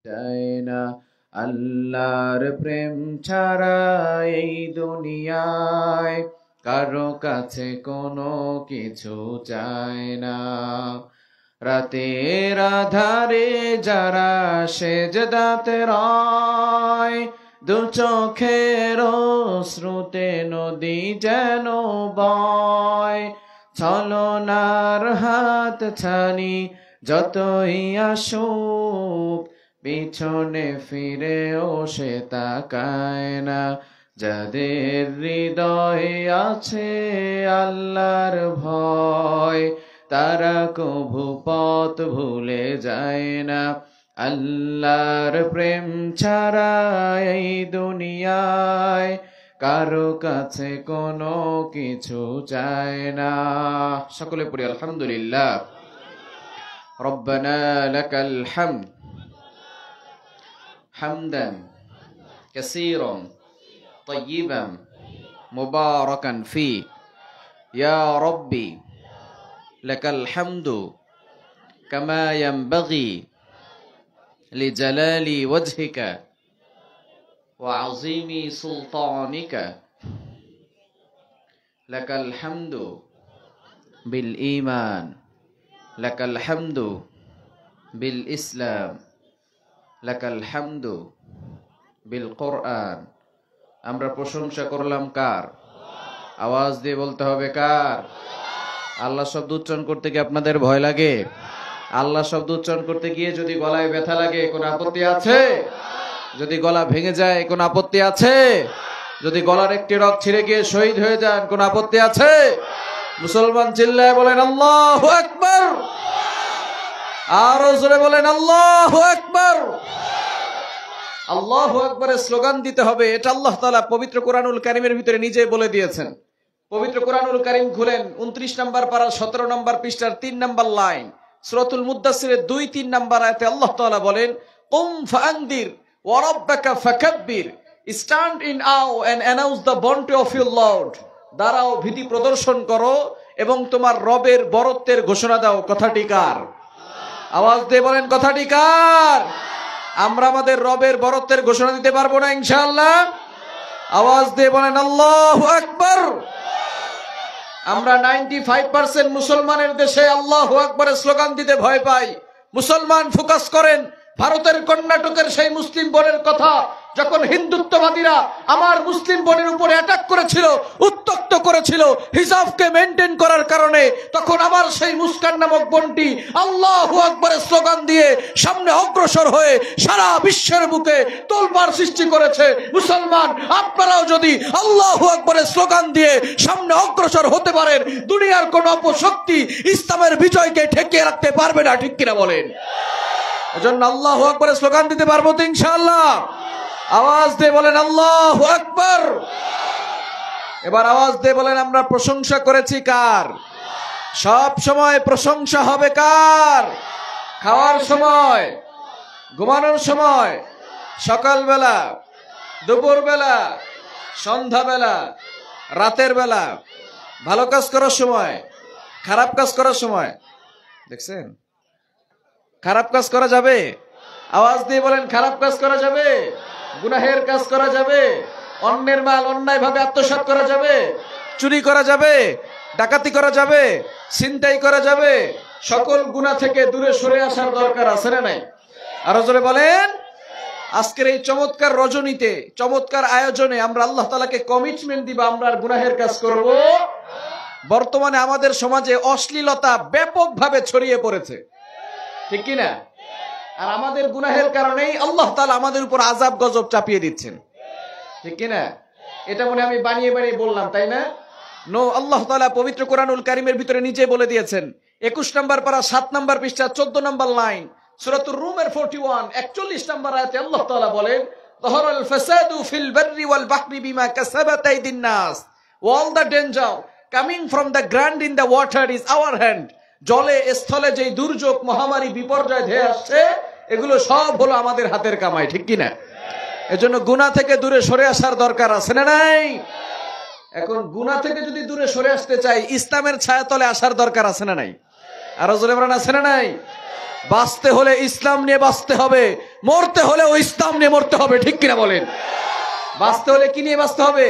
যায় না। আল্লাহর প্রেম ছাড়া এই দুনিয়ায় কারো কাছে কোনো কিছু চায় না। রাতের আধারে যারা সেজদাতে রয়, দু চোখের শ্রুতে নদী যেন বয়। ছলনার হাত ছানি যতই আসুক, পিছনে ফিরেও সে তাকায় না। যাদের হৃদয়ে আছে আল্লাহর ভয়, তারা কভু পথ ভুলে যায় না। আল্লাহর প্রেম ছাড়া এই দুনিয়ায় কারো কাছে কোনো কিছু চায় না। সকলে পড়ি আলহামদুলিল্লাহ। রব্বানা লাকাল হামদ হামদান কাসীরান তাইয়িবান মুবারাকান ফি। ইয়া রব্বি লাকাল হামদু কামা ইয়ানবাগি লিজালালি ওয়াজহিকা ওয়া আযীমি সুলতানিকা। লাকাল হামদু বিল ঈমান, লাকাল হামদু বিল ইসলাম, লাকাল হামদু বিল কোরআন। আমরা প্রশংসা করলাম কার? আওয়াজ দিয়ে বলতে হবে কার? আল্লাহ শব্দ উচ্চারণ করতে কি আপনাদের ভয় লাগে? আল্লাহ শব্দ উচ্চারণ করতে গিয়ে যদি গলায় ব্যথা লাগে কোনো আপত্তি আছে? যদি গলা ভেঙে যায় কোনো আপত্তি আছে? যদি গলার একটি রগ ছিঁড়ে গিয়ে শহীদ হয়ে যান কোনো আপত্তি আছে? মুসলমান চিল্লায় বলেন আল্লাহু আকবার। আরো জোরে বলেন আল্লাহু আকবার। আল্লাহু আকবারের স্লোগান দিতে হবে, এটা আল্লাহ তাআলা পবিত্র কোরআনুল কারীমের ভিতরে নিজেই বলে দিয়েছেন। পবিত্র কোরআনুল কারীম খুলেন 29 নম্বর পারা 17 নম্বর পৃষ্ঠার 3 নম্বর লাইন, সূরাতুল মুদ্দাসসিরের 2-3 নম্বর আয়াতে আল্লাহ তাআলা বলেন, কুম ফাআনদির ওয়া রাব্বাকা ফাকাব্বির, stand in awe and announce the bounty of your lord. দাঁড়াও, ভীতি প্রদর্শন করো এবং তোমার রবের বরত্বের ঘোষণা দাও। কথাটি কার? আওয়াজ দিয়ে বলেন কথাটি কার? আমরা আমাদের রবের বরত্বের ঘোষণা দিতে পারবো না ইনশাআল্লাহ? আওয়াজ দিয়ে বলেন আল্লাহু আকবার। আমরা 95% মুসলমানের দেশে আল্লাহু আকবারের স্লোগান দিতে ভয় পাই। মুসলমান ফোকাস করেন ভারতের কর্ণাটকের সেই মুসলিম বোনের কথা, যখন হিন্দুত্ববাদীরা আমার মুসলিম বোনের উপরে অ্যাটাক করেছিল, উত্তক্ত করেছিল হিজাবকে মেনটেন করার কারণে, তখন আমার সেই মুস্কান নামক বোনটি আল্লাহু আকবারের স্লোগান দিয়ে সামনে অগ্রসর হয়ে সারা বিশ্বের বুকে তোলপাড় সৃষ্টি করেছে। মুসলমান আপনারাও যদি আল্লাহু আকবারের স্লোগান দিয়ে সামনে অগ্রসর হতে পারেন, দুনিয়ার কোন অপশক্তি ইসলামের বিজয়কে ঠেকিয়ে রাখতে পারবে না। ঠিক কিনা বলেন? এজন্য আল্লাহু আকবারের স্লোগান দিতে পারবো তো ইনশাআল্লাহ? আওয়াজ দিয়ে বলেন আল্লাহু আকবার। এবার আওয়াজ দিয়ে বলেন আমরা প্রশংসা করেছি কার? সব সময় প্রশংসা হবে কার? খাওয়ার সময়, ঘুমানোর সময়, সকালবেলা, দুপুরবেলা, সন্ধ্যাবেলা, রাতের বেলা, ভালো কাজ করার সময়, খারাপ কাজ করার সময়। দেখছেন খারাপ কাজ করা যাবে? আওয়াজ দিয়ে বলেন খারাপ কাজ করা যাবে? গুনাহের কাজ করা যাবে? অন্যের মাল অন্যায় ভাবে আত্মসাৎ করা যাবে? চুরি করা যাবে? ডাকাতি করা যাবে? ছিনতাই করা যাবে? সকল গুনাহ থেকে দূরে সরে আসার দরকার আছে না নাই? আরো জোরে বলেন। আজকের এই চমৎকার রজনীতে, চমৎকার আয়োজনে আমরা আল্লাহ তাআলাকে কমিটমেন্ট দিব, আমরা আর গুনাহের কাজ করব। বর্তমানে আমাদের সমাজে অশ্লীলতা ব্যাপকভাবে ছড়িয়ে পড়েছে, ঠিক কিনা? আর আমাদের গুনাহের কারণেই আল্লাহ তাআলা আমাদের উপর আযাব গজব চাপিয়ে দিচ্ছেন, ঠিক কিনা? এটা মনে আমি বানিয়ে বানিয়ে বললাম, তাই না? নো, আল্লাহ তাআলা পবিত্র কোরআনুল কারীমের ভিতরে নিজে বলে দিয়েছেন। 21 নম্বর পারা 7 নম্বর পৃষ্ঠা 14 নম্বর লাইন, সূরাতুর রুমের 41 নম্বর আয়াতে আল্লাহ তাআলা বলেন, যাহারাল ফাসাদু ফিল বাররি ওয়াল বাহরি বিমা কাসাবাত আইদিন নাস, all the danger coming from the ground in the water is our hand. জলে স্থলে যে দুর্যোগ, মহামারী, বিপর্যয় ধেয়ে আসছে, এগুলো সব হলো আমাদের হাতের কামাই, ঠিক কিনা? এজন্য গুনাহ থেকে দূরে সরে আসার দরকার আছে না নাই? এখন গুনাহ থেকে যদি দূরে সরে আসতে চাই, ইসলামের ছায়াতলে আসার দরকার আছে না নাই? আরো জোরে বলেন আছে না নাই? বাঁচতে হলে ইসলাম নিয়ে বাঁচতে হবে, মরতে হলেও ইসলাম নিয়ে মরতে হবে, ঠিক কিনা বলেন? বাঁচতে হলে কি নিয়ে বাঁচতে হবে?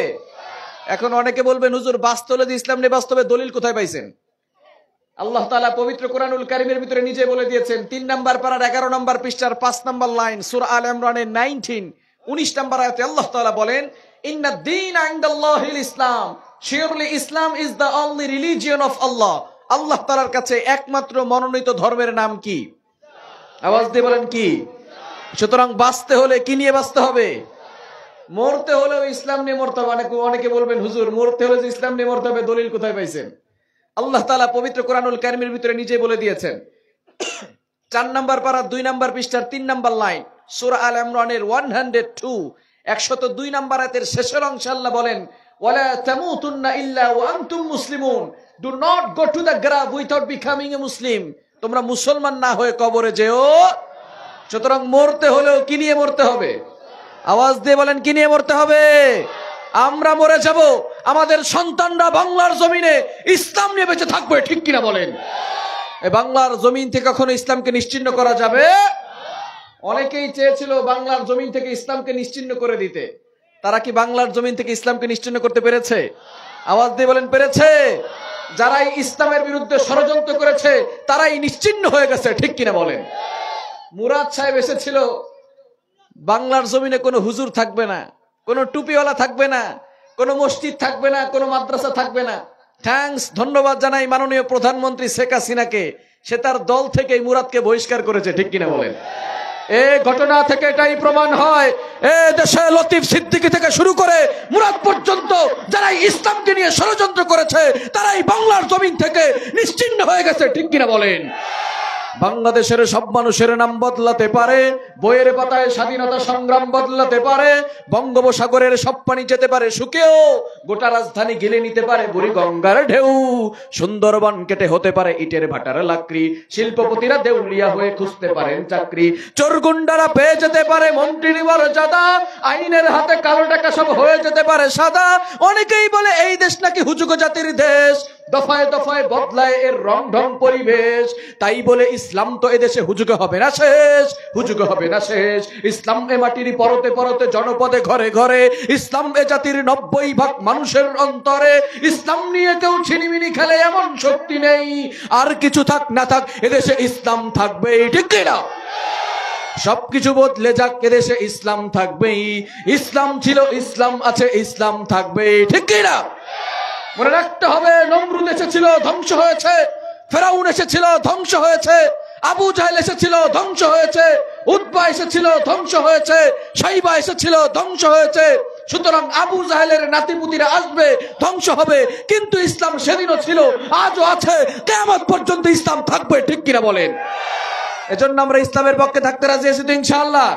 এখন অনেকে বলবেন হুজুর বাঁচতে হলে ইসলাম নিয়ে বাঁচতে হবে, দলিল কোথায় পাইছেন? আল্লাহ তাআলা পবিত্র কোরআনুল কারীমের ভিতরে নিজে বলে দিয়েছেন, 3 নম্বর পারার 11 নম্বর পৃষ্ঠার 5 নম্বর লাইন, সূরা আল ইমরানের 19 নম্বর আয়াতে আল্লাহ তাআলা বলেন, ইন্নাদ দীনা ইনদাল্লাহিল ইসলাম, surely Islam is the only religion of Allah. আল্লাহ তাআলার কাছে একমাত্র মনোনীত ধর্মের নাম কি? আওয়াজ দিয়ে বলেন কি? সুতরাং বাঁচতে হলে কি নিয়ে বাঁচতে হবে? মরতে হলেও ইসলাম নিয়ে মরতে হবে। অনেকে বলবেন হুজুর মরতে হলে যে ইসলাম নিয়ে মরতে হবে, দলিল কোথায় পাইছেন? আল্লাহ তাআলা পবিত্র কোরআনুল কারীমের ভিতরে নিজে বলে দিয়েছেন, 4 নম্বর পারা 2 নম্বর পৃষ্ঠার 3 নম্বর লাইন, সূরা আল ইমরানের 102 নম্বর আয়াতের শেষের অংশে আল্লাহ বলেন, ওয়ালা তামুতুন্না ইল্লা ওয়া আনতুম মুসলিমুন, do not go to the grave without becoming a Muslim, তোমরা মুসলমান না হয়ে কবরে যেও। সুতরাং মরতে হলেও কি নিয়ে মরতে হবে? আওয়াজ দিয়ে বলেন কি নিয়ে মরতে হবে? আমরা মরে যাব, আমাদের সন্তানরা বাংলার জমিনে ইসলাম নিয়ে বেঁচে থাকবে, ঠিক কিনা বলেন? এই বাংলার জমিন থেকে কখনো ইসলামকে নিশ্চিহ্ন করা যাবে? অনেকেই চেয়েছিল বাংলার জমিন থেকে ইসলামকে নিশ্চিহ্ন করে দিতে, তারা কি বাংলার জমিন থেকে ইসলামকে নিশ্চিহ্ন করতে পেরেছে? আওয়াজ দিয়ে বলেন পেরেছে? যারাই ইসলামের বিরুদ্ধে ষড়যন্ত্র করেছে তারাই নিশ্চিহ্ন হয়ে গেছে, ঠিক কিনা বলেন? মুরাদ সাহেব এসেছিল, বাংলার জমিনে কোনো হুজুর থাকবে না, কোনো টুপিওয়ালা থাকবে না, কোনো মসজিদ থাকবে না, কোনো মাদ্রাসা থাকবে না। থ্যাঙ্কস, ধন্যবাদ জানাই মাননীয় প্রধানমন্ত্রী শেখ হাসিনাকে, সে তার দল থেকে মুরাদকে বহিষ্কার করেছে, ঠিক কিনা বলেন? এই ঘটনা থেকে এটাই প্রমাণ হয়, এ দেশে লতিফ সিদ্দিকী থেকে শুরু করে মুরাদ পর্যন্ত যারা ইসলামকে নিয়ে ষড়যন্ত্র করেছে তারাই বাংলার জমিন থেকে নিশ্চিহ্ন হয়ে গেছে, ঠিক কিনা বলেন? বাংলাদেশের সব মানুষের নাম বদলাতে পারে, বইয়ের পাতায় স্বাধীনতা সংগ্রাম বদলাতে পারে, বঙ্গোপসাগরের সব পানি যেতে পারে শুকেও, গোটা রাজধানী গিলে নিতে পারে বুড়ি গঙ্গার ঢেউ, সুন্দরবন কেটে হতে পারে ইটের ভাটার লাকড়ি, শিল্পপতিরা দেউলিয়া হয়ে খুঁজতে পারেন চাকরি, চোরগুন্ডারা পেয়ে যেতে পারে মন্ত্রীর মর্যাদা, আইনের হাতে কালো টাকা সব হয়ে যেতে পারে সাদা। অনেকেই বলে এই দেশ নাকি হুজুগ জাতির দেশ, দফায় দফায় বদলায় এর রং ঢং পরিবেশ, তাই বলে ইসলাম তো এদেশে হুজুগে হবে না শেষ, হুজুগে হবে না শেষ। ইসলাম এ মাটির পরতে পরতে জনপদে ঘরে ঘরে, ইসলাম এ জাতির 90% মানুষের অন্তরে, ইসলাম নিয়ে কেউ ছিনিমিনি খেলে এমন শক্তি নেই, আর কিছু থাক না থাক এদেশে ইসলাম থাকবেই, ঠিক কিনা? সবকিছু বদলে যাক এদেশে ইসলাম থাকবেই, ইসলাম ছিল ইসলাম আছে ইসলাম থাকবেই, ঠিক কিনা? মনে রাখতে হবে, নমরুদ এসেছিল ধ্বংস হয়েছে, ফেরাউন এসেছিল ধ্বংস হয়েছে, আবু জাহেল এসেছিল ধ্বংস হয়েছে, উতবা এসেছিল ধ্বংস হয়েছে, সাইবা এসেছিল ধ্বংস হয়েছে। সুতরাং আবু জাহেলের নাতিপুতিরা আসবে, ধ্বংস হবে, কিন্তু ইসলাম সেদিনও ছিল, আজও আছে, কিয়ামত পর্যন্ত ইসলাম থাকবে, ঠিক কিনা বলেন? এজন্য আমরা ইসলামের পক্ষে থাকতে রাজি আছি তো ইনশাআল্লাহ?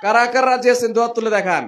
কারা কারা রাজি আছেন দুহাত তুলে দেখান।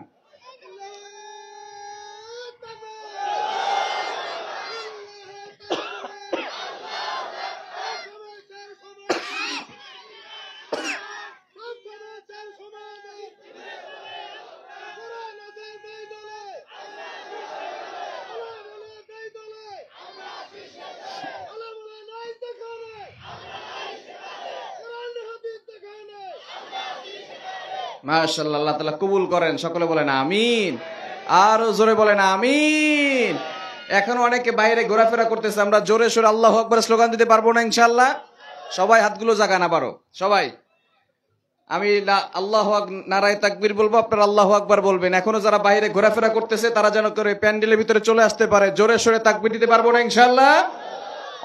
মাশাআল্লাহ, আল্লাহ তাআলা কবুল করেন, সকলে বলেন আমিন, আরো জোরে বলেন আমিন। এখন অনেকে বাইরে ঘোরাফেরা করতেছে, আমরা জোরে সোরে আল্লাহু আকবার স্লোগান দিতে পারবো না ইনশাআল্লাহ? সবাই হাতগুলো জাগা না পারো সবাই, আমি আল্লাহু নারায়ে তাকবীর বলবো, আপনারা আল্লাহু আকবার বলবেন। এখনো যারা বাইরে ঘোরাফেরা করতেছে তারা যেন করে প্যান্ডেলের ভিতরে চলে আসতে পারে, জোরে সোরে তাকবীর দিতে পারবো না ইনশাআল্লাহ?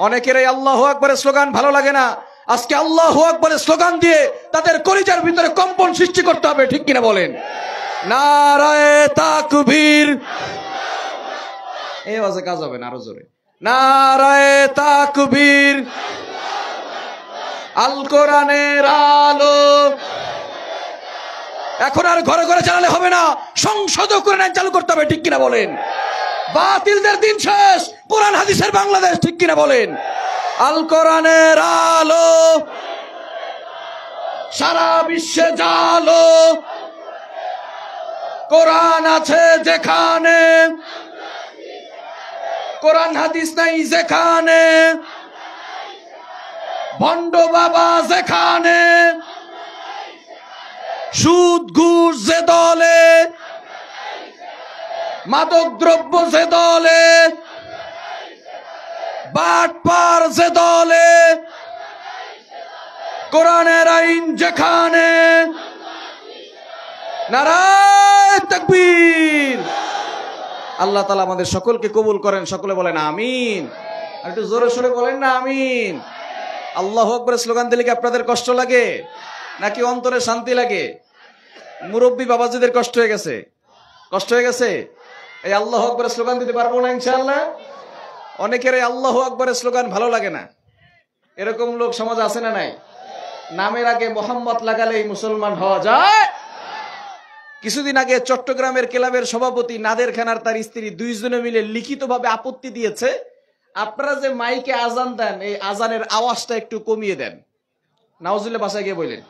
অনেকের এই আল্লাহু আকবারের স্লোগান ভালো লাগে না, আজকে আল্লাহু আকবারের স্লোগান দিয়ে তাদের কলিজার ভিতরে কম্পন সৃষ্টি করতে হবে, ঠিক কিনা বলেন? নারায়ে তাকবীর, এই আওয়াজে কাজ হবে না, আরো জোরে নারায়ে তাকবীর, আল কোরআনের আলো। এখন আর ঘরে ঘরে চালালে হবে না, সংসদও কোরআন চালু করতে হবে, ঠিক কিনা বলেন? বাতিলদের দিন শেষ, কোরআন হাদিসের বাংলাদেশ, ঠিক কিনা বলেন? আল কোরআনের আলো সারা বিশ্বে জালো, কোরআন আছে যেখানে, কোরআন হাদিস নাই যেখানে, ভণ্ড বাবা যেখানে, সুদ ঘুষ যে দলে, মাদক দ্রব্য যে দলে, বাটপার যে দলে, কোরআনের আইন যেখানে, নারায়ে তাকবীর। আল্লাহ তাআলা আমাদের সকলকে কবুল করেন, সকলে বলেন আমিন। আর একটু জোরে সোরে বলেন না আমিন। আল্লাহু আকবার স্লোগান দিলে কি আপনাদের কষ্ট লাগে নাকি অন্তরে শান্তি লাগে? মুরব্বী বাবাজিদের কষ্ট হয়ে গেছে, কষ্ট হয়ে গেছে। এই আল্লাহু আকবার স্লোগান দিতে পারবো না ইনশাআল্লাহ। অনেকের এই আল্লাহু আকবরের স্লোগান ভালো লাগে না, এরকম লোক সমাজে আছে না নাই? নামের আগে মোহাম্মদ লাগালেই মুসলমান হওয়া যায়। কিছুদিন আগে চট্টগ্রামের ক্লাবের সভাপতি নাদের খান আর তার স্ত্রী দুইজনে মিলে লিখিতভাবে আপত্তি দিয়েছে, আপনারা যে মাইকে আজান দেন এই আজানের আওয়াজটা একটু কমিয়ে দেন। নাউজুবিল্লাহ বাসায় গিয়ে বললেন,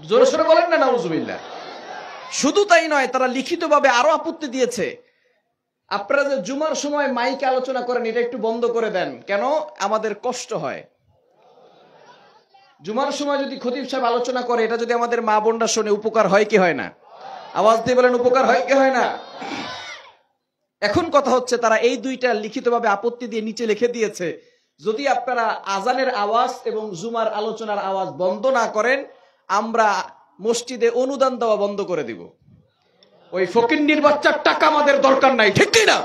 জোরে সোরে বলেন না নাউজুবিল্লাহ। শুধু তাই নয়, তারা লিখিতভাবে আরো আপত্তি দিয়েছে, আপনারা যে জুমার সময় মাইকে আলোচনা করেন এটা একটু বন্ধ করে দেন। কেন? আমাদের কষ্ট হয়। জুমার সময় যদি খতিব সাহেব আলোচনা করে এটা যদি আমাদের মা বোনরা শোনে, উপকার হয় কি হয় না? আওয়াজ দিয়ে বলেন, উপকার হয় কি হয় না? এখন কথা হচ্ছে, তারা এই দুইটা লিখিতভাবে আপত্তি দিয়ে নিচে লিখে দিয়েছে, যদি আপনারা আজানের আওয়াজ এবং জুমার আলোচনার আওয়াজ বন্ধ না করেন, আমরা মসজিদে অনুদান দেওয়া বন্ধ করে দিব। ওই ফকিন্নির বাচ্চার টাকা আমাদের দরকার নাই, ঠিক কি না?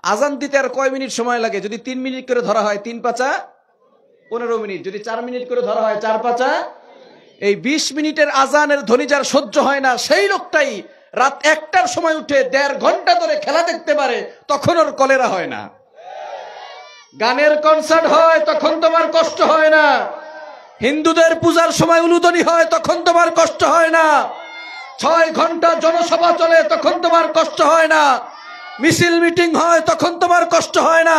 আজান দিতে আর কয় মিনিট সময় লাগে? যদি 3 মিনিট করে ধরা হয় 3 পাঁচা 15 মিনিট, যদি 4 মিনিট করে ধরা হয় 4 পাঁচা, এই 20 মিনিটের আজানের ধ্বনি যার সহ্য হয় না, সেই লোকটাই রাত 1টার সময় উঠে 1.5 ঘন্টা ধরে খেলা দেখতে পারে, তখন ওর কলেরা হয় না। গানের কনসার্ট হয় তখন তোমার কষ্ট হয় না, হিন্দুদের পূজার সময় উলুধ্বনি হয় তখন তোমার কষ্ট হয় না, 6 ঘন্টা জনসভা চলে তখন তোমার কষ্ট হয় না, মিছিল মিটিং হয় তখন তোমার কষ্ট হয় না,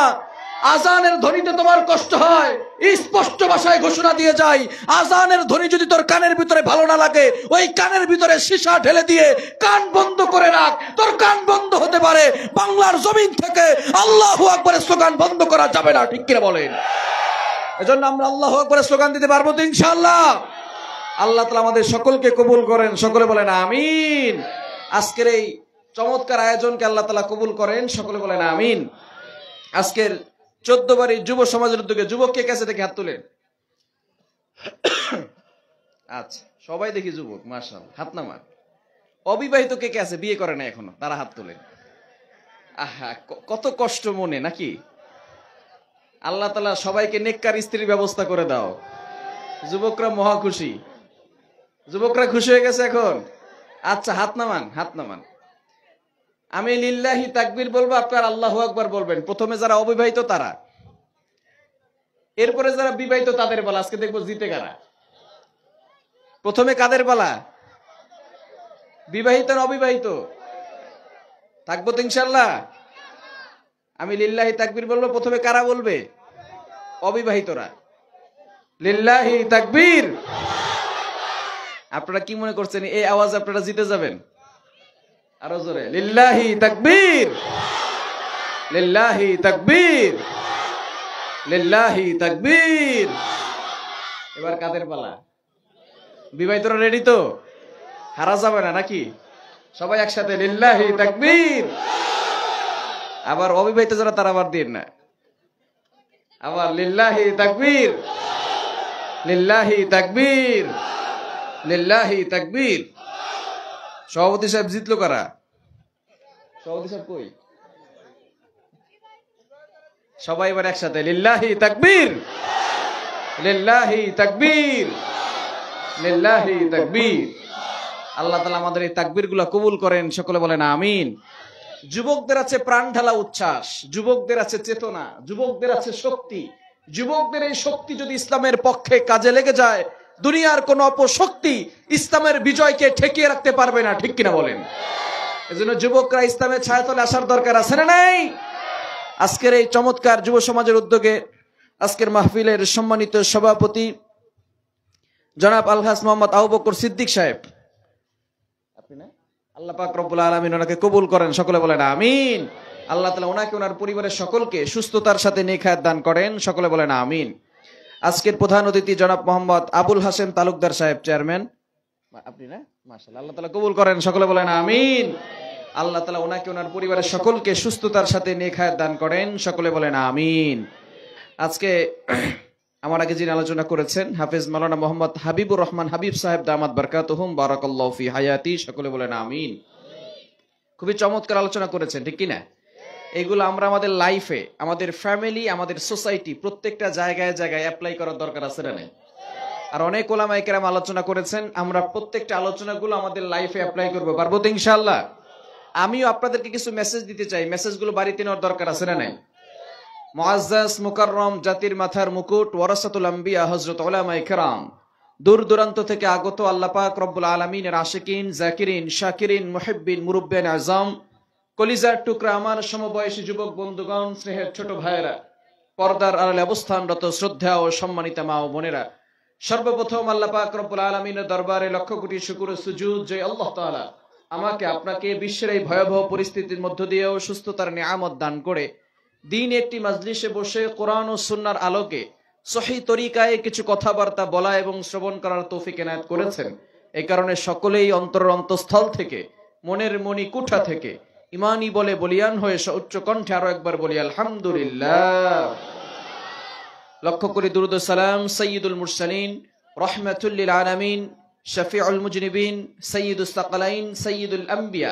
আজানের ধ্বনিতে তোমার কষ্ট হয়। স্পষ্ট ভাষায় ঘোষণা দিয়ে যায়, আজানের ধ্বনি যদি তোর কানের ভিতরে ভালো না লাগে, ওই কানের ভিতরে সীসা ঢেলে দিয়ে কান বন্ধ করে রাখ, তোর কান বন্ধ হতে পারে। বাংলার জমিন থেকে আল্লাহু আকবারের স্লোগান বন্ধ করা যাবে না, ঠিক কিনা বলেন? এজন্য আমরা আল্লাহু আকবারের স্লোগান দিতে পারবো তো ইনশাআল্লাহ। আল্লাহ তাআলা আমাদের সকলকে কবুল করেন, সকলে বলেন আমিন। আজকের এই চমৎকার আয়োজনকে আল্লাহ তাআলা কবুল করেন, সকলে বলেন আমিন। আজকের 14 বাড়ি যুব সমাজের উদ্যোগে যুবক কে কাছে থেকে হাত তুলেন। আচ্ছা, সবাই দেখি যুবক, মাশাআল্লাহ, হাত নামান। অবিবাহিত কে কে আছে, বিয়ে করে না এখনো, তারা হাত তোলেন। আহা, কত কষ্ট মনে নাকি? আল্লাহ তাআলা সবাইকে নেককার স্ত্রীর ব্যবস্থা করে দাও। যুবকরা মহা খুশি, যুবকরা খুশি হয়ে গেছে এখন। আচ্ছা, হাত নামান, হাত নামান। আমি লিল্লাহি তাকবীর বলবো, আপনার আল্লাহু আকবার বলবেন। প্রথমে যারা অবিবাহিত তারা, এরপরে যারা বিবাহিত তাদের বলা। আজকে দেখবো জিতে কারা। প্রথমে কাদের বলা? বিবাহিত না অবিবাহিত? থাকবো তো ইনশাআল্লাহ। আমি লিল্লাহি তাকবীর বলবো, প্রথমে কারা বলবে? অবিবাহিতরা। লিল্লাহি তাকবীর। আপনারা কি মনে করছেন এই আওয়াজ আপনারা জিতে যাবেন? আরো জোরে, লিল্লাহি তাকবীর, লিল্লাহি তাকবীর, লিল্লাহি তাকবীর। এবার কাদের পালা? বিবাহিতরা রেডি তো? হারা যাবে না নাকি? সবাই একসাথে লিল্লাহি তাকবীর। আবার অবিবাহিত যারা তারা আবার দিন না, আবার লিল্লাহি তাকবীর, লিল্লাহি তাকবীর, লিল্লাহি তাকবীর। সভাপতি সাহেব জিতলো কারা? সভাপতি সাহেব কই? সবাই এবার একসাথে লিল্লাহি তাকবীর, লিল্লাহি তাকবীর, লিল্লাহি তাকবীর। আল্লাহ তাআলা আমাদের এই তাকবীরগুলো কবুল করেন, সকলে বলেন আমিন। যুবকদের আছে প্রাণ ঢালা উচ্ছ্বাস, যুবকদের আছে চেতনা, যুবকদের আছে শক্তি। যুবকদের এই শক্তি যদি ইসলামের পক্ষে কাজে লেগে যায়, দুনিয়ার কোন অপশক্তি ইসলামের বিজয়কে ঠেকিয়ে রাখতে পারবে না, ঠিক কিনা বলেন? এজন্য যুবকরা ইসলামের ছায়াতলে আসার দরকার আছে না নাই? আজকের এই চমৎকার যুব সমাজের উদ্যোগে আজকের মাহফিলের সম্মানিত সভাপতি জনাব আলহাজ মোহাম্মদ আবু বকর সিদ্দিক সাহেব, আপনি না, আল্লাহ পাক রব্বুল আলামিন ওনাকে কবুল করেন, সকলে বলেন আমিন। আল্লাহ তাআলা ওনাকে ওনার পরিবারের সকলকে সুস্থতার সাথে নেক হায়াত দান করেন, সকলে বলেন আমিন। আজকের প্রধান অতিথি জনাব মোহাম্মদ আবুল হাসেম তালুকদার সাহেব, চেয়ারম্যান। আপনি না? মাশাআল্লাহ, আল্লাহ তাআলা কবুল করেন, সকলে বলেন আমিন। আল্লাহ তাআলা ওনাকে ওনার পরিবারের সকলকে সুস্থতার সাথে নেক হায়াত দান করেন, সকলে বলেন আমিন। আজকে আমার আগে যিনি আলোচনা করেছেন হাফেজ মাওলানা মোহাম্মদ হাবিবুর রহমান হাবিব সাহেব, দামাত বারাকাতুহুম, বারাকাল্লাহু ফি হায়াতি, সকলে বলেন আমিন। খুবই চমৎকার আলোচনা করেছেন, ঠিক কি না? এগুলো আমরা আমাদের লাইফে, আমাদের ফ্যামিলি, আমাদের সোসাইটি, প্রত্যেকটা জায়গায় জায়গায় অ্যাপ্লাই করার দরকার আছে না? আর অনেক ওলামায়ে কেরাম আলোচনা করেছেন, আমরা প্রত্যেকটা আলোচনাগুলো আমাদের লাইফে অ্যাপ্লাই করব, পারবো তো ইনশাআল্লাহ? আমিও আপনাদেরকে কিছু মেসেজ দিতে চাই, মেসেজগুলো বাড়িতে নেওয়ার দরকার আছে না? মুআজ্জাজ মুকাররম, জাতির মাথার মুকুট, ওয়ারাসাতুল আম্বিয়া, হযরত উলামায়ে কেরাম, দূর দূরান্ত থেকে আগত আল্লাহ পাক রব্বুল আলামিনের আশিকিন, জাকিরিন, শাকিরিন, মুহিব্বিন, মুরব্বিয়ান আযম, কলিজার টুকরা আমার সমবয়সী যুবক বন্ধুগণ, স্নেহের ছোট ভাইয়েরা, পর্দার আড়ালে অবস্থানরত শ্রদ্ধা ও সম্মানিতা মা ও বোনেরা, সর্বপ্রথম আল্লাহ পাক রব্বুল আলামিনের দরবারে লক্ষ কোটি শুকর ও সুজুদ যে আল্লাহ তাআলা আমাকে আপনাকে বিশ্বের এই ভয়াবহ পরিস্থিতির মধ্য দিয়েও সুস্থতার নিয়ামত দান করে দিন একটি মাজলিসে বসে কোরআন ও সুন্নাহর আলোকে সহিহ তরিকায় কিছু কথাবার্তা বলা এবং শ্রবণ করার তৌফিক এনায়েত করেছেন। এই কারণে সকলেই অন্তরের অন্তঃস্থল থেকে, মনের মণিকুঠা থেকে ইমানি বলে বলিয়ান হয়ে উচ্চ কণ্ঠে আরো একবার বলি আলহামদুলিল্লাহ। লক্ষ্য করি দুরূদ ও সালাম সাইয়্যিদুল মুরসালিন, রাহমাতুল লিল আলামিন, শাফিউল মুজনিবিন, সাইয়্যিদুস সাকালাইন, সাইয়্যিদুল আম্বিয়া,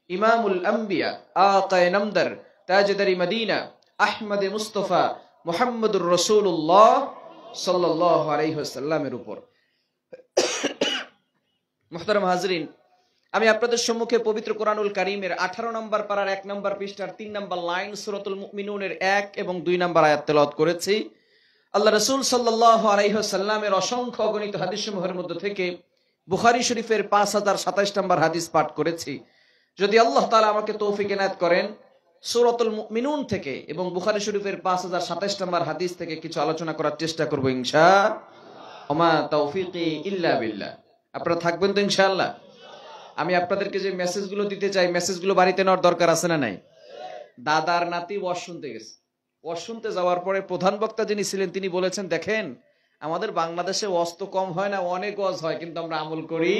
ইমামুল আম্বিয়া, আকায়ে নামদার, তাজদারি মদিনা, আহমদ মুস্তাফা, মুহাম্মদুর রাসূলুল্লাহ সাল্লাল্লাহু আলাইহি ওয়াসাল্লামের উপর। মুহতারাম হাজরিন, আমি আপনাদের সম্মুখে পবিত্র কোরআনুল কারীমের 18 নম্বর পারার 1 নম্বর পৃষ্ঠার 3 নম্বর লাইন সূরাতুল মুমিনুনের 1 এবং 2 নম্বর আয়াত তেলাওয়াত করেছি। আল্লাহ রাসূল সাল্লাল্লাহু আলাইহি ওয়াসাল্লামের অসংখ্য অগণিত হাদিসসমূহের মধ্যে থেকে বুখারী শরীফের 5027 নম্বর হাদিস পাঠ করেছি। যদি আল্লাহ তাআলা আমাকে তৌফিক এনায়েত করেন, সূরাতুল মুমিনুন থেকে এবং বুখারী শরীফের 5027 নম্বর হাদিস থেকে কিছু আলোচনা করার চেষ্টা করব ইনশাআল্লাহ। ওমা তাওফীকি ইল্লা বিল্লাহ। আপনারা থাকবেন তো ইনশাআল্লাহ? আমি আপনাদেরকে যে মেসেজগুলো দিতে চাই, মেসেজগুলো বাড়িতে নেওয়ার দরকার আছে না নাই? দাদার নাতি ওয়াজ শুনতে গেছে, ওয়াজ শুনতে যাওয়ার পরে প্রধান বক্তা যিনি ছিলেন তিনি বলেছেন, দেখেন আমাদের বাংলাদেশে ওয়াজ তো কম হয় না, অনেক ওয়াজ হয়, কিন্তু আমরা আমল করি।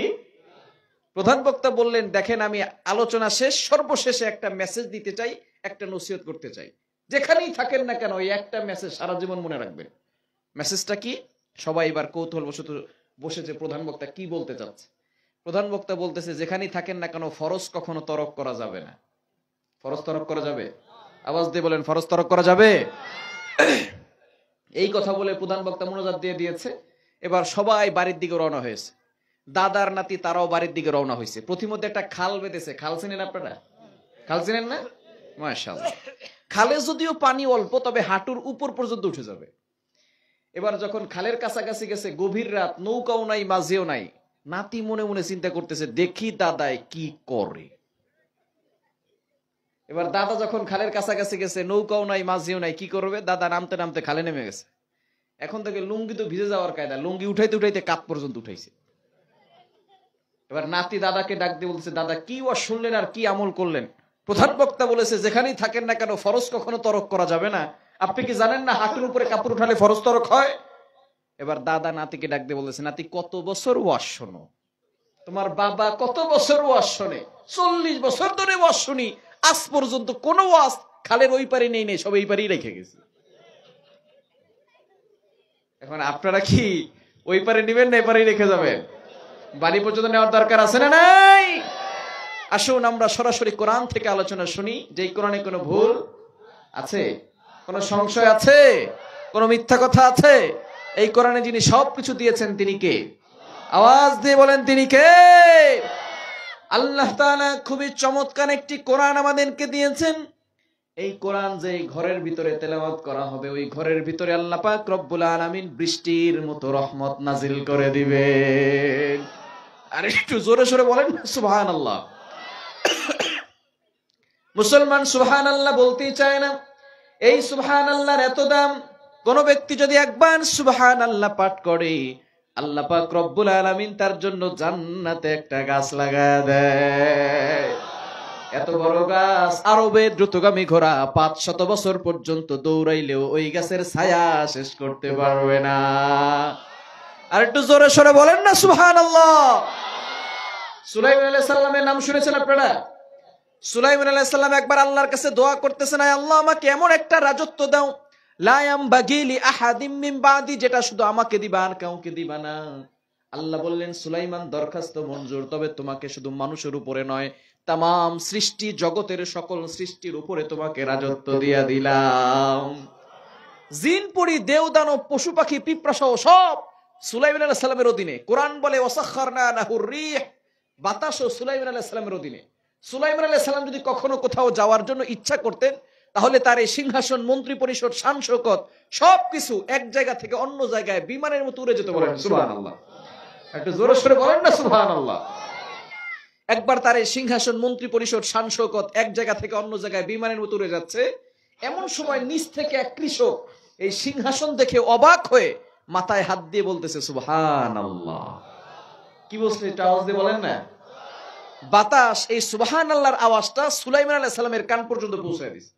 প্রধান বক্তা বললেন, দেখেন আমি আলোচনা শেষ, সর্বশেষে একটা মেসেজ দিতে চাই, একটা নসিহত করতে চাই, যেখানেই থাকেন না কেন এই একটা মেসেজ সারা জীবন মনে রাখবেন। মেসেজটা কি? সবাই এবার কৌতূহলবশত বসেছে প্রধান বক্তা কি বলতে চাচ্ছে। প্রধান বক্তা বলতেছে, যেখানেই থাকেন না কেন ফরজ কখনো তরক করা যাবে না। ফরজ তরক করা যাবে? আওয়াজ দিয়ে বলেন, ফরজ তরক করা যাবে? এই কথা বলে প্রধান বক্তা মোনাজাত দিয়ে দিয়েছে। এবার সবাই বাড়ির দিকে রওনা হয়েছে। দাদার নাতি তারাও বাড়ির দিকে রওনা হয়েছে। প্রতিমধ্যে একটা খাল বেঁধেছে। খাল চিনেন আপনারা? খাল চিনেন না? মাশাআল্লাহ। খালে যদিও পানি অল্প, তবে হাঁটুর উপর পর্যন্ত উঠে যাবে। এবার যখন খালের কাছাকাছি গেছে, গভীর রাত, নৌকাও নাই, মাঝিও নাই, নাতি মনে মনে চিন্তা করতেছে, দেখি দাদায় কি করে। এবার দাদা যখন খালের কাছাকাছি গেছে, নৌকাও নাই, মাঝিও নাই, কি করবে? দাদা নামতে নামতে খালে নেমে গেছে। এখন থেকে লুঙ্গি তো ভিজে যাওয়ার কায়দা, লুঙ্গি উঠাইতে উঠাইতে কাপ পর্যন্ত উঠাইছে। এবার নাতি দাদাকে ডাক দিয়ে বলছে, দাদা কি ওয়াজ শুনলেন আর কি আমল করলেন? প্রধান বক্তা বলেছে, যেখানেই থাকেন না কেন ফরজ কখনো তরক করা যাবে না। আপনি কি জানেন না হাঁটুর উপরে কাপড় উঠালে ফরজ তরক হয়? এবার দাদা নাতিকে ডাক দিয়ে বলেছে, নাতি কত বছর ওয়াজ শোনো? তোমার বাবা কত বছর ওয়াজ শোনে? 40 বছর ধরে ওয়াজ শুনি, আজ পর্যন্ত কোন ওয়াজ খালের ওই পারে নেই, সব এই পারেই রেখে গেছে। এখন আপনারা কি ওই পারে নেবেন না এই পারেই রেখে যাবেন? বাড়ি পর্যন্ত নেওয়ার দরকার আছে না নাই? আসুন আমরা সরাসরি কোরআন থেকে আলোচনা শুনি। যে কোরআনে কোনো ভুল আছে? কোনো সংশয় আছে? কোনো মিথ্যা কথা আছে? এই কোরআনে যিনি সবকিছু দিয়েছেন তিনি কে? আওয়াজ দিয়ে বলেন, তিনি কে? আল্লাহ তাআলা খুবই চমৎকার একটি কোরআন আমাদেরকে দিয়েছেন। এই কোরআন যে ঘরের ভিতরে তেলাওয়াত করা হবে, ওই ঘরের ভিতরে আল্লাহ পাক রব্বুল আলামিন বৃষ্টির মতো রহমত নাজিল করে দিবেন। আর একটু জোরে সোরে বলেন সুবহানাল্লাহ। মুসলমান সুবহানাল্লাহ বলতেই চায় না। এই সুবহানাল্লাহর এত দাম, কোন ব্যক্তি যদি একবার সুবহানাল্লাহ পাঠ করে, আল্লাহ পাক রব্বুল আলামিন তার জন্য জান্নাতে একটা গাছ লাগায় দেয়। এত বড় গাছ, আরবে দ্রুতগামী ঘোড়া 500 বছর পর্যন্ত দৌড়াইলেও ওই গাছের ছায়া শেষ করতে পারবে না। আর একটু জোরে সোরে বলেন না সুবহানাল্লাহ। সুলাইমান আলাইহিস সালামের নাম শুনেছেন আপনারা? সুলাইমান আলাইহিস সালাম একবার আল্লাহর কাছে দোয়া করতেছেন, আয় আল্লাহ আমাকে এমন একটা রাজত্ব দাও, লা ইয়ামবাগি লি আহাদিম মিন বাদি, যেটা শুধু আমাকে দিবা আর কাউকে দিবা না। আল্লাহ বললেন, সুলাইমান দরখাস্ত মঞ্জুর, তবে তোমাকে শুধু মানুষের উপরে নয়, তামাম সৃষ্টি জগতের সকল সৃষ্টির উপরে তোমাকে রাজত্ব দিয়া দিলাম। জিন পরি দেওদানব পশু পাখি পিঁপড়া সহ সব সুলাইমান আলাইহিস সালামের অধীনে। কোরআন বলে ওয়াসাখখারনা লাহুর রিহ, বাতাসও সুলাইমান আলাইহিস সালামের অধীনে। সুলাইমান আলাইহিস সালাম যদি কখনো কোথাও যাওয়ার জন্য ইচ্ছা করতেন, তাহলে তার এই সিংহাসন, মন্ত্রী পরিষদ, শান শৌকত সবকিছু এক জায়গা থেকে অন্য জায়গায় বিমানের মতো উড়ে যেতে বলেন সুবহানাল্লাহ। একটু জোরে সোরে বলেন না সুবহানাল্লাহ। একবার তার এই সিংহাসন, মন্ত্রী পরিষদ, শান শৌকত এক জায়গা থেকে অন্য জায়গায় বিমানের মতো উড়ে যাচ্ছে। এমন সময় নিচ থেকে এক কৃষক এই সিংহাসন দেখে অবাক হয়ে মাথায় হাত দিয়ে বলতেছে সুবহানাল্লাহ। কি বলছে এটা? আওয়াজ দিয়ে বলেন না। বাতাস এই সুবহানাল্লাহর আওয়াজটা সুলাইমান আলাইহিস সালামের কান পর্যন্ত পৌঁছে দিয়েছে।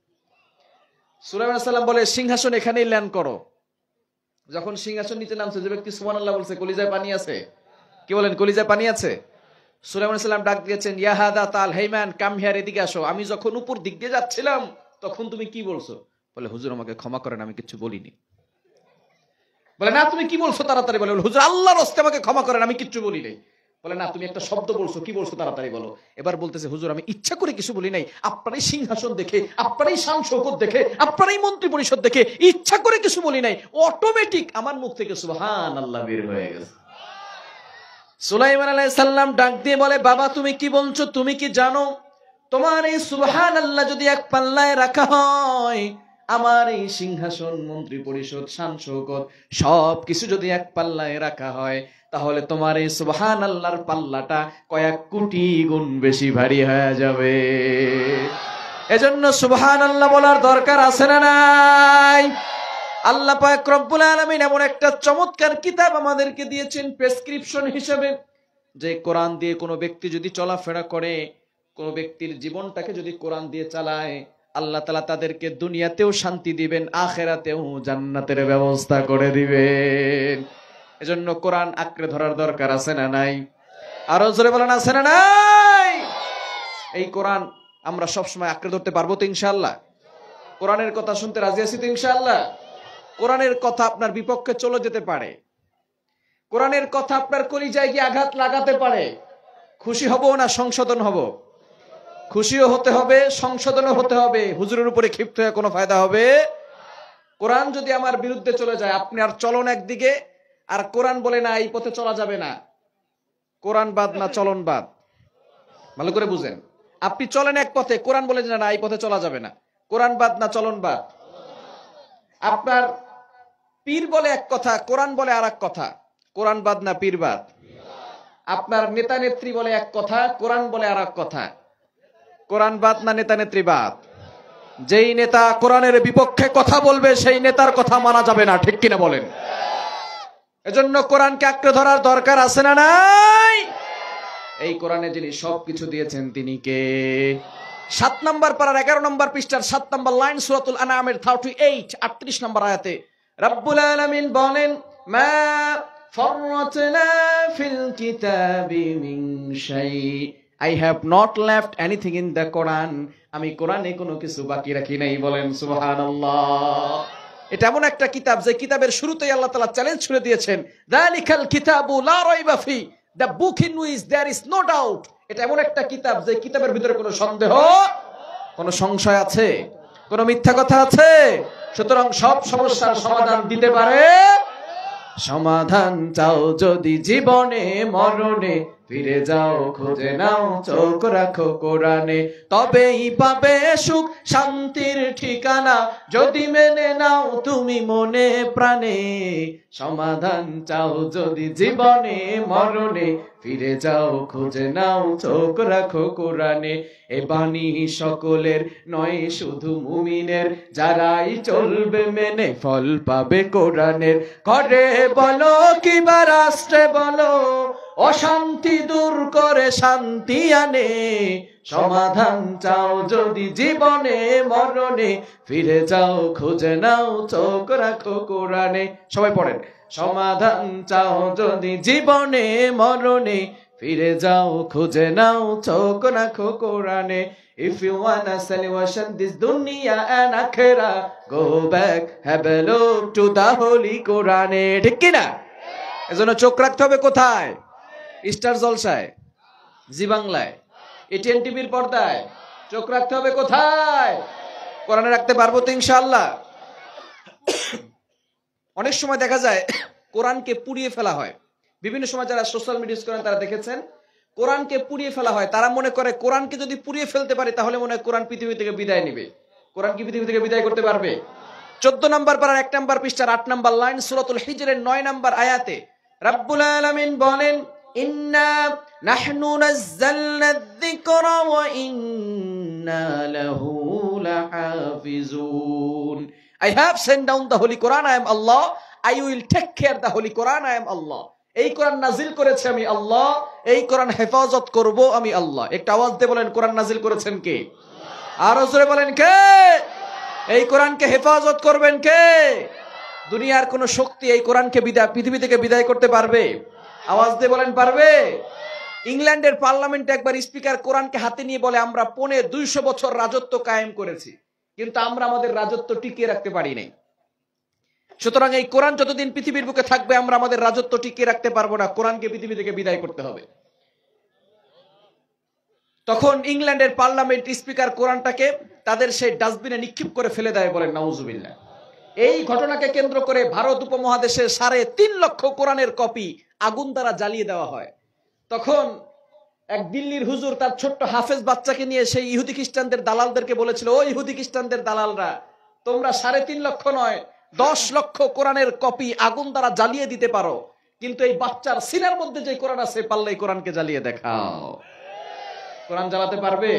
সুলাইমান আলাইহিস সালাম বলে, সিংহাসন এখানেই ল্যান্ড করো। যখন সিংহাসন নিচে নামছে, যে ব্যক্তি সুবহানাল্লাহ বলছে, কলিজায় পানি আছে? কি বলেন, কলিজায় পানি আছে? সুলাইমান আলাইহিস সালাম ডাক দিয়েছেন, ইয়া হাদা তাল, হেই ম্যান কাম হিয়ার, এদিকে আসো। আমি যখন উপর দিক দিয়ে যাচ্ছিলাম তখন তুমি কি বলছো? বলে, হুজুর আমাকে ক্ষমা করেন, আমি কিছু বলিনি। বলে, না তুমি কি বলছো তাড়াতাড়ি বলো। হুজুর আল্লাহর রাস্তে আমাকে ক্ষমা করেন, আমি কিচ্ছু বলি নাই। বলে, না তুমি একটা শব্দ বলছো, কি বলছো তাড়াতাড়ি বলো। এবার বলতেছে, হুজুর আমি ইচ্ছা করে কিছু বলি নাই, আপনারই সিংহাসন দেখে, আপনারই শান শৌকত দেখে, আপনারই মন্ত্রী পরিষদ দেখে ইচ্ছা করে কিছু বলি নাই, অটোমেটিক আমার মুখ থেকে সুবহানাল্লাহ বের হয়ে গেছে। সুলাইমান আলাইহিস সালাম ডাক দিয়ে বলে, বাবা তুমি কি বলছো? তুমি কি জানো তোমার এই সুবহানাল্লাহ যদি এক পাল্লায় রাখা হয়, আমার এই সিংহাসন, মন্ত্রী পরিষদ, শান শৌকত সবকিছু যদি এক পাল্লায় রাখা হয়, তাহলে তোমার এই সুবহানাল্লাহর পাল্লাটা কয়েক কোটি গুণ বেশি ভারী হয়ে যাবে। এজন্য সুবহানাল্লাহ বলার দরকার আছে না নাই? আল্লাহ পাক রব্বুল আলামিন এমন একটা চমৎকার কিতাব আমাদেরকে দিয়েছেন প্রেসক্রিপশন হিসেবে, যে কোরআন দিয়ে কোনো ব্যক্তি যদি চলাফেরা করে, কোন ব্যক্তির জীবনটাকে যদি কোরআন দিয়ে চালায়, আল্লাহ তাআলা তাদেরকে দুনিয়াতেও শান্তি দিবেন, আখিরাতেও জান্নাতের ব্যবস্থা করে দিবেন। এজন্য কোরআন আঁকড়ে ধরার দরকার আছে না নাই? আরো জোরে বলেন, আছে না নাই? এই কোরআন আমরা সবসময় আঁকড়ে ধরতে পারবো তো ইনশাআল্লাহ? কোরআনের কথা শুনতে রাজি আছি তো ইনশাআল্লাহ? কোরআনের কথা আপনার বিপক্ষে চলে যেতে পারে, কোরআনের কথা আপনার কলিজায় গিয়ে আঘাত লাগাতে পারে। খুশি হব না সংশোধন হব? খুশিও হতে হবে, সংশোধনও হতে হবে। হুজুরের উপরে ক্ষিপ্ত হয়ে কোনো ফায়দা হবে? কোরআন যদি আমার বিরুদ্ধে চলে যায়, আপনি আর চলন একদিকে, আর কোরআন বলে না এই পথে চলা যাবে না। কোরআন বাদ না চলন বাদ? ভালো করে বুঝেন। আপনি চলেন এক পথে, কোরআন বলে না এই পথে চলা যাবে না। কোরআন বাদ না চলন বাদ? আপনার পীর বলে এক কথা, কোরআন বলে আর এক কথা। কোরআন বাদ না পীর বাদ? আপনার নেতা নেত্রী বলে এক কথা, কোরআন বলে আর এক কথা। কোরআন বাদ না নেতা নেত্রী বাদ? যেই নেতা কোরআনের বিপক্ষে কথা বলবে, সেই নেতার কথা মানা যাবে না, ঠিক কিনা বলেন? এজন্য কোরআনকে আঁকড়ে ধরার দরকার আছে না নাই? এই কোরআনে যিনি সবকিছু দিয়েছেন তিনি কে? 7 নম্বর পারার 11 নম্বর পৃষ্ঠার 7 নম্বর লাইন, সূরাতুল আনআমের 38 নম্বর আয়াতে রব্বুল আলামিন বলেন, মা ফাররাতনা ফিল কিতাবি মিন শাই, I have not left anything in the Quran. আমি কোরআনে কোনো কিছু বাকি রাখি নাই। বলেন সুবহানাল্লাহ। এটা এমন একটা কিতাব যে কিতাবের শুরুতেই আল্লাহ তাআলা চ্যালেঞ্জ ছুড়ে দিয়েছেন, যালিকাল কিতাবু লা রাইবা ফি, the book in which there is no doubt। এটা এমন একটা কিতাব যে কিতাবের ভিতরে কোনো সন্দেহ, কোনো সংশয় আছে, কোনো মিথ্যা কথা আছে? সুতরাং সব সমস্যার সমাধান দিতে পারে। সমাধান চাও যদি জীবনে মরণে, ফিরে যাও খুঁজে নাও, চোখ রাখো কোরআনে, তবেই পাবে সুখ শান্তির ঠিকানা, যদি মেনে নাও তুমি মনে প্রাণে। সমাধান চাও যদি জীবনে মরণে, ফিরে যাও খুঁজে নাও, চোখ রাখো কোরআনে। এ বাণী সকলের নয় শুধু মুমিনের, যারাই চলবে মেনে ফল পাবে কোরআনের। ঘরে বলো কিবা রাষ্ট্রে বলো, অশান্তি দূর করে শান্তি আনে, সমাধান চাও যদি জীবনে মরণে, ফিরে যাও খুঁজে নাও চোখ রাখো কোরআনে। সবাই পড়েন, সমাধান চাও যদি জীবনে মরণে, ফিরে যাও খুঁজে নাও চোখ রাখো কোরআনে। If you wanna salvation this dunya and akhirah, go back, have a look to the holy Quran. ঠিক কি না? এজন্য চোখ রাখতে হবে কোথায়? স্টার জলসায়, জি বাংলায়, এটিএন টিভির পর্দায়। চোখ রাখতে হবে কোথায়? কোরআনে রাখতে পারবো তো ইনশাআল্লাহ। অনেক সময় দেখা যায় কোরআনকে পুড়িয়ে ফেলা হয়। বিভিন্ন সময় যারা সোশ্যাল মিডিয়া করেন তারা দেখেছেন কোরআনকে পুড়িয়ে ফেলা হয়। তারা মনে করে কোরআনকে যদি পুড়িয়ে ফেলতে পারে তাহলে মনে হয় কোরআন পৃথিবী থেকে বিদায় নেবে। কোরআন কি পৃথিবী থেকে বিদায় করতে পারবে? 14 নম্বর পারার 1 নম্বর পৃষ্ঠার 8 নম্বর লাইন সূরাতুল হিজরের 9 নম্বর আয়াতে রব্বুল আলামিন বলেন, ইন্না নাহনু নাযালনা যিকরা ওয়া ইন্না লাহু লাহাফিজুন। I have sent down the holy Quran, I am Allah, I will take care the holy Quran, I am Allah. এই কোরআন নাজিল করেছে আমি আল্লাহ, এই কোরআন হেফাজত করব আমি আল্লাহ। একটা আওয়াজ দিয়ে বলেন, কোরআন নাজিল করেছেন কে? আরো জোরে বলেন, কে? এই কোরআনকে হেফাজত করবেন কে? দুনিয়ার কোন শক্তি এই কোরআনকে পৃথিবী থেকে বিদায় করতে পারবে? আওয়াজ দিয়ে বলেন, পারবে? ইংল্যান্ডের পার্লামেন্টে একবার স্পিকার কোরআনকে হাতে নিয়ে বলে, আমরা 250 বছর রাজত্ব কায়েম করেছি, কিন্তু আমরা আমাদের রাজত্ব টিকিয়ে রাখতে পারি নাই। সুতরাং এই কোরআন যতদিন পৃথিবীর বুকে থাকবে আমরা আমাদের রাজত্ব টিকিয়ে রাখতে পারবো না, কোরআনকে পৃথিবী থেকে বিদায় করতে হবে। তখন ইংল্যান্ডের পার্লামেন্ট স্পিকার কোরআনটাকে তাদের সেই ডাস্টবিনে নিক্ষেপ করে ফেলে দেয়, বলেন নাউজুবিল্লাহ। এই ঘটনাকে কেন্দ্র করে ভারত উপমহাদেশে 3.5 লক্ষ কোরআনের কপি আগুন দ্বারা জ্বালিয়ে দেওয়া হয়। তখন এক দিল্লির হুজুর তার ছোট্ট হাফেজ বাচ্চাকে নিয়ে সেই ইহুদি খ্রিস্টানদের দালালদেরকে বলেছিল, ও ইহুদি খ্রিস্টানদের দালালরা, তোমরা 3.5 লক্ষ নয় 10 লক্ষ কোরআনের কপি আগুন দ্বারা জ্বালিয়ে দিতে পারো, কিন্তু এই বাচ্চার সিনার মধ্যে যে কোরআন আছে পারলে এই কোরআনকে জ্বালিয়ে দেখাও। কোরআন জ্বালাতে পারবে?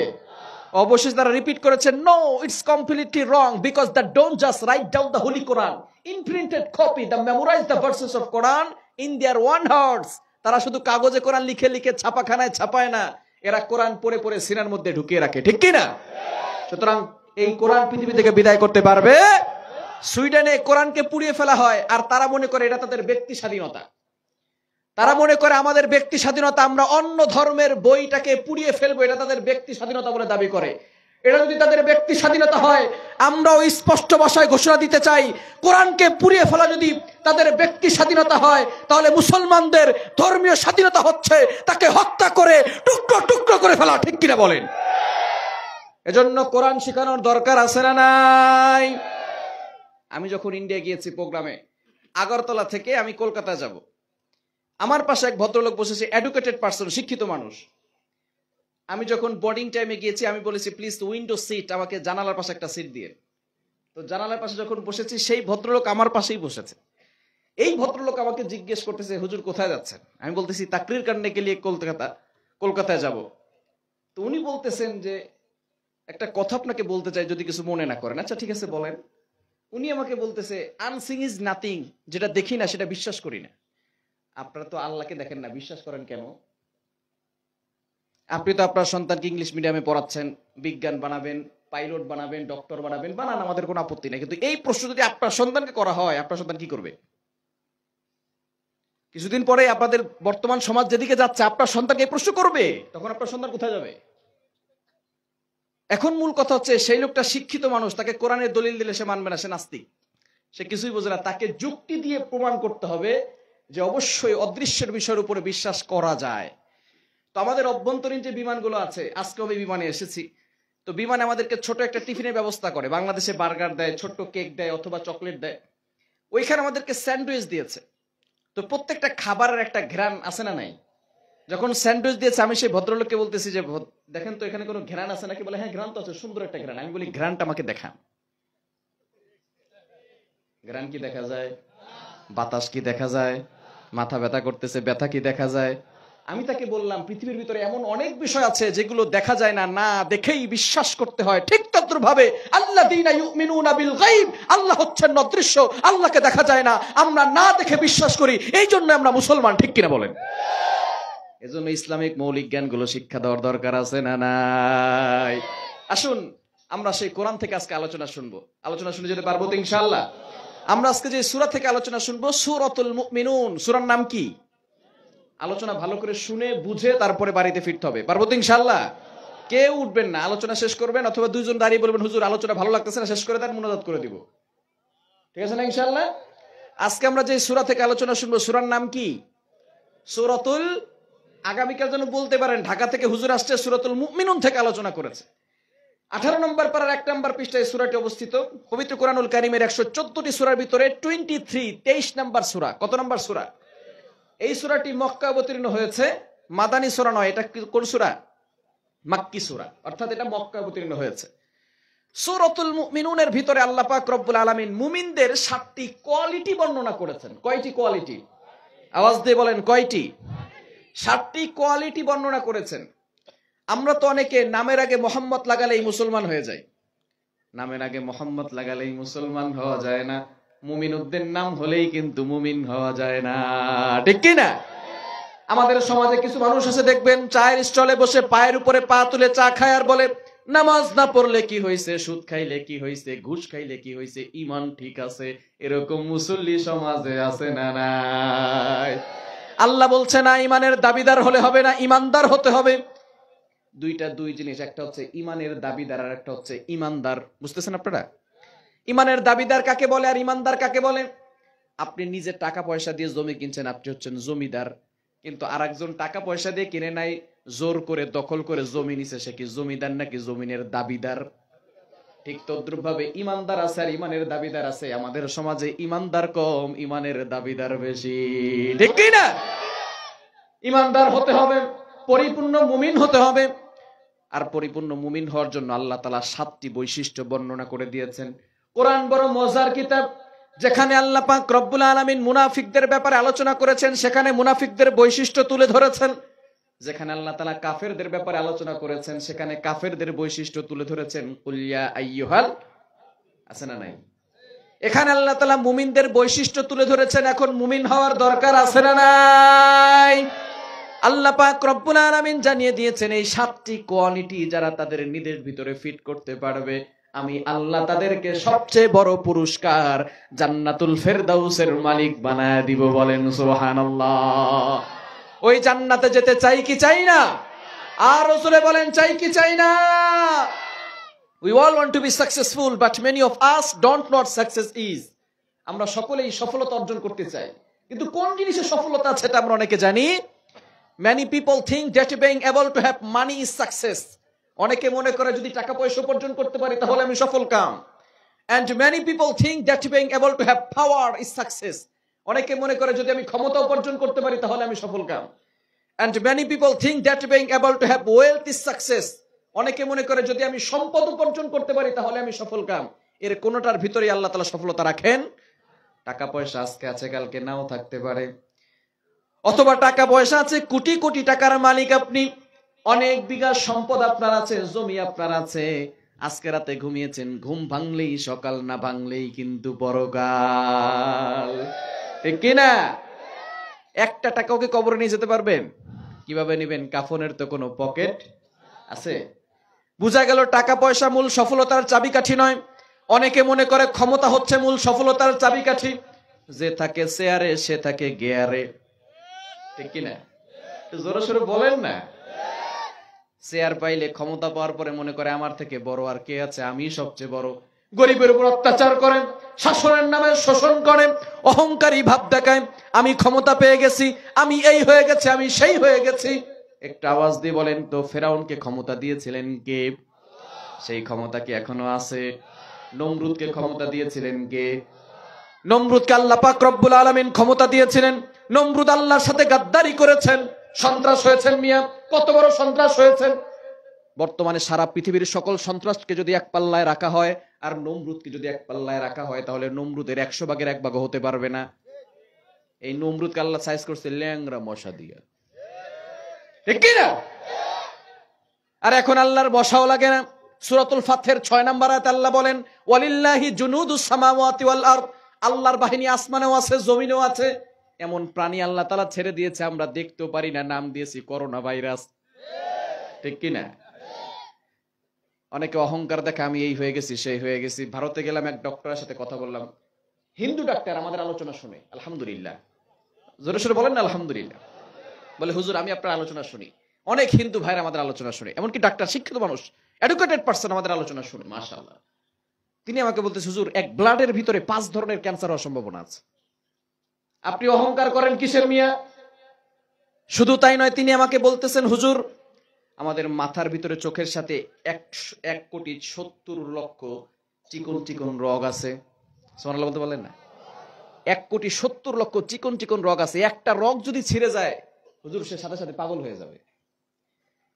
অবশেষে তারা রিপিট করেছে, no it's completely wrong, because the don't just write down the holy Quran in printed copy, the memorize the verses of Quran in their own hearts. তারা শুধু কাগজে কোরআন লিখে লিখে ছাপাখানায় ছাপায় না, এরা কোরআন পড়ে পড়ে সিনার মধ্যে ঢুকিয়ে রাখে। ঠিক কি না? সুতরাং এই কোরআন পৃথিবী থেকে বিদায় করতে পারবে? সুইডেনে কোরআনকে পুড়িয়ে ফেলা হয়, আর তারা মনে করে এটা তাদের ব্যক্তি স্বাধীনতা। তারা মনে করে আমাদের ব্যক্তি স্বাধীনতা, আমরা অন্য ধর্মের বইটাকে পুড়িয়ে ফেলবো, এটা তাদের ব্যক্তি স্বাধীনতা বলে দাবি করে। এটা যদি তাদের ব্যক্তি স্বাধীনতা হয়, আমরাও স্পষ্ট ভাষায় ঘোষণা দিতে চাই, কোরআনকে পুড়িয়ে ফেলা যদি তাদের ব্যক্তি স্বাধীনতা হয়, তাহলে মুসলমানদের ধর্মীয় স্বাধীনতা হচ্ছে তাকে হত্যা করে টুকরো টুকরো করে ফেলা। ঠিক কিনা বলেন? এজন্য কোরআন শেখানোর দরকার আছে না নাই? আমি যখন ইন্ডিয়া গিয়েছি প্রোগ্রামে, আগরতলা থেকে আমি কলকাতা যাব, আমার পাশে এক ভদ্রলোক বসেছে, এডুকেটেড পার্সন, শিক্ষিত মানুষ। আমি যখন বোর্ডিং টাইমে গিয়েছি আমি বলেছি, প্লিজ উইন্ডো সিট, আমাকে জানালার পাশে একটা সিট দিয়ে। তো জানালার পাশে যখন বসেছি, সেই ভদ্রলোক আমার পাশেই বসেছে। এই ভদ্রলোক আমাকে জিজ্ঞেস করতেছে, হুজুর কোথায় যাচ্ছেন? আমি বলতেছি তাকরির করনে কে লিয়ে কলকাতায় যাব। তো উনি বলতেছেন যে একটা কথা আপনাকে বলতে চাই, যদি কিছু মনে না করেন। আচ্ছা ঠিক আছে বলেন। উনি আমাকে বলতেছে, আনসিং ইজ নাথিং, যেটা দেখি না সেটা বিশ্বাস করি না। আপনারা তো আল্লাহকে দেখেন না, বিশ্বাস করেন কেন? আপনি তো আপনার সন্তানকে ইংলিশ মিডিয়ামে পড়াচ্ছেন, বিজ্ঞান বানাবেন, পাইলট বানাবেন, ডক্টর বানাবেন, বানান, আমাদের কোনো আপত্তি নেই। কিন্তু এই প্রশ্ন যদি আপনার সন্তানকে করা হয়, আপনার সন্তান কি করবে? কিছুদিন পরে আপনাদের বর্তমান সমাজ যেদিকে যাচ্ছে, আপনার সন্তানকে এই প্রশ্ন করবে, তখন আপনার সন্তান কোথায় যাবে? এখন মূল কথা হচ্ছে, সেই লোকটা শিক্ষিত মানুষ, তাকে কোরআনের দলিল দিলে সে মানবে না, সে নাস্তিক, সে কিছুই বোঝে না। তাকে যুক্তি দিয়ে প্রমাণ করতে হবে যে অবশ্যই অদৃশ্যের বিষয়ের উপরে বিশ্বাস করা যায়। তো আমাদের অভ্যন্তরীণ যে বিমানগুলো আছে, আজকে আমি বিমানে এসেছি, তো বিমানে আমাদেরকে ছোট একটা টিফিনের ব্যবস্থা করে। বাংলাদেশে বার্গার দেয়, ছোট্ট কেক দেয়, অথবা চকলেট দেয়। ওইখানে আমাদেরকে স্যান্ডউইচ দিয়েছে। তো প্রত্যেকটা খাবারের একটা ঘ্রাণ আছে না নাই? যখন স্যান্ডউইচ দিয়েছে, আমি সেই ভদ্রলোককে বলতেছি যে দেখেন তো এখানে কোনো ঘ্রাণ আছে নাকি? বলে হ্যাঁ ঘ্রাণ তো আছে, সুন্দর একটা ঘ্রাণ। আমি বলি ঘ্রাণটা আমাকে দেখান। ঘ্রাণ কি দেখা যায়? বাতাস কি দেখা যায়? মাথা ব্যথা করতেছে, ব্যথা কি দেখা যায়? আমি তাকে বললাম, পৃথিবীর ভিতরে এমন অনেক বিষয় আছে যেগুলো দেখা যায় না, না দেখেই বিশ্বাস করতে হয়। ঠিক তদ্রুপভাবে আল্লাযীনা ইউমিনুনা বিল গায়ব, আল্লাহ হচ্ছেন অদৃশ্য, আল্লাহকে দেখা যায় না, আমরা না দেখে বিশ্বাস করি, এই জন্য আমরা মুসলমান। ঠিক কিনা বলেন? এজন্য ইসলামিক মৌলিক জ্ঞানগুলো শিক্ষা দেওয়ার দরকার আছে না নাই? আসুন আমরা সেই কোরআন থেকে আজকে আলোচনা শুনবো। আলোচনা শুনে যেতে পারবো তো ইনশাআল্লাহ? আমরা আজকে যে সূরা থেকে আলোচনা শুনবো, সূরাতুল মুমিনুন। সূরার নাম কি? আলোচনা ভালো করে শুনে বুঝে তারপরে বাড়িতে ফিরতে হবে। পারবো তো ইনশাআল্লাহ? কেউ উঠবেন না, আলোচনা শেষ করবেন, অথবা দুইজন দাঁড়িয়ে বলবেন হুজুর আলোচনা ভালো লাগতেছে না, শেষ করে দেন, মুনাজাত করে দিব। ঠিক আছে না ইনশাআল্লাহ? আজকে আমরা যে সূরা থেকে আলোচনা শুনবো, সূরার নাম কি? সূরাতুল, আগামীকাল যেন বলতে পারেন ঢাকা থেকে হুজুর আসছে সূরাতুল মুমিনুন থেকে আলোচনা করেছে। 18 নম্বর পারার 1 নম্বর পৃষ্ঠায় সূরাটি অবস্থিত। পবিত্র কোরআনুল কারীমের 114টি সূরার ভিতরে 23 নম্বর সূরা। কত নম্বর সূরা? এই সূরাটি মক্কা অবতীর্ণ হয়েছে, মাদানী সূরা নয়। এটা কোন সূরা? মাক্কি সূরা, অর্থাৎ এটা মক্কা অবতীর্ণ হয়েছে। সূরাতুল মুমিনুনের ভিতরে আল্লাহ পাক রব্বুল আলামিন মুমিনদের 7টি কোয়ালিটি বর্ণনা করেছেন। কয়টি কোয়ালিটি? আওয়াজ দিয়ে বলেন কয়টি? 7টি কোয়ালিটি বর্ণনা করেছেন। আমরা তো অনেকে নামের আগে মোহাম্মদ লাগালেই মুসলমান হয়ে যাই। নামের আগে মোহাম্মদ লাগালেই মুসলমান হওয়া যায় না। মুমিনুদ্দিন নাম হলেই কিন্তু মুমিন হওয়া যায় না, ঠিক কি না? আমাদের সমাজে কিছু মানুষ আছে, দেখবেন চায়ের স্টলে বসে পায়ের উপরে পা তুলে চা খায় আর বলে নামাজ না পড়লে কি হয়েছে, সুদ খাইলে কি হয়েছে, ঘুষ খাইলে কি হয়েছে, ঈমান ঠিক আছে। এরকম মুসল্লি সমাজে আছে না নাই? আল্লাহ বলছে না, ঈমানের দাবিদার হলে হবে না, ঈমানদার হতে হবে। দুই জিনিস, একটা হচ্ছে ঈমানের দাবিদার আর একটা হচ্ছে ঈমানদার। বুঝতেছেন আপনারা? ঈমানের দাবিদার কাকে বলে আর ঈমানদার কাকে বলে? আপনি নিজে টাকা পয়সা দিয়ে জমি কিনছেন, আপনি হচ্ছেন জমিদার। কিন্তু আরেকজন টাকা পয়সা দিয়ে কিনে নাই, জোর করে দখল করে জমি নিছে, সে কি জমিদার নাকি জমিনের দাবিদার? ঠিক তদ্রুপ ভাবে ঈমানদার আছে আর ঈমানের দাবিদার আছে। আমাদের সমাজে ঈমানদার কম, ঈমানের দাবিদার বেশি, ঠিক কি না? ঈমানদার হতে হবে, পরিপূর্ণ মুমিন হতে হবে। আর পরিপূর্ণ মুমিন হওয়ার জন্য আল্লাহ তাআলা 7টি বৈশিষ্ট্য বর্ণনা করে দিয়েছেন। কোরআন বড় মজার কিতাব। যেখানে আল্লাহ পাক রব্বুল আলামিন মুনাফিকদের ব্যাপারে আলোচনা করেছেন, সেখানে মুনাফিকদের বৈশিষ্ট্য তুলে ধরেছেন। যেখানে আল্লাহ তাআলা কাফেরদের ব্যাপারে আলোচনা করেছেন, সেখানে কাফেরদের বৈশিষ্ট্য তুলে ধরেছেন। কুল ইয়া আইয়ুহাল, আছে না নাই? এখানে আল্লাহ তাআলা মুমিনদের বৈশিষ্ট্য তুলে ধরেছেন। এখন মুমিন হওয়ার দরকার আছে না নাই? আল্লাহ পাক রব্বুল আলামিন জানিয়ে দিয়েছেন এই 7টি কোয়ালিটি যারা তাদের নিজের ভিতরে ফিট করতে পারবে, আমি আল্লাহ তাদেরকে সবচেয়ে বড় পুরস্কার জান্নাতুল ফেরদাউসের মালিক বানায় দিব। বলেন সুবহানাল্লাহ। ওই জান্নাতে যেতে চাই কি চাই না? আর রাসূলে বলেন চাই কি চাই না? We all want to be successful, but many of us don't know what success is. আমরা সকলেই সফলতা অর্জন করতে চাই, কিন্তু কোন জিনিসে সফলতা আছে এটা আমরা অনেকে জানি। Many people think that being able to have money is success. অনেকে মনে করে যদি টাকা পয়সা উপার্জন করতে পারি তাহলে আমি সফল কাম। And many people think that being able to have power is success. অনেকে মনে করে যদি আমি ক্ষমতা উপার্জন করতে পারি তাহলে আমি সফল কাম। And many people think that being able to have wealth is success. অনেকে মনে করে যদি আমি সম্পদ উপার্জন করতে পারি তাহলে আমি সফল কাম। এর কোনটার ভিতরে আল্লাহ তাআলা সফলতা রাখেন? টাকা পয়সা আজকে আছে কালকে নাও থাকতে পারে, অথবা টাকা পয়সা আছে কোটি কোটি টাকার মালিক আপনি, অনেক বিঘা সম্পদ আপনার আছে, জমি আপনার আছে, আজকে রাতে ঘুমিয়েছেন, ঘুম ভাঙলেই সকাল, না ভাঙলেই কিন্তু পরকাল, ঠিক কিনা? একটা টাকাও কি কবরে নিয়ে যেতে পারবেন? কিভাবে নেবেন? কাফনের তো কোনো পকেট আছে? বুঝা গেল টাকা পয়সা মূল সফলতার চাবিকাঠি নয়। অনেকে মনে করে ক্ষমতা হচ্ছে মূল সফলতার চাবিকাঠি। যে থাকে চেয়ারে সে থাকে গিয়ারে, ঠিক কিনা? জোরে সোরে বলেন না। চেয়ার পাইলে, ক্ষমতা পাওয়ার পরে মনে করে আমার থেকে বড় আর কে আছে, আমি সবচেয়ে বড়। গরিবের উপর অত্যাচার করেন, শাসনের নামে শোষণ করেন, অহংকারী ভাব দেখায়, আমি ক্ষমতা পেয়ে গেছি, আমি এই হয়ে গেছি, আমি সেই হয়ে গেছি। একটা আওয়াজ দিয়ে বলেন তো, ফেরাউনকে ক্ষমতা দিয়েছিলেন কে? সেই ক্ষমতা কি এখনো আছে? নমরুদকে ক্ষমতা দিয়েছিলেন কে? নমরুদকে আল্লাহ পাক রব্বুল আলামিন ক্ষমতা দিয়েছিলেন। নমরুদ আল্লাহর সাথে গাদ্দারি করেছেন, সন্ত্রাস হয়েছেন। মিয়া কত বড় সন্ত্রাস হয়েছেন! বর্তমানে সারা পৃথিবীর সকল সন্ত্রাসকে যদি এক পাল্লায় রাখা হয় আর নমরুদকে যদি এক পাল্লায় রাখা হয়, তাহলে নমরুদের 100 ভাগের 1 ভাগ হতে পারবে না। এই নমরুদকে আল্লাহ সাইজ করছে ল্যাংরা মশা দিয়া, ঠিক কি না? আর এখন আল্লাহর বসাও লাগে না। সূরাতুল ফাতহের 6 নম্বর আয়াতে আল্লাহ বলেন, ওয়ালিল্লাহি জুনুদুস সামাওয়াতি ওয়াল আরদ। আল্লাহর বাহিনী আসমানেও আছে, জমিনেও আছে। এমন প্রাণী আল্লাহ তাআলা ছেড়ে দিয়েছে আমরা দেখতেও পারি না, নাম দিয়েছি করোনা ভাইরাস, ঠিক কিনা? অনেকে অহংকার দেখে আমি এই হয়ে গেছি সেই হয়ে গেছি। ভারতে গেলাম, এক ডক্টরের সাথে কথা বললাম, হিন্দু ডাক্তার, আমাদের আলোচনা শুনে আলহামদুলিল্লাহ, জোরে সোরে বলেন না আলহামদুলিল্লাহ। বলে হুজুর আমি আপনার আলোচনা শুনি, অনেক হিন্দু ভাইরা আমাদের আলোচনা শুনে, এমনকি ডাক্তার, শিক্ষিত মানুষ, এডুকেটেড পারসন আমাদের আলোচনা শুনে, মাশাআল্লাহ। তিনি আমাকে বলতেছে হুজুর এক ব্লাডের ভিতরে 5 ধরনের ক্যান্সার হওয়ার সম্ভাবনা আছে। আপনি অহংকার করেন কিসের মিয়া? শুধু তাই নয়, তিনি আমাকে বলতেছেন হুজুর আমাদের মাথার ভিতরে চোখের সাথে 1,70,00,000 চিকন চিকন রগ আছে। সুবহানাল্লাহ বলতে পারলেন না? 1,70,00,000 চিকন চিকন রগ আছে। একটা রগ যদি ছিঁড়ে যায় হুজুর সে সাথে সাথে পাগল হয়ে যাবে।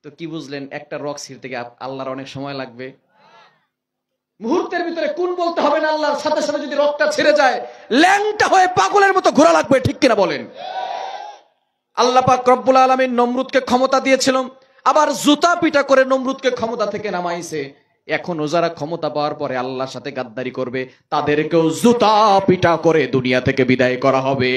তো কি বুঝলেন, একটা রগ ছিঁড়তে গিয়ে আল্লাহর অনেক সময় লাগবে। মুহূর্তের ভিতরে কোন বলতে হবে না, আল্লাহর সাথে সাথে যদি রগটা ছিঁড়ে যায় ল্যাংটা হয়ে পাগলের মতো ঘোরা লাগবে, ঠিক কিনা বলেন? আল্লাহ পাক রব্বুল আলামিন নমরুদকে ক্ষমতা দিয়েছিল, আবার জুতা পিটা করে নমরুদকে ক্ষমতা থেকে নামাইছে। এখনো যারা ক্ষমতা পাওয়ার পরে আল্লাহর সাথে গাদ্দারি করবে তাদেরকেও জুতা পিটা করে দুনিয়া থেকে বিদায় করা হবে।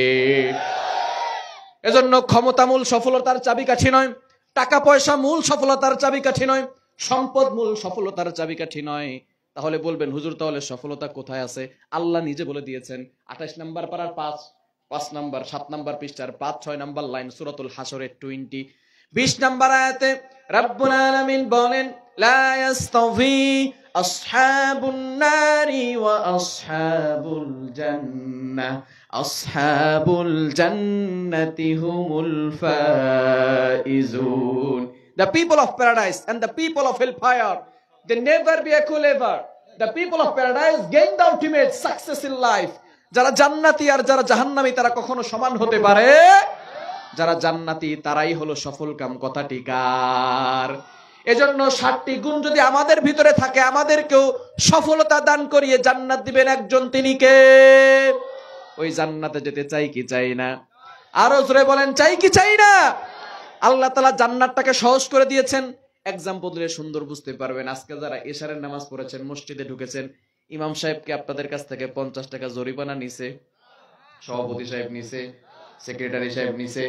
এজন্য ক্ষমতা মূল সফলতার চাবিকাঠি নয়, টাকা পয়সা মূল সফলতার চাবিকাঠি নয়, সম্পদ মূল সফলতার চাবিকাঠি নয়। তাহলে বলবেন হুজুর তাহলে সফলতা কোথায় আছে? আল্লাহ নিজে বলে দিয়েছেন 28 নম্বর পারার 5 নম্বর 7 নম্বর পৃষ্ঠার 5-6 নম্বর লাইন সূরাতুল হাসরের 20 নম্বর আয়াতে রব্বুল আলামিন বলেন লা ইয়াস্তাভি আসহাবুন নারি ওয়া আসহাবুল জান্নাহ আসহাবুল জান্নাতি হুমুল Faizun. The people of paradise and the people of hellfire, they never be equal ever. The people of paradise gain the ultimate success in life. যারা জান্নাতি আর যারা জাহান্নামী তারা কখনো সমান হতে পারে? যারা জান্নাতি তারাই হলো সফল কাম। কথাটি কার? এজন্য 60টি গুণ যদি আমাদের ভিতরে থাকে আমাদেরকেও সফলতা দান করিয়ে জান্নাত দিবেন একজন, তিনি কে? ওই জান্নাতে যেতে চাই কি চাই না? আরো জোরে বলেন চাই কি চাই না? আল্লাহ তাআলা জান্নাতটাকে সহজ করে দিয়েছেন। এক্সাম্পল দিলে সুন্দর বুঝতে পারবেন। আজকে যারা এশারের নামাজ পড়েছেন, মসজিদে ঢুকেছেন, ইমাম সাহেবকে আপনাদের কাছ থেকে 50 টাকা জরিমানা নিছে, সভাপতি সাহেব নিছে, সেক্রেটারি সাহেব নিছে।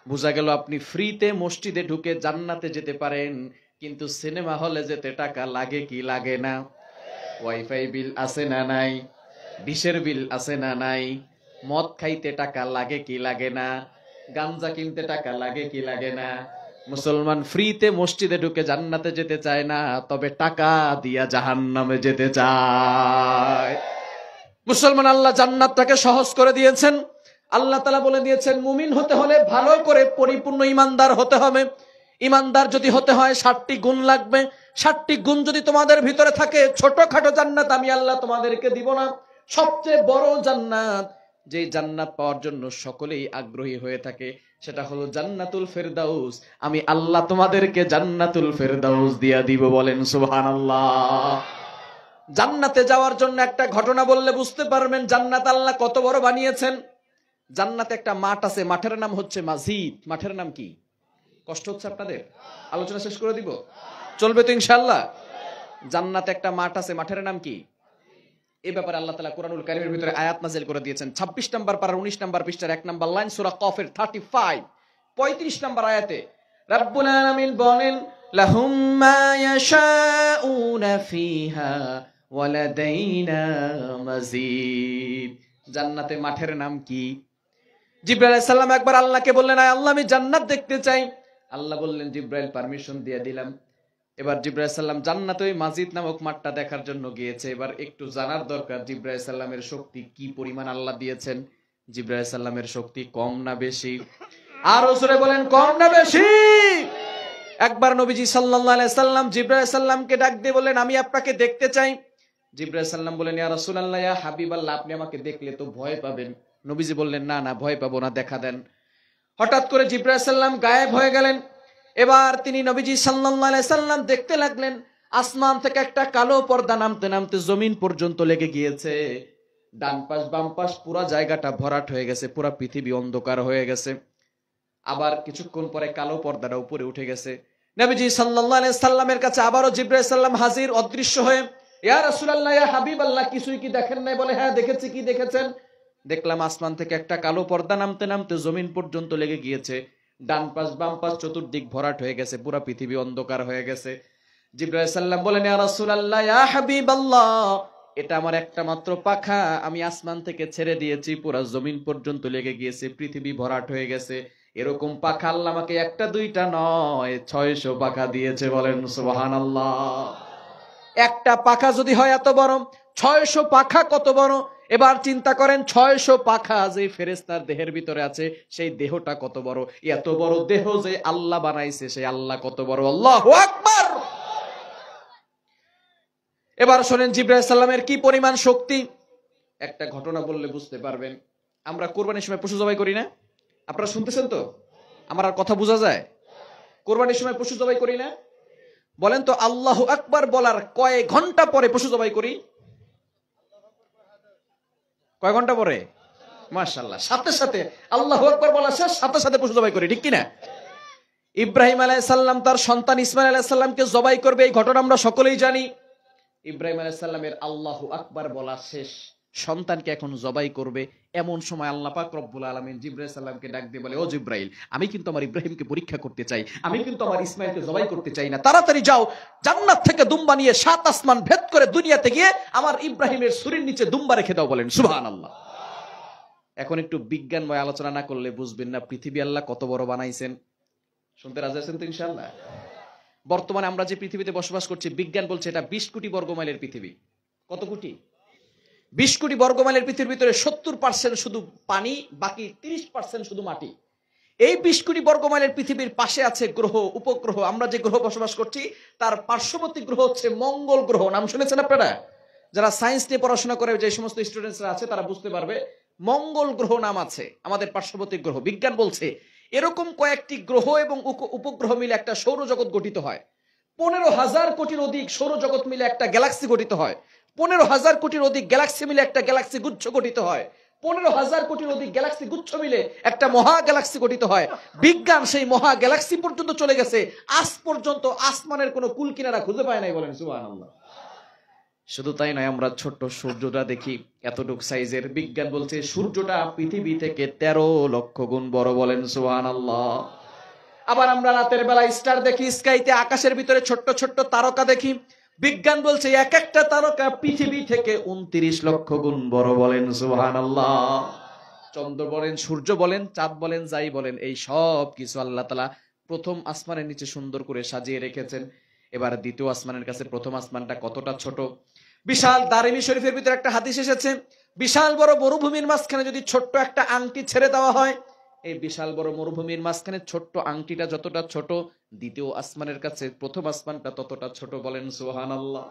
বোঝা গেল আপনি ফ্রিতে মসজিদে ঢুকে জান্নাতে যেতে পারেন, কিন্তু সিনেমা হলে যেতে টাকা লাগে কি লাগে না? ওয়াইফাই বিল আছে না নাই? ডিশের বিল আছে না নাই? মদ খাইতে টাকা লাগে কি লাগে না? গাঞ্জা কিনতে টাকা লাগে কি লাগে না? মুসলমান ফ্রিতে মসজিদে ঢুকে জান্নাতে যেতে চায় না, তবে টাকা দিয়া জাহান্নামে যেতে চায়। মুসলমান আল্লাহ জান্নাতটাকে সহজ করে দিয়েছেন। আল্লাহ তাআলা বলে দিয়েছেন মুমিন হতে হলে ভালো করে পরিপূর্ণ ইমানদার হতে হবে। ইমানদার যদি হতে হয় 60টি গুণ লাগবে। 60টি গুণ যদি তোমাদের ভিতরে থাকে, ছোটখাটো জান্নাত আমি আল্লাহ তোমাদেরকে দিব না, সবচেয়ে বড় জান্নাত, যে জান্নাত পাওয়ার জন্য সকলেই আগ্রহী হয়ে থাকে, সেটা হলো জান্নাতুল ফেরদাউস। আমি আল্লাহ তোমাদেরকে জান্নাতুল ফেরদাউস দিয়া দিব। বলেন সুবহানাল্লাহ। জান্নাতে যাওয়ার জন্য একটা ঘটনা বললে বুঝতে পারবেন জান্নাত আল্লাহ কত বড় বানিয়েছেন। জান্নাতে একটা মাঠ আছে, মাঠের নাম হচ্ছে মাসজিদ। মাঠের নাম কি? কষ্ট হচ্ছে আপনাদের? আলোচনা শেষ করে দিব? চলবে তো ইনশাআল্লাহ? জান্নাতে একটা মাঠ আছে, মাঠের নাম কি? এই ব্যাপারে আল্লাহ তাআলা কোরআনুল কারীমের ভিতরে আয়াত নাযিল করে দিয়েছেন। 26 নম্বর পারা 19 নম্বর পৃষ্ঠার 1 নম্বর লাইন সূরা কফের 35 নম্বর আয়াতে রব্বুল আলামিন বলেন লাহুম মা ইয়াশাউনা ফিহা ওয়া লাদাইনা মাজিদ। জান্নাতে মাঠের নাম কি? জিবরাইল আলাইহিস সালাম একবার আল্লাহকে বললেন, আল্লাহ আমি জান্নাত দেখতে চাই। আল্লাহ বললেন জিবরাইল পারমিশন দিয়ে দিলাম। এবার জিবরাইল সাল্লাম জান্নাতে ওই মাসজিদ নামক মাঠটা দেখার জন্য গিয়েছে। এবার একটু জানার দরকার জিবরাইল সাল্লামের শক্তি কি পরিমাণ আল্লাহ দিয়েছেন। জিবরাইল সাল্লামের শক্তি কম না বেশি? আর জোরে বলেন কম না বেশি? একবার নবীজি সাল্লাল্লাহু আলাইহি সাল্লাম জিবরাইল সাল্লামকে ডাক দিয়ে বললেন আমি আপনাকে দেখতে চাই। জিবরাইল সাল্লাম বলেন ইয়া রাসূলুল্লাহ ইয়া হাবিবাল্লাহ আপনি আমাকে দেখলে তো ভয় পাবেন। নবীজি বললেন না না ভয় পাবো না, দেখা দেন। হঠাৎ করে জিবরাইল সাল্লাম গায়েব হয়ে গেলেন। এবার তিনি নবীজি সাল্লাল্লাহু আলাইহি সাল্লাম দেখতে লাগলেন আসমান থেকে একটা কালো পর্দা নামতে নামতে জমিন পর্যন্ত লেগে গিয়েছে। ডান পাশ বাম পাশ পুরো জায়গাটা ভরাট হয়ে গেছে, পুরো পৃথিবী অন্ধকার হয়ে গেছে। আবার কিছুক্ষণ পরে কালো পর্দাটা উপরে উঠে গেছে। নবীজি সাল্লাল্লাহু আলাইহি সাল্লামের কাছে আবারো জিবরাইল সাল্লাম হাজির অদৃশ্য হয়ে, ইয়া রাসূলুল্লাহ ইয়া হাবিবাল্লাহ কিছুই কি দেখেন নাই? বলে হ্যাঁ দেখেছি। কি দেখেছেন? দেখলাম আসমান থেকে একটা কালো পর্দা নামতে নামতে জমিন পর্যন্ত লেগে গিয়েছে, ডান পাশ বাম পাশ চতুর্দিক ভরাট হয়ে গেছে, পুরা পৃথিবী অন্ধকার হয়ে গেছে। জিবরাইল সাল্লাম বলেন, ইয়া রাসূলুল্লাহ, ইয়া হাবিবাল্লাহ, এটা আমার একটা মাত্র পাখা, আমি আসমান থেকে ছেড়ে দিয়েছি, পুরা জমিন পর্যন্ত লেগে গিয়েছে, পৃথিবী ভরাট হয়ে গেছে। এরকম পাখা আল্লাহ আমাকে একটা দুইটা নয় 600 পাখা দিয়েছে, বলেন সুবহানাল্লাহ। একটা পাখা যদি হয় এত বড়, 600 পাখা কত বড়? এবার চিন্তা করেন, 600 পাখা যে ফেরেশতার দেহের ভিতরে আছে, সেই দেহটা কত বড়? এত বড় দেহ যে আল্লাহ বানাইছে, সেই আল্লাহ কত বড়? আল্লাহু আকবার। এবার শোনেন জিবরাইল সাল্লামের কি পরিমাণ শক্তি। একটা ঘটনা বললে বুঝতে পারবেন। আমরা কোরবানির সময় পশু জবাই করি না? আপনারা শুনতেছেন তো? আমার আর কথা বোঝা যায়? কোরবানির সময় পশু জবাই করি না? বলেন তো, আল্লাহু আকবার বলার কয় ঘন্টা পরে পশু জবাই করি? কয় ঘন্টা পরে? মাশাআল্লাহ, সাথে সাথে আল্লাহু আকবার বলা শেষ, সাথে সাথে পশু জবাই করি, ঠিক কিনা? ইব্রাহিম আলাইহিস সালাম তার সন্তান ইসমাঈল আলাইহিস সালামকে জবাই করবে, এই ঘটনা আমরা সকলেই জানি। ইব্রাহিম আলাইহিস সালামের আল্লাহু আকবার বলা শেষ, সন্তানকে এখন জবাই করবে, এমন সময় আল্লাহ পাক রব্বুল আলামিন জিবরাইল সাল্লামকে ডাক দিয়ে বলে, ও জিবরাইল, আমি কিন্তু আমার ইব্রাহিমকে পরীক্ষা করতে চাই, আমি কিন্তু আমার ইসমাইলকে জবাই করতে চাই না, তাড়াতাড়ি যাও, জান্নাত থেকে দুম্বা নিয়ে 7 আসমান ভেদ করে দুনিয়াতে গিয়ে আমার ইব্রাহিমের ছুরির নিচে দুম্বা রেখে দাও, বলেন সুবহানাল্লাহ। এখন একটু বিজ্ঞানময় আলোচনা না করলে বুঝবেন না পৃথিবী আল্লাহ কত বড় বানাইছেন। শুনতে রাজি আছেন তো ইনশাআল্লাহ? বর্তমানে আমরা যে পৃথিবীতে বসবাস করছি, বিজ্ঞান বলছে এটা 20 কোটি বর্গমাইলের পৃথিবী। কত কোটি? 20 কোটি বর্গমাইলের পৃথিবীর ভিতরে 70% শুধু পানি, বাকি 30% শুধু মাটি। এই 20 কোটি বর্গমাইলের পৃথিবীর পাশে আছে গ্রহ, উপগ্রহ। আমরা যে গ্রহ বসবাস করছি তার পার্শ্ববর্তী গ্রহ হচ্ছে মঙ্গল গ্রহ। নাম শুনেছেন আপনারা? যারা সায়েন্স নিয়ে পড়াশোনা করে, যে সমস্ত স্টুডেন্টসরা আছে তারা বুঝতে পারবে, মঙ্গল গ্রহ নাম আছে আমাদের পার্শ্ববর্তী গ্রহ। বিজ্ঞান বলছে এরকম কয়েকটি গ্রহ এবং উপগ্রহ মিলে একটা সৌরজগৎ গঠিত হয়। 15,000 কোটির অধিক সৌরজগৎ মিলে একটা গ্যালাক্সি গঠিত হয়। 15,000 কোটির অধিক গ্যালাক্সি মিলে একটা গ্যালাক্সি গুচ্ছ গঠিত হয়। 15,000 কোটির অধিক গ্যালাক্সি গুচ্ছ মিলে একটা মহা গ্যালাক্সি গঠিত হয়। বিজ্ঞান সেই মহা গ্যালাক্সি পর্যন্ত চলে গেছে, আজ পর্যন্ত আসমানের কোনো কুল কিনারা খুঁজে পায় নাই, বলেন সুবহানাল্লাহ। শুধু তাই নয়, আমরা ছোট্ট সূর্যটা দেখি, এতটুক সাইজের। বিজ্ঞান বলছে সূর্যটা পৃথিবী থেকে 13 লক্ষ গুণ বড়, বলেন সুবহানাল্লাহ। আবার আমরা রাতের বেলা স্টার দেখি, স্কাইতে আকাশের ভিতরে ছোট্ট ছোট্ট তারকা দেখি। বিজ্ঞান বলছে এক একটা তারকা পৃথিবী থেকে 29 লক্ষ গুণ বড়, বলেন সুবহানাল্লাহ। চন্দ্র বলেন, সূর্য বলেন, চাঁদ বলেন, যাই বলেন, এই সব কিছু আল্লাহ তাআলা প্রথম আসমানের নিচে সুন্দর করে সাজিয়ে রেখেছেন। এবার দ্বিতীয় আসমানের কাছে প্রথম আসমানটা কতটা ছোট। বিশাল দারিমি শরীফের ভিতরে একটা হাদিস এসেছে, বিশাল বড় মরুভূমির মাঝখানে যদি ছোট্ট একটা আংটি ছেড়ে দেওয়া হয়, এই বিশাল বড় মরুভূমির মাঝখানে ছোট্ট আংটিটা যতটা ছোট, দ্বিতীয় আসমানের কাছে প্রথম আসমানটা ততটা ছোট, বলেন সুবহানাল্লাহ।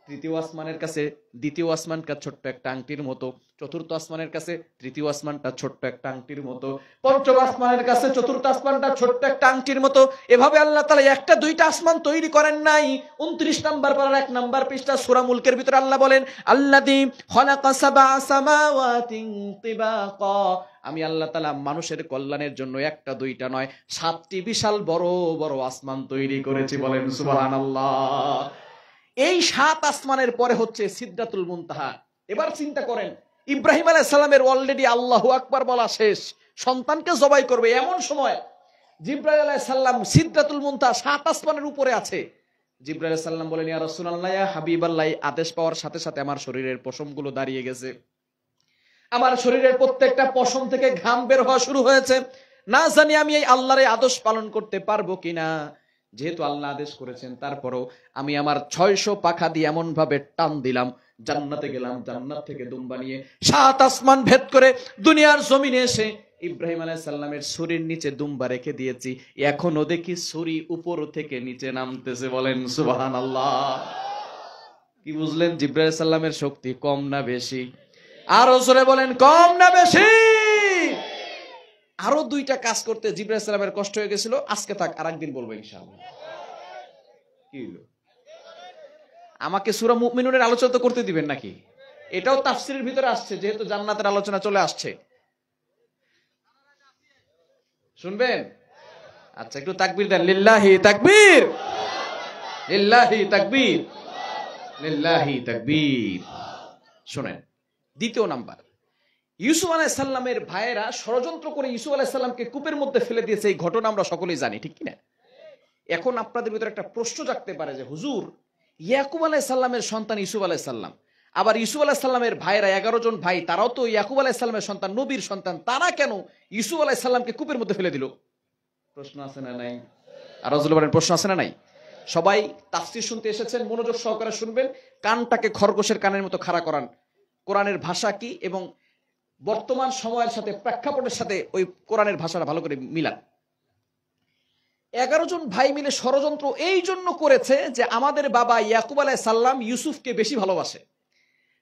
তৃতীয় আসমানের কাছে দ্বিতীয় আসমানটা ছোট্ট একটা আংটির মতো, চতুর্থ আসমানের কাছে তৃতীয় আসমানটা ছোট্ট একটা আংটির মতো, পঞ্চম আসমানের কাছে চতুর্থ আসমানটা ছোট্ট একটা আংটির মতো। এভাবে আল্লাহ তাআলা একটা দুইটা আসমান তৈরি করেন নাই। 29 নম্বর পারার 1 নম্বর পৃষ্ঠা সূরা মুলকের ভিতরে আল্লাহ বলেন, আল্লাযী খালাকা সাবআ সামাওয়াতিন তিবাকা, আমি আল্লাহ তাআলা মানুষের কল্যাণের জন্য একটা দুইটা নয় 7টি বিশাল বড় বড় আসমান তৈরি করেছি, বলেন সুবহানাল্লাহ। এই 7 আসমানের পরে হচ্ছে সিদরাতুল মুনতাহা। এবার চিন্তা করেন, ইব্রাহিম আলাইহিস সালামের অলরেডি আল্লাহু আকবার বলা শেষ, সন্তানকে জবাই করবে, এমন সময় জিবরাইল আলাইহিস সালাম সিদরাতুল মুনতাহা 7 আসমানের উপরে আছে। জিবরাইল আলাইহিস সালাম বলেন, ইয়া রাসূলুল্লাহ, ইয়া হাবিবাল্লাহ, আদেশ পাওয়ার সাথে সাথে আমার শরীরের পশমগুলো দাঁড়িয়ে গেছে, আমার শরীরের প্রত্যেকটা পশম থেকে ঘাম বের হওয়া শুরু হয়েছে। না জানি আমি এই আল্লাহর আদেশ পালন করতে পারবো কিনা। যেহেতু আল্লাহ আদেশ করেছেন, তারপরও আমি আমার 600 পাখা দিয়ে এমন ভাবে টান দিলাম, জান্নাতে গেলাম, জান্নাত থেকে দুম্বা নিয়ে 7 আসমান ভেদ করে দুনিয়ার জমিনে এসে ইব্রাহিম আলাইহিস সালামের ছুরির নিচে দুম্বা রেখে দিয়েছি। এখনো দেখি ছুরি উপর থেকে নিচে নামতেছে, বলেন সুবহানাল্লাহ। কি বুঝলেন? জিবরাইল আলাইহিস সালামের শক্তি কম না বেশি? আরো জোরে বলেন, কম না বেশি? আরো 2টা কাজ করতে জিবরাইল আলাইহিস সালামের কষ্ট হয়ে গেছিল, আজকে থাক, আরেকদিন বলবো ইনশাআল্লাহ। কি হলো? আমাকে সূরা মুমিনুনের আলোচনা তো করতে দিবেন নাকি? এটাও তাফসীরের ভিতরে আসছে, যেহেতু জান্নাতের আলোচনা চলে আসছে। শুনবেন? আচ্ছা, একটু তাকবীর দেন, লিল্লাহি তাকবীর, লিল্লাহি তাকবীর, লিল্লাহি তাকবীর। শুনেন, দ্বিতীয় নাম্বার, ইউসুফ আলাইহিস সালামের ভাইয়েরা ষড়যন্ত্র করে ইউসুফ আলাইহিস সালামকে কূপের মধ্যে ফেলে দিয়েছে, এই ঘটনা আমরা সকলেই জানি, ঠিক কিনা? এখন আপনাদের ভিতরে একটা প্রশ্ন জাগতে পারে যে হুজুর, ইয়াকুব আলাইহিস সালামের সন্তান ইউসুফ আলাইহিস সালাম, আবার ইউসুফ আলাইহিস সালামের ভাইরা 11 জন ভাই, তারাও তো ইয়াকুব আলাইহিস সালামের সন্তান, নবীর সন্তান, তারা কেন ইউসুফ আলাইহিস সালামকে কূপের মধ্যে ফেলে দিল? প্রশ্ন আছে না নাই? আর রাসূল বলেন প্রশ্ন আছে না নাই? সবাই তাফসীর শুনতে এসেছেন, মনোযোগ সহকারে শুনবেন, কানটাকে খরগোশের কানের মতো খাড়া করান। কোরআনের ভাষা কি এবং বর্তমান সময়ের সাথে, প্রেক্ষাপটের সাথে ওই কোরআনের ভাষাটা ভালো করে মিলান। 11 জন ভাই মিলে ষড়যন্ত্র এই জন্য করেছে যে আমাদের বাবা ইয়াকুব আলাইহিস সালাম ইউসুফকে বেশি ভালোবাসে।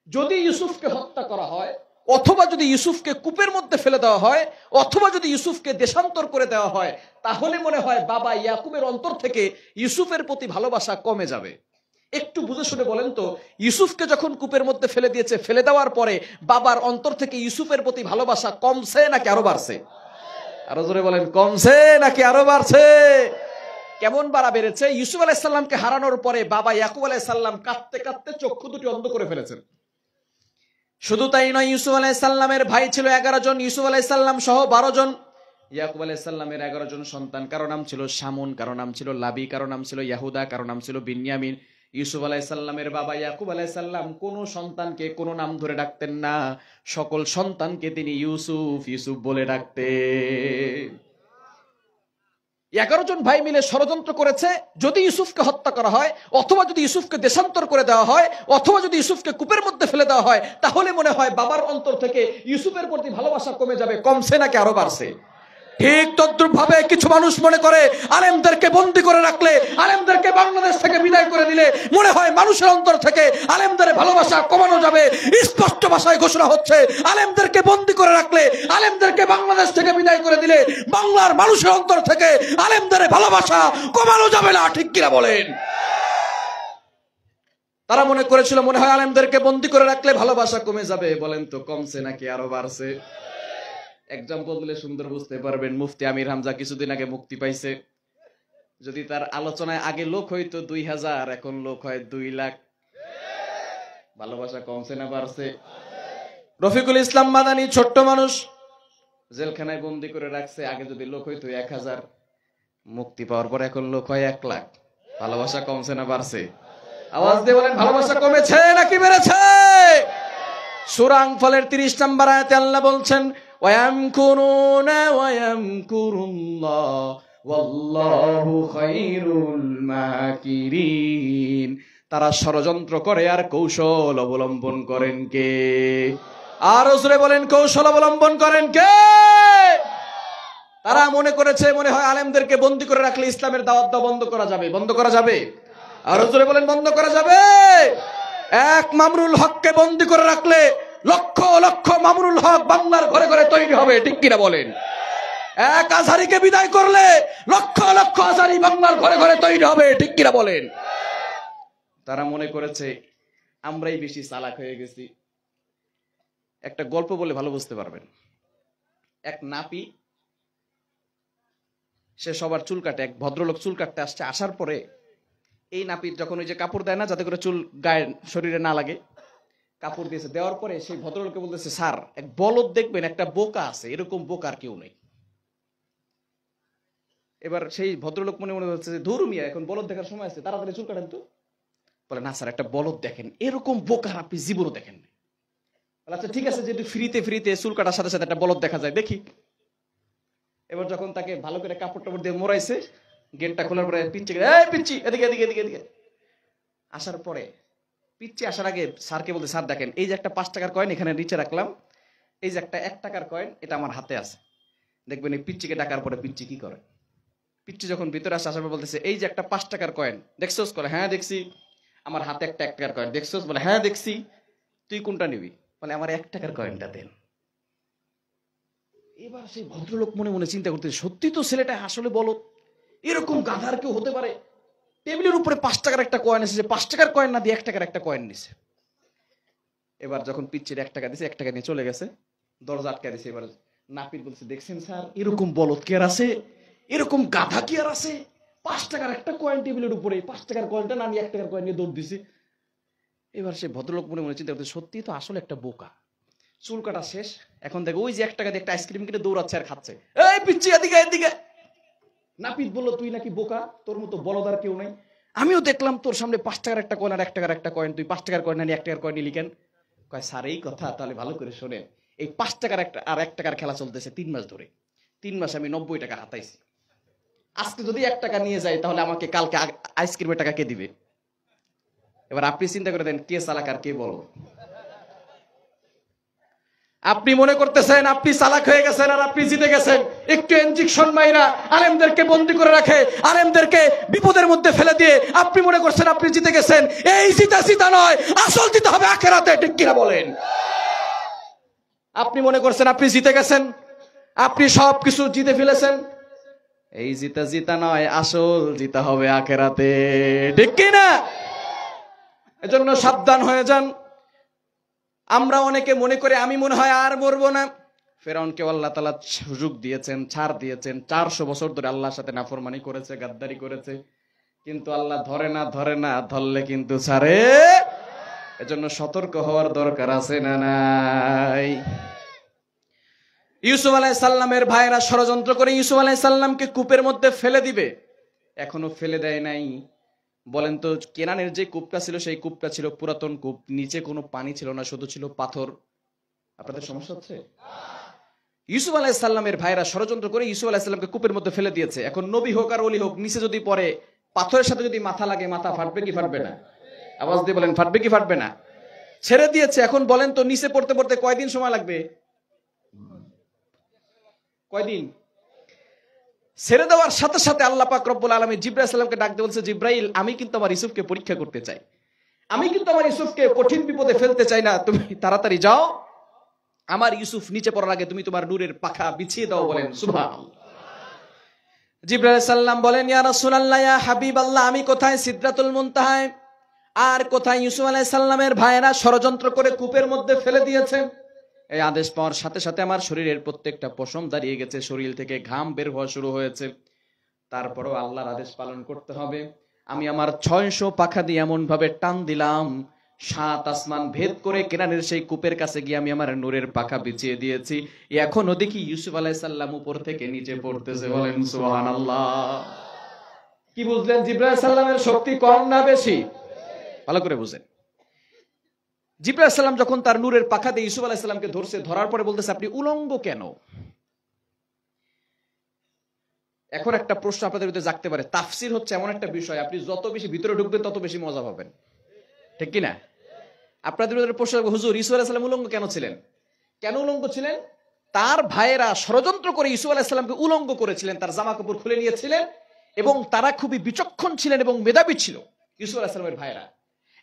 যদি ইউসুফকে হত্যা করা হয়, অথবা যদি ইউসুফকে কূপের মধ্যে ফেলে দেওয়া হয়, অথবা যদি ইউসুফকে দেশান্তর করে দেওয়া হয়, তাহলে মনে হয় বাবা ইয়াকুবের অন্তর থেকে ইউসুফের প্রতি ভালোবাসা কমে যাবে। একটু বুঝে শুনে বলেন তো, ইউসুফকে যখন কূপের মধ্যে ফেলে দিয়েছে, ফেলে দেওয়ার পরে বাবার অন্তর থেকে ইউসুফের প্রতি ভালোবাসা কমছে নাকি আরো বাড়ছে? আরো জোরে বলেন, কমছে নাকি আরো বাড়ছে? কেমন বাড়া বেড়েছে? ইউসুফ আলাইহিস সালামকে হারানোর পরে বাবা ইয়াকুব আলাইহিস সালাম কাঁদতে কাঁদতে চক্ষু দুটি অন্ধ করে ফেলেছেন। শুধু তাই নয়, ইউসুফ আলাইহিস সালামের ভাই ছিল 11 জন, ইউসুফ আলাইহিস সালাম সহ 12 জন। ইয়াকুব আলাইহিস সালামের 11 জন সন্তান, কারো নাম ছিল শামুন, কারো নাম ছিল লাবি, কারো নাম ছিল ইয়াহুদা, কারো নাম ছিল বিনয়ামিন। ইউসুফ আলাইহিস সালামের বাবা ইয়াকুব আলাইহিস সালাম কোন সন্তানকে কোন নাম ধরে ডাকতেন না, সকল সন্তানকে তিনি ইউসুফ ইউসুফ বলে ডাকতেন। 11 জন ভাই মিলে ষড়যন্ত্র করেছে, যদি ইউসুফকে হত্যা করা হয়, অথবা যদি ইউসুফকে দেশান্তর করে দেওয়া হয়, অথবা যদি ইউসুফকে কূপের মধ্যে ফেলে দেওয়া হয়, তাহলে মনে হয় বাবার অন্তর থেকে ইউসুফের প্রতি ভালোবাসা কমে যাবে। কমছে নাকি আরো বাড়ছে? ঠিক তদ্রুপ ভাবে কিছু মানুষ মনে করে আলেমদেরকে বন্দী করে রাখলে, আলেমদেরকে বাংলাদেশ থেকে বিদায় করে দিলে মনে হয় মানুষের অন্তর থেকে আলেমদের ভালোবাসা কমানো যাবে। স্পষ্ট ভাষায় ঘোষণা হচ্ছে, আলেমদেরকে বন্দী করে রাখলে, আলেমদেরকে বাংলাদেশ থেকে বিদায় করে দিলে বাংলার মানুষের অন্তর থেকে আলেমদের ভালোবাসা কমানো যাবে না, ঠিক কিনা বলেন? তারা মনে করেছিল মনে হয় আলেমদেরকে বন্দী করে রাখলে ভালোবাসা কমে যাবে। বলেন তো কমছে নাকি আরো বাড়ছে? এক্সাম্পল দিলে সুন্দর বুঝতে পারবেন। মুফতি আমির হামজা কিছুদিন আগে মুক্তি পাইছে। যদি তার আলোচনায় আগে লোক হইতো 2000, এখন লোক হয় 2 লাখ। ভালোবাসা কমছে না বাড়ছে? রফিকুল ইসলাম মাদানী ছোট্ট মানুষ, জেলখানায় বন্দী করে রাখছে, আগে যদি লোক হইতো 1000, মুক্তি পাওয়ার পর এখন লোক হয় 1 লাখ। ভালোবাসা কমছে না বাড়ছে? আওয়াজ দিয়ে বলেন, ভালোবাসা কমেছে নাকি বেড়েছে? সূরা আনফালের 30 নম্বর আয়াতে আল্লাহ বলছেন, ওয়ায়ামকুরুনা ওয়ায়ামকুরুল্লাহ ওয়াল্লাহু খায়রুল মাকিরিন। তারা ষড়যন্ত্র করে আর কৌশল অবলম্বন করেন কে? আর জোরে বলেন, কৌশল অবলম্বন করেন কে? তারা মনে করেছে মনে হয় আলেমদেরকে বন্দী করে রাখলে ইসলামের দাওয়াত দেওয়া বন্ধ করা যাবে। বন্ধ করা যাবে? আর জোরে বলেন, বন্ধ করা যাবে? এক মামরুল হককে বন্দী করে রাখলে লক্ষ লক্ষ মামুনুল হক বাংলার ঘরে ঘরে তৈরি হবে, ঠিক কিনা বলেন? এক আজহারীকে বিদায় করলে লক্ষ লক্ষ আজহারী বাংলার ঘরে ঘরে তৈরি হবে, ঠিক কিনা বলেন? তারা মনে করেছে আমরাই বেশি চালাক হয়ে গেছি। একটা গল্প বলে ভালো বুঝতে পারবেন। এক নাপি, সে সবার চুল কাটে। এক ভদ্রলোক চুল কাটতে আসছে, আসার পরে এই নাপির যখন ওই যে কাপড় দেয় না যাতে করে চুল গায়ে শরীরে না লাগে, কাপড় দিয়েছে। দেওয়ার পরে সেই ভদ্রলোককে বলতেছে, স্যার এক বলদ দেখবেন, একটা বোকা আছে, এরকম বোকার কেউ নেই। এবার সেই ভদ্রলোক মনে মনে হচ্ছে যে ধুর মিয়া, এখন বলদ দেখার সময় আছে, তাড়াতাড়ি চুল কাটেন তো। বলে, না স্যার, একটা বলদ দেখেন, এরকম বোকার আপনি জীবনও দেখেন না। আচ্ছা ঠিক আছে, যেহেতু ফ্রিতে ফ্রিতে চুল কাটার সাথে সাথে একটা বলদ দেখা যায়, দেখি। এবার যখন তাকে ভালো করে কাপড় টাপড় দিয়ে মোড়াইছে, গেটটা খোলার পরে পিচ্ছি, এই পিচ্ছি এদিকে এদিকে এদিকে এদিকে আসার পরে, পিচ্ছি আসার আগে স্যারকে বলতে, স্যার দেখেন এই যে একটা 5 টাকার কয়েন এখানে নিচে রাখলাম, এই যে একটা 1 টাকার কয়েন এটা আমার হাতে আছে, দেখবেন এই পিচ্চিকে ডাকার পরে পিচ্ছি কি করে। পিচ্ছি যখন ভিতরে আসে, আসার পর বলতেছে, এই যে একটা 5 টাকার কয়েন দেখছোস? বলে, হ্যাঁ দেখছি। আমার হাতে একটা 1 টাকার কয়েন দেখছোস? বলে, হ্যাঁ দেখছি। তুই কোনটা নিবি? বলে, আমার 1 টাকার কয়েনটা দেন। এবার সেই ভদ্রলোক মনে মনে চিন্তা করতে, সত্যি তো ছেলেটা আসলে বলো, এরকম গাধার কেউ হতে পারে? টেবিলের উপরে 5 টাকার একটা কয়েন এসেছে, 5 টাকার কয়েন না দিয়ে 1 টাকার একটা কয়েন নিছে। এবার যখন পিচ্ছির 1 টাকা দিছে, 1 টাকা নিয়ে চলে গেছে, দরজা আটকা দিছে। এবার নাপিত বলছে, দেখছেন স্যার, এরকম বলদ কি আর আছে? এরকম গাধা কি আর আছে? 5 টাকার একটা কয়েন টেবিলের উপরে, 5 টাকার কয়েনটা না নিয়ে 1 টাকার কয়েন নিয়ে দৌড় দিছে। এবার সে ভদ্রলোক মনে মনে চিন্তা করতে, সত্যি তো আসলে একটা বোকা। চুল কাটা শেষ, এখন দেখো ওই যে 1 টাকা দিয়ে একটা আইসক্রিম কিনে দৌড়াচ্ছে আর খাচ্ছে। এই পিচ্ছি এদিকে এদিকে। নাপিত বলল, তুই নাকি বোকা, তোর মতো বলদার কেউ নাই। আমিও দেখলাম তোর সামনে 5 টাকার একটা কয়েন আর 1 টাকার একটা কয়েন, তুই 5 টাকার কয়েন আনি 1 টাকার কয়েন নিলি কেন? কয় স্যার এই কথা, তাহলে ভালো করে শোনেন, এই 5 টাকার একটা আর 1 টাকার খেলা চলতেছে 3 মাস ধরে। 3 মাসে আমি 90 টাকা হাতাইছি। আজকে যদি 1 টাকা নিয়ে যাই তাহলে আমাকে কালকে আইসক্রিমের টাকা কে দিবে? এবার আপনি চিন্তা করে দেন, কে চালাক আর কে বড়? আপনি মনে করতেছেন আপনি চালাক হয়ে গেছেন আর আপনি জিতে গেছেন। একটু ইনজেকশন মাইরা আলেমদেরকে বন্দী করে রাখে, আলেমদেরকে বিপদের মধ্যে ফেলে দিয়ে আপনি মনে করছেন আপনি জিতে গেছেন। এই জিতা নয়, আসল জিতে হবে আখিরাতে, ঠিক কিনা বলেন? আপনি মনে করছেন আপনি জিতে গেছেন, আপনি সবকিছু জিতে ফেলেছেন। এই জিতা নয়, আসল জিতা হবে আখিরাতে, ঠিক কিনা? এজন্য সাবধান হয়ে যান। আমরা অনেকে মনে করে আমি মনে হয় আর মরবো না। ফেরাউনকে আল্লাহ তাআলা সুযোগ দিয়েছেন, ছাড় দিয়েছেন। 400 বছর ধরে আল্লাহর সাথে নাফরমানি করেছে, গাদ্দারি করেছে, কিন্তু আল্লাহ ধরে না, ধরলে কিন্তু ছাড়ে। এজন্য সতর্ক হওয়ার দরকার আছে না নাই? ইউসুফ আলাইহিস সালামের ভাইরা ষড়যন্ত্র করে ইউসুফ আলাইহিস সালামকে কূপের মধ্যে ফেলে দিবে, এখনো ফেলে দেয় নাই। বলেন তো, কেনানের যে কূপটা ছিল সেই কূপটা ছিল পুরাতন কূপ, নিচে কোনো পানি ছিল না, শুধু ছিল পাথর। আপনাদের সমস্যা হচ্ছে? ইউসুফ আলাইহিস সালামের ভাইরা ষড়যন্ত্র করে ইউসুফ আলাইহিস সালামকে কূপের মধ্যে ফেলে দিয়েছে। এখন নবী হোক আর ওলি হোক, নিচে যদি পড়ে, পাথরের সাথে যদি মাথা লাগে, মাথা ফাটবে কি ফাটবে না? আওয়াজ দিয়ে বলেন, ফাটবে কি ফাটবে না? ছেড়ে দিয়েছে। এখন বলেন তো, নিচে পড়তে পড়তে কয়দিন সময় লাগবে? কয়দিন? ছেড়ে দেওয়ার সাথে সাথে আল্লাহ পাক রব্বুল আলামিন জিবরাইল সালামকে ডাক দিয়ে বলছে, জিবরাইল, আমি কিন্তু আমার ইউসুফকে পরীক্ষা করতে চাই, আমি কিন্তু আমার ইউসুফকে কঠিন বিপদে ফেলতে চাই না, তুমি তাড়াতাড়ি যাও, আমার ইউসুফ নিচে পড়ার আগে তুমি তোমার নূরের পাখা বিছিয়ে দাও। বলেন সুবহানাল্লাহ। জিবরাইল সাল্লাম বলেন, ইয়া রাসূলুল্লাহ, ইয়া হাবিবাল্লাহ, আমি কোথায়? সিদরাতুল মুনতাহায়। আর কোথায়? ইউসুফ আলাইহিস সালামের ভাইয়েরা ষড়যন্ত্র করে কূপের মধ্যে ফেলে দিয়েছে। এই আদেশ পাওয়ার সাথে সাথে আমার শরীরের প্রত্যেকটা পশম দাঁড়িয়ে গেছে, শরীর থেকে ঘাম বের হওয়া শুরু হয়েছে। তারপরেও আল্লাহর আদেশ পালন করতে হবে। আমি আমার 600 পাখা দিয়ে এমন ভাবে টান দিলাম, 7 আসমান ভেদ করে কেনানের সেই কূপের কাছে গিয়ে আমি আমার নূরের পাখা বিছিয়ে দিয়েছি। এখনো দেখি ইউসুফ আলাইহিস সালাম উপর থেকে নিচে পড়তেছে। বলেন সুবহানাল্লাহ। কি বুঝলেন? জিবরাইল সাল্লামের শক্তি কম না বেশি? ভালো করে বুঝেন। জিবরাইল সাল্লাম যখন তার নূরের পাখা দিয়ে ইউসুফ আলাইহিস সালামকে ধরছে, ধরার পরে বলতেছে, আপনি উলঙ্গ কেন? এখন একটা প্রশ্ন আপনাদের ভিতরে জাগতে পারে, তাফসীর হচ্ছে এমন একটা বিষয়, আপনি যত বেশি ভিতরে ঢুকবেন তত বেশি মজা পাবেন, ঠিক কিনা? আপনাদের ভিতরে প্রশ্ন, হুজুর ইউসুফ আলাইহিস সালাম উলঙ্গ কেন ছিলেন? কেন উলঙ্গ ছিলেন? তার ভাইয়েরা ষড়যন্ত্র করে ইউসুফ আলাইহিস সালামকে উলঙ্গ করেছিলেন, তার জামা কাপড় খুলে নিয়েছিলেন, এবং তারা খুবই বিচক্ষণ ছিলেন এবং মেধাবী ছিল। ইউসুফ আলাইহিস সালামের ভাইয়েরা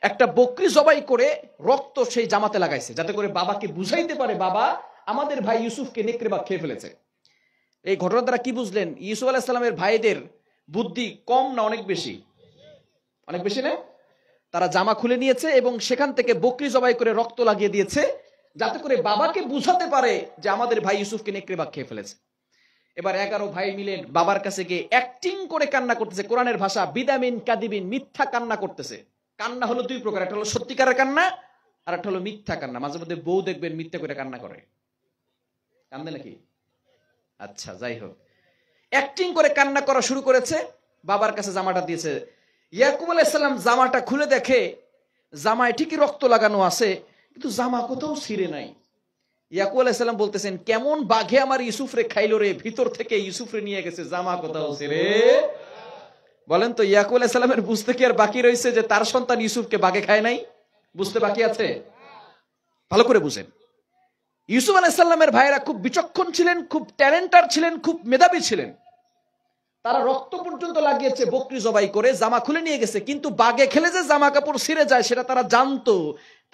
একটা বকরি জবাই করে রক্ত সেই জামাতে লাগাইছে, যাতে করে বাবাকে বুঝাইতে পারে, বাবা, আমাদের ভাই ইউসুফকে নেকড়ে বাঘ খেয়ে ফেলেছে। এই ঘটনার দ্বারা কি বুঝলেন? ইউসুফ আলাইহিস সালামের ভাইদের বুদ্ধি কম না অনেক বেশি? অনেক বেশি না? তারা জামা খুলে নিয়েছে এবং সেখান থেকে বকরি জবাই করে রক্ত লাগিয়ে দিয়েছে, যাতে করে বাবাকে বুঝাতে পারে যে আমাদের ভাই ইউসুফকে নেকড়ে বাঘ খেয়ে ফেলেছে। এবার 11 ভাই মিলে বাবার কাছে গিয়ে অ্যাক্টিং করে কান্না করতেছে। কোরআনের ভাষা বিদামিন কাদিবিন, মিথ্যা কান্না করতেছে। কান্না হলো 2 প্রকার, একটা হলো সত্যিকারের কান্না আর একটা হলো মিথ্যা কান্না। মাঝে মধ্যে বউ দেখবেন মিথ্যা করে কান্না করে, কান্দে নাকি? আচ্ছা, যাই হোক, অ্যাক্টিং করে কান্না করা শুরু করেছে। বাবার কাছে জামাটা দিয়েছে। ইয়াকুব আলাইহিস সালাম জামাটা খুলে দেখে জামায় ঠিকই রক্ত লাগানো আছে, কিন্তু জামা কোথাও ছিঁড়ে নাই। ইয়াকুব আলাইহিস সালাম বলতেছেন, কেমন বাঘে আমার ইউসুফ রে খাইলো রে, ভিতর থেকে ইউসুফ রে নিয়ে গেছে, জামা কোথাও ছিঁড়ে। বলেন তো, ইয়াকুব আলাইহিস সালামের বুঝতে কি আর বাকি রয়েছে যে তার সন্তান ইউসুফকে বাঘে খায় নাই? বুঝতে বাকি আছে? ভালো করে বুঝেন। ইউসুফ আলাইহিস সালামের ভাইয়েরা খুব বিচক্ষণ ছিলেন, খুব ট্যালেন্টার ছিলেন, খুব মেধাবী ছিলেন। তারা রক্ত পর্যন্ত লাগিয়েছে বকরি জবাই করে, জামা খুলে নিয়ে গেছে, কিন্তু বাঘে খেলে যে জামা কাপড় ছিঁড়ে যায় সেটা তারা জানতো।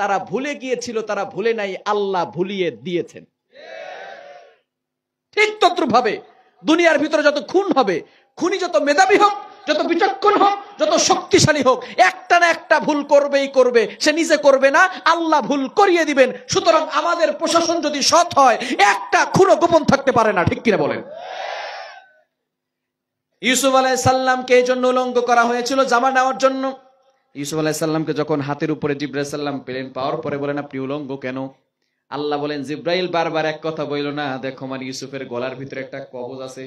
তারা ভুলে গিয়েছিল, তারা ভুলে নাই, আল্লাহ ভুলিয়ে দিয়েছেন। ঠিক তদ্রুপভাবে দুনিয়ার ভিতরে যত খুন হবে, খুনি যত মেধাবী হোক, যত বিচক্ষণ হোক, যত শক্তিশালী হোক, একটা না একটা ভুল করবেই করবে। সে নিজে করবে না, আল্লাহ ভুল করিয়ে দিবেন। সুতরাং আমাদের প্রশাসন যদি সৎ হয়, একটা খুনও গোপন থাকতে পারে না, ঠিক কিনা বলেন? ইউসুফ আলাইহিস সালামকে এই জন্য উলঙ্গ করা হয়েছিল, জামা নেওয়ার জন্য। ইউসুফ আলাইহিস সালামকে যখন হাতের উপরে জিবরাইল সাল্লাম পেলেন, পাওয়ার পরে বলেন, আপনি উলঙ্গ কেন? আল্লাহ বলেন জিব্রাইল বারবার এক কথা বইল না, দেখো আমার ইউসুফের গলার ভিতরে একটা কবজ আছে,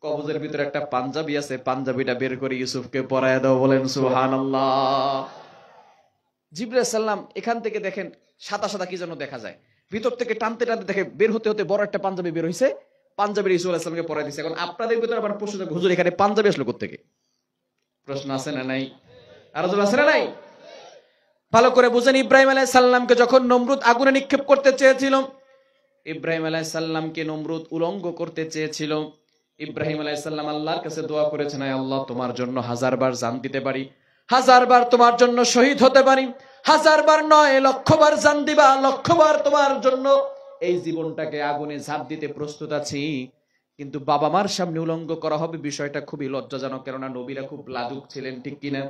কবজের ভিতরে একটা পাঞ্জাবি আছে, পাঞ্জাবিটা বের করে ইউসুফকে পরায় দাও। বলেন সুবহানাল্লাহ। জিবরাইল সাল্লাম এখান থেকে দেখেন সাদা সাদা কি যেন দেখা যায়, ভিতর থেকে টানতে টানতে দেখে বের হতে হতে বড় একটা পাঞ্জাবি বের হয়েছে, পাঞ্জাবি ইউসুফ আলাইহিস সালামকে পরায় দিয়েছে। এখন আপনাদের ভিতরে আবার প্রশ্ন, হুজুর এখানে পাঞ্জাবি আসলো কোথা থেকে? প্রশ্ন আছে না নাই? আর জোর আছে না নাই? ভালো করে বুঝেন, ইব্রাহিম আলাইহিস সালামকে যখন নমরুদ আগুনে নিক্ষেপ করতে চেয়েছিল, ইব্রাহিম আলাইহিস সালামকে নমরুদ উলঙ্গ করতে চেয়েছিল, ইব্রাহিম আলাইহিস সালাম আল্লাহর কাছে দোয়া করেছেন, আয় আল্লাহ তোমার জন্য 1000 বার জান দিতে পারি, 1000 বার তোমার জন্য শহীদ হতে পারি, 1000 বার নয় 1,00,000 বার জান দিবা, 1,00,000 বার তোমার জন্য এই জীবনটাকে আগুনে ঝাঁপ দিতে প্রস্তুত আছি। কিন্তু বাবা মার সামনে উলঙ্গ করা হবে, বিষয়টা খুবই লজ্জাজনক, কেননা নবীরা খুব লাজুক ছিলেন, ঠিক কিনা?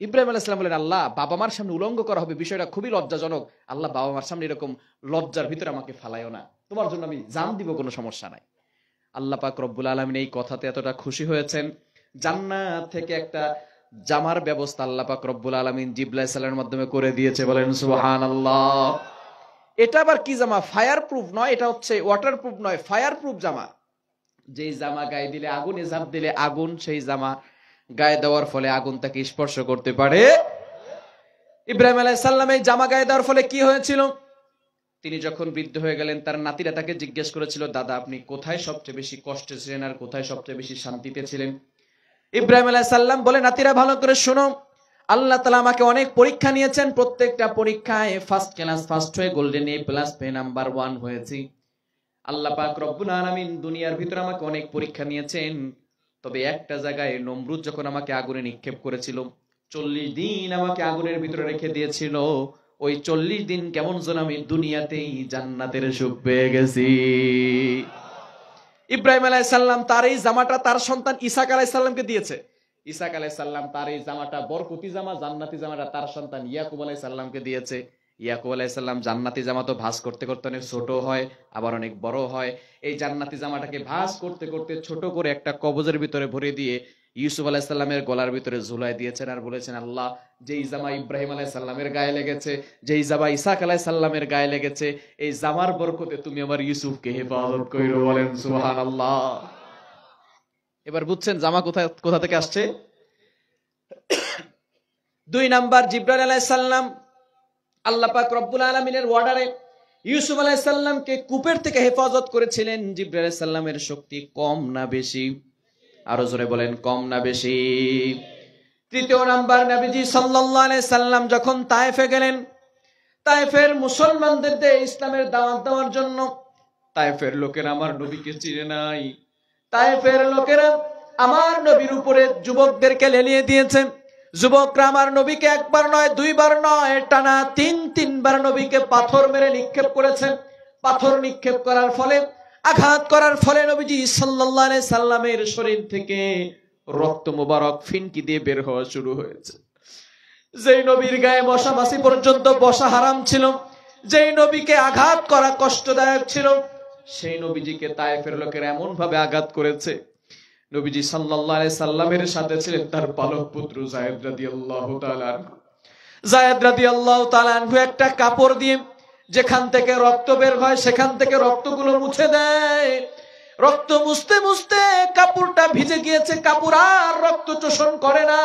ইব্রাহিম আলাইহিস সালাম বলেন, আল্লাহ বাবা মার সামনে উলঙ্গ করা হবে, বিষয়টা খুবই লজ্জাজনক, আল্লাহ বাবা মার সামনে এরকম লজ্জার ভিতরে আমাকে ফালাইও না, তোমার জন্য আমি জান দিব, কোনো সমস্যা নাই। আল্লাহ পাক রব্বুল আলামিন এই কথাতে এতটা খুশি হয়েছেন, জান্নাত থেকে একটা জামার ব্যবস্থা আল্লাহ পাক রব্বুল আলামিন জিবরাইল সালামের মাধ্যমে করে দিয়েছে। বলেন সুবহানাল্লাহ। এটা আবার কি জামা? ফায়ার প্রুফ নয়, এটা হচ্ছে ওয়াটার প্রুফ নয়, ফায়ার প্রুফ জামা। যেই জামা গায়ে দিলে, আগুনে ঝাঁপ দিলে আগুন সেই জামা গায়ে দেওয়ার ফলে আগুন তাকে স্পর্শ করতে পারে। ইব্রাহিম আলাইহিস সালাম এই জামা গায়ে দেওয়ার ফলে কি হয়েছিল? তিনি যখন বৃদ্ধ হয়ে গেলেন, তার নাতিরা তাকে জিজ্ঞেস করেছিল, দাদা আপনি কোথায় সবচেয়ে বেশি কষ্টে ছিলেন আর কোথায় সবচেয়ে বেশি শান্তিতে ছিলেন? ইব্রাহিম আলাইহিস সালাম বলে, নাতিরা ভালো করে শোনো, আল্লাহ তাআলা আমাকে অনেক পরীক্ষা নিয়েছেন, প্রত্যেকটা পরীক্ষায় ফার্স্ট ক্লাস ফার্স্ট হয়ে গোল্ডেন এ প্লাস পেয়ে নাম্বার 1 হয়েছি। আল্লাহ পাক রব্বুল আলামিন দুনিয়ার ভিতরে আমাকে অনেক পরীক্ষা নিয়েছেন, তবে একটা জায়গায় নমরুদ যখন আমাকে আগুনে নিক্ষেপ করেছিল, 40 দিন আমাকে আগুনের ভিতরে রেখে দিয়েছিল, ওই 40 দিন কেমন যেন আমি দুনিয়াতেই জান্নাতের সুখ পেয়ে গেছি। ইব্রাহিম আলাইহিস সালাম তার এই জামাটা তার সন্তান ইসহাক আলাইহিস সালামকে দিয়েছে। ইসহাক আলাইহিস সালাম তার এই জামাটা, বরকতি জামা, জান্নাতি জামাটা তার সন্তান ইয়াকুব আলাইহিস সালামকে দিয়েছে। ইয়াকুব আলাইহিস সালাম জান্নাতি জামা তো ভাঁজ করতে করতে অনেক ছোট হয়, আবার অনেক বড় হয়। এই জান্নাতি জামাটাকে ভাঁজ করতে করতে ছোট করে একটা কবজের ভিতরে ভরে দিয়ে ইউসুফ আলাইহিস সালামের গলার ভিতরে ঝুলাই দিয়েছেন, আর বলেছেন, আল্লাহ যেই জামা ইব্রাহিম আলাইহিস সালামের গায়ে লেগেছে, যেই জামা ইসহাক আলাইহিস সালামের গায়ে লেগেছে, এই জামার বরকতে তুমি আমার ইউসুফকে হেফাজত কইরো। বলেন সুবহানাল্লাহ। এবার বুঝছেন জামা কোথা থেকে আসছে? 2 নাম্বার, জিবরাইল আলাইহিস সালাম আল্লাহ পাক রব্বুল আলামিনের অর্ডারে ইউসুফ আলাইহিস সালামকে কূপের থেকে হেফাজত করেছিলেন। জিবরাইল আলাইহিস সালামের শক্তি কম না বেশি? আরো জোরে বলেন, কম না বেশি? 3 নাম্বার, নবীজি সাল্লাল্লাহু আলাইহি সাল্লাম যখন তায়েফে গেলেন, তায়েফের মুসলমানদের ইসলামের দাওয়াত দেওয়ার জন্য, তায়েফের লোকেরা আমার নবীকে চিনে নাই, তায়েফের লোকেরা আমার নবীর উপরে যুবকদেরকে লেলিয়ে দিয়েছে। যুবকরা আমার নবীকে একবার নয়, 2 বার নয়, টানা 3 বার নবীকে পাথর মেরে নিক্ষেপ করেছেন। পাথর নিক্ষেপ করার ফলে, আঘাত করার ফলে নবীজি সাল্লাল্লাহু আলাইহি সাল্লামের শরীর থেকে রক্ত মুবারক ফিনকি দিয়ে বের হওয়া শুরু হয়েছে। যেই নবীর গায়ে বসা বাসি পর্যন্ত বসা হারাম ছিল, যেই নবীকে আঘাত করা কষ্টদায়ক ছিল, সেই নবীজিকে তায়েফের লোকেরা এমন ভাবে আঘাত করেছে। নবীজি সাল্লাল্লাহু আলাইহি সাল্লামের সাথে ছিলেন তার পালক পুত্র যায়েদ রাদিয়াল্লাহু তাআলা আনহু। যায়েদ রাদিয়াল্লাহু তাআলা আনহু একটা কাপড় দিয়ে যেখান থেকে রক্ত বের হয় সেখান থেকে রক্তগুলো মুছে দেয়। রক্ত মুছতে মুছতে কাপড়টা ভিজে গিয়েছে, কাপড় আর রক্ত শোষণ করে না।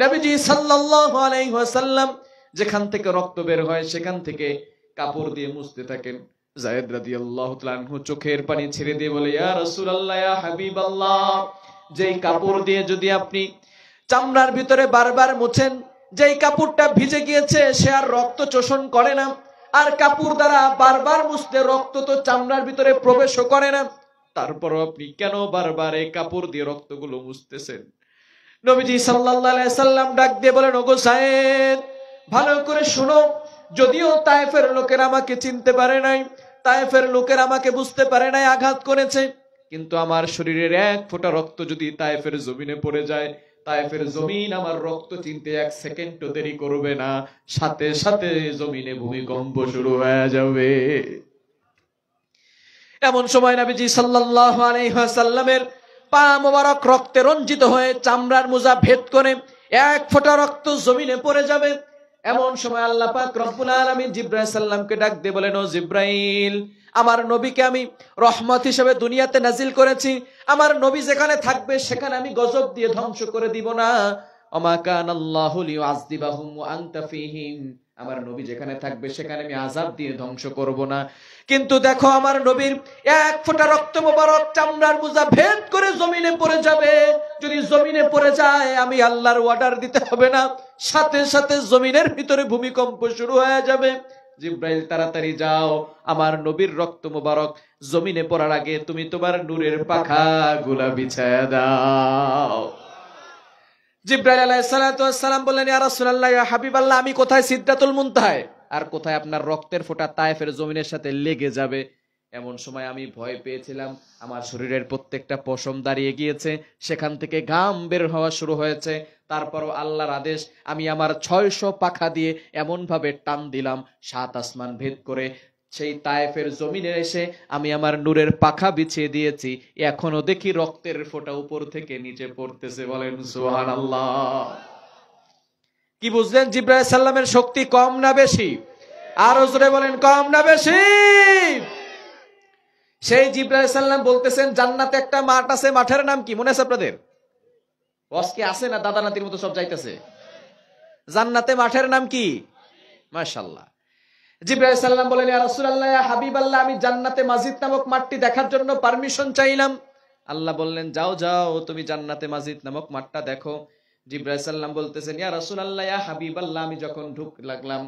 নবীজি সাল্লাল্লাহু আলাইহি ওয়াসাল্লাম যেখান থেকে রক্ত বের হয় সেখান থেকে কাপড় দিয়ে মুছতে থাকেন। যায়েদ রাদিয়াল্লাহু তাআলা আনহু চোখের পানি ছেড়ে দিয়ে বলে, ইয়া রাসূলুল্লাহ, ইয়া হাবিবাল্লাহ, যেই কাপড় দিয়ে যদি আপনি চামড়ার ভিতরে বারবার মুছেন, যেই কাপড়টা ভিজে গিয়েছে সে আর রক্ত শোষণ করে না, আর কাপড় দ্বারা বারবার মুছতে রক্ত তো চামড়ার ভিতরে প্রবেশও করে না, তারপরও আপনি কেন বারবার এই কাপড় দিয়ে রক্তগুলো মুছতেছেন? নবীজি সাল্লাল্লাহু আলাইহি সাল্লাম ডাক দিয়ে বলেন, ওগো যায়েদ, ভালো করে শুনো, যদিও তায়েফের লোকেরা আমাকে চিনতে পারে নাই, তায়েফের লোকেরা আমাকে বুঝতে পারে নাই, আঘাত করেছে, কিন্তু আমার শরীরের 1 ফোঁটা রক্ত যদি তায়েফের জমিনে পড়ে যায়, তায়েফের জমিন আমার রক্ত চিনতে 1 সেকেন্ডও দেরি করবে না, সাথে সাথে জমিনে ভূমিকম্প শুরু হয়ে যাবে। এমন সময় নবীজি সাল্লাল্লাহু আলাইহি ওয়াসাল্লামের পা মোবারক রক্তে রঞ্জিত হয়ে চামড়ার মোজা ভেদ করে 1 ফোঁটা রক্ত জমিনে পড়ে যাবে। এমন সময় আল্লাহ পাক রব্বুল আলামিন জিবরাইল সাল্লামকে ডাক দিয়ে বলেন, ও জিবরাইল, আমার নবীকে আমি রহমত হিসেবে দুনিয়াতে নাজিল করেছি। আমার নবী যেখানে থাকবে সেখানে আমি গজব দিয়ে ধ্বংস করে দিব না। ওমা কানাল্লাহু লিউআযযিবাহুম ওয়া আনতা ফীহিম, আমার নবী যেখানে থাকবে সেখানে আমি আযাব দিয়ে ধ্বংস করব না। কিন্তু দেখো, আমার নবীর এক ফোঁটা রক্ত মোবারক চামড়ার বোঝা ভেদ করে জমিনে পড়ে যাবে। যদি জমিনে পড়ে যায়, আমি আল্লাহর অর্ডার দিতে হবে না, সাথে সাথে জমিনের ভিতরে ভূমিকম্প শুরু হয়ে যাবে। জিবরাইল, তাড়াতাড়ি যাও, আমার নবীর রক্ত মোবারক জমিনে পড়ার আগে তুমি তোমার নূরের পাখাগুলা বিছায়া দাও। জিবরাইল আলাইহিস সালাতু ওয়াস সালাম বললেন, ইয়া রাসূলুল্লাহ, ইয়া হাবিবাল্লাহ, আমি কোথায়? সিদরাতুল মুনতাহায়। আর কোথায় আপনার রক্তের ফোঁটা তায়েফের জমিনের সাথে লেগে যাবে। এমন সময় আমি ভয় পেয়েছিলাম, আমার শরীরের প্রত্যেকটা পশম দাঁড়িয়ে গিয়েছে, সেখান থেকে ঘাম বের হওয়া শুরু হয়েছে। তারপরও আল্লাহর আদেশ, আমি আমার 600 পাখা দিয়ে এমন ভাবে টান দিলাম, 7 আসমান ভেদ করে সেই তায়েফের জমিনে এসে আমি আমার নূরের পাখা বিছিয়ে দিয়েছি। এখনো দেখি রক্তের ফোঁটা উপর থেকে নিচে পড়তেছে। বলেন সুবহানাল্লাহ। কি বুঝলেন? জিবরাইল সাল্লামের শক্তি কম না বেশি? আরো জোরে বলেন, কম না বেশি? সেই জিবরাইল সাল্লাম বলতেছেন, জান্নাতে একটা মাঠ আছে, মাঠের নাম কি মনে আছে আপনাদের? বসকে আছে না দাদা নাতির মতো সব যাইতেছে? জান্নাতে মাঠের নাম কি? মাশাআল্লাহ। জিবরাইল সাল্লাম বলেন, ইয়া রাসূলুল্লাহ, ইয়া হাবিবাল্লাহ, আমি জান্নাতে মাজিদ নামক মাঠটি দেখার জন্য পারমিশন চাইলাম। আল্লাহ বললেন, যাও যাও, তুমি জান্নাতে মাজিদ নামক মাঠটা দেখো। জিবরাইল সাল্লাম বলতেছেন, ইয়া রাসূলুল্লাহ, ইয়া হাবিবাল্লাহ, আমি যখন লাগলাম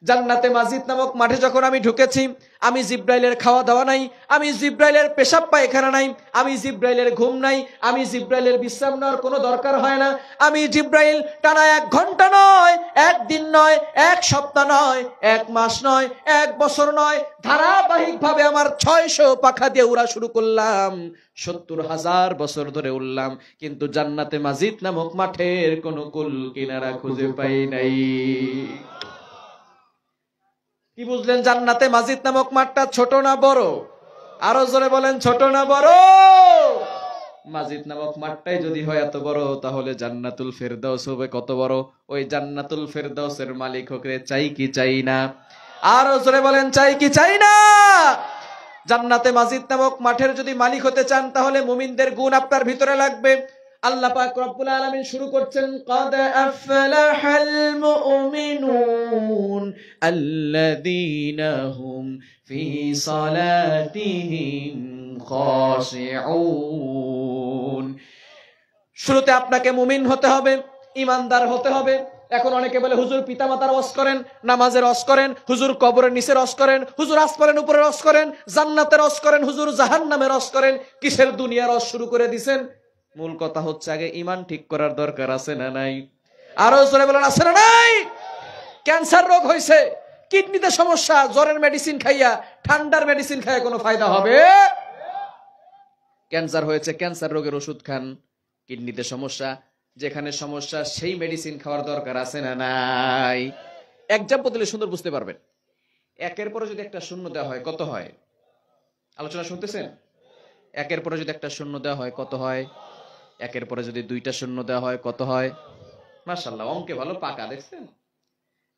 জান্নাতে মাজিদ নামক মাঠে, যখন আমি ঢুকেছি, আমি জিবরাইলের খাওয়া দাওয়া নাই, আমি জিবরাইলের পেশাব পায়খানা নাই, আমি জিবরাইলের ঘুম নাই, আমি জিবরাইলের বিশ্রাম নেওয়ার কোনো দরকার হয় না। আমি জিবরাইল টানা 1 ঘন্টা নয়, 1 দিন নয়, 1 সপ্তাহ নয়, 1 মাস নয়, 1 বছর নয়, ধারাবাহিক ভাবে আমার 600 পাখা দিয়ে উড়া শুরু করলাম। 70,000 বছর ধরে উড়লাম, কিন্তু জান্নাতে মাজিদ নামক মাঠের কোনো কুল কিনারা খুঁজে পাই নাই। কি বুঝলেন? জান্নাতে মাজিদ নামক মাঠটা ছোট না বড়? আরো জোরে বলেন, ছোট না বড়? মাজিদ নামক মাঠটাই যদি হয় এত বড়, তাহলে জান্নাতুল ফেরদাউস হবে কত বড়? ওই জান্নাতুল ফেরদাউসের মালিক হতে চাই কি চাই না? আরো জোরে বলেন, চাই কি চাই না? জান্নাতে মাজিদ নামক মাঠের যদি মালিক হতে চান, তাহলে মুমিনদের গুণ আপনার ভিতরে লাগবে। আল্লাহ পাক রব্বুল আলামিন শুরু করছেন, ক্বাদ আফলাহাল মুমিনুন আল্লাযীনা হুম ফি সালাতিহিম খাশিউন। শুরুতে আপনাকে মুমিন হতে হবে, ঈমানদার হতে হবে। এখন অনেকে বলে, হুজুর পিতামাতার ওয়াজ করেন, নামাজের ওয়াজ করেন, হুজুর কবরের নিচের ওয়াজ করেন, হুজুর আসমানের উপরে ওয়াজ করেন, জান্নাতের ওয়াজ করেন, হুজুর জাহান্নামের ওয়াজ করেন। কিসের দুনিয়ার ওয়াজ শুরু করে দিবেন? মূল কথা হচ্ছে, আগে ঈমান ঠিক করার দরকার আছে না নাই? আরো জোরে বলেন, আছে না নাই? ক্যান্সার রোগ হয়েছে, কিডনিতে সমস্যা, জ্বরের মেডিসিন খাইয়া, ঠান্ডার মেডিসিন খাইয়া কোনো ফায়দা হবে? ক্যান্সার হয়েছে, ক্যান্সার রোগের ওষুধ খান। কিডনিতে সমস্যা, যেখানে সমস্যা সেই মেডিসিন খাওয়ার দরকার আছে না নাই? এক্সাম্পল দিলে সুন্দর বুঝতে পারবেন। 1-এর পরে যদি একটা শূন্য দেওয়া হয়, কত হয়? আলোচনা শুনতেছেন? 1-এর পরে যদি একটা শূন্য দেওয়া হয়, কত হয়? 1-এর পরে যদি 2টা শূন্য দেওয়া হয়, কত হয়? মাশাআল্লাহ, অঙ্কে ভালো পাকা, দেখছেন?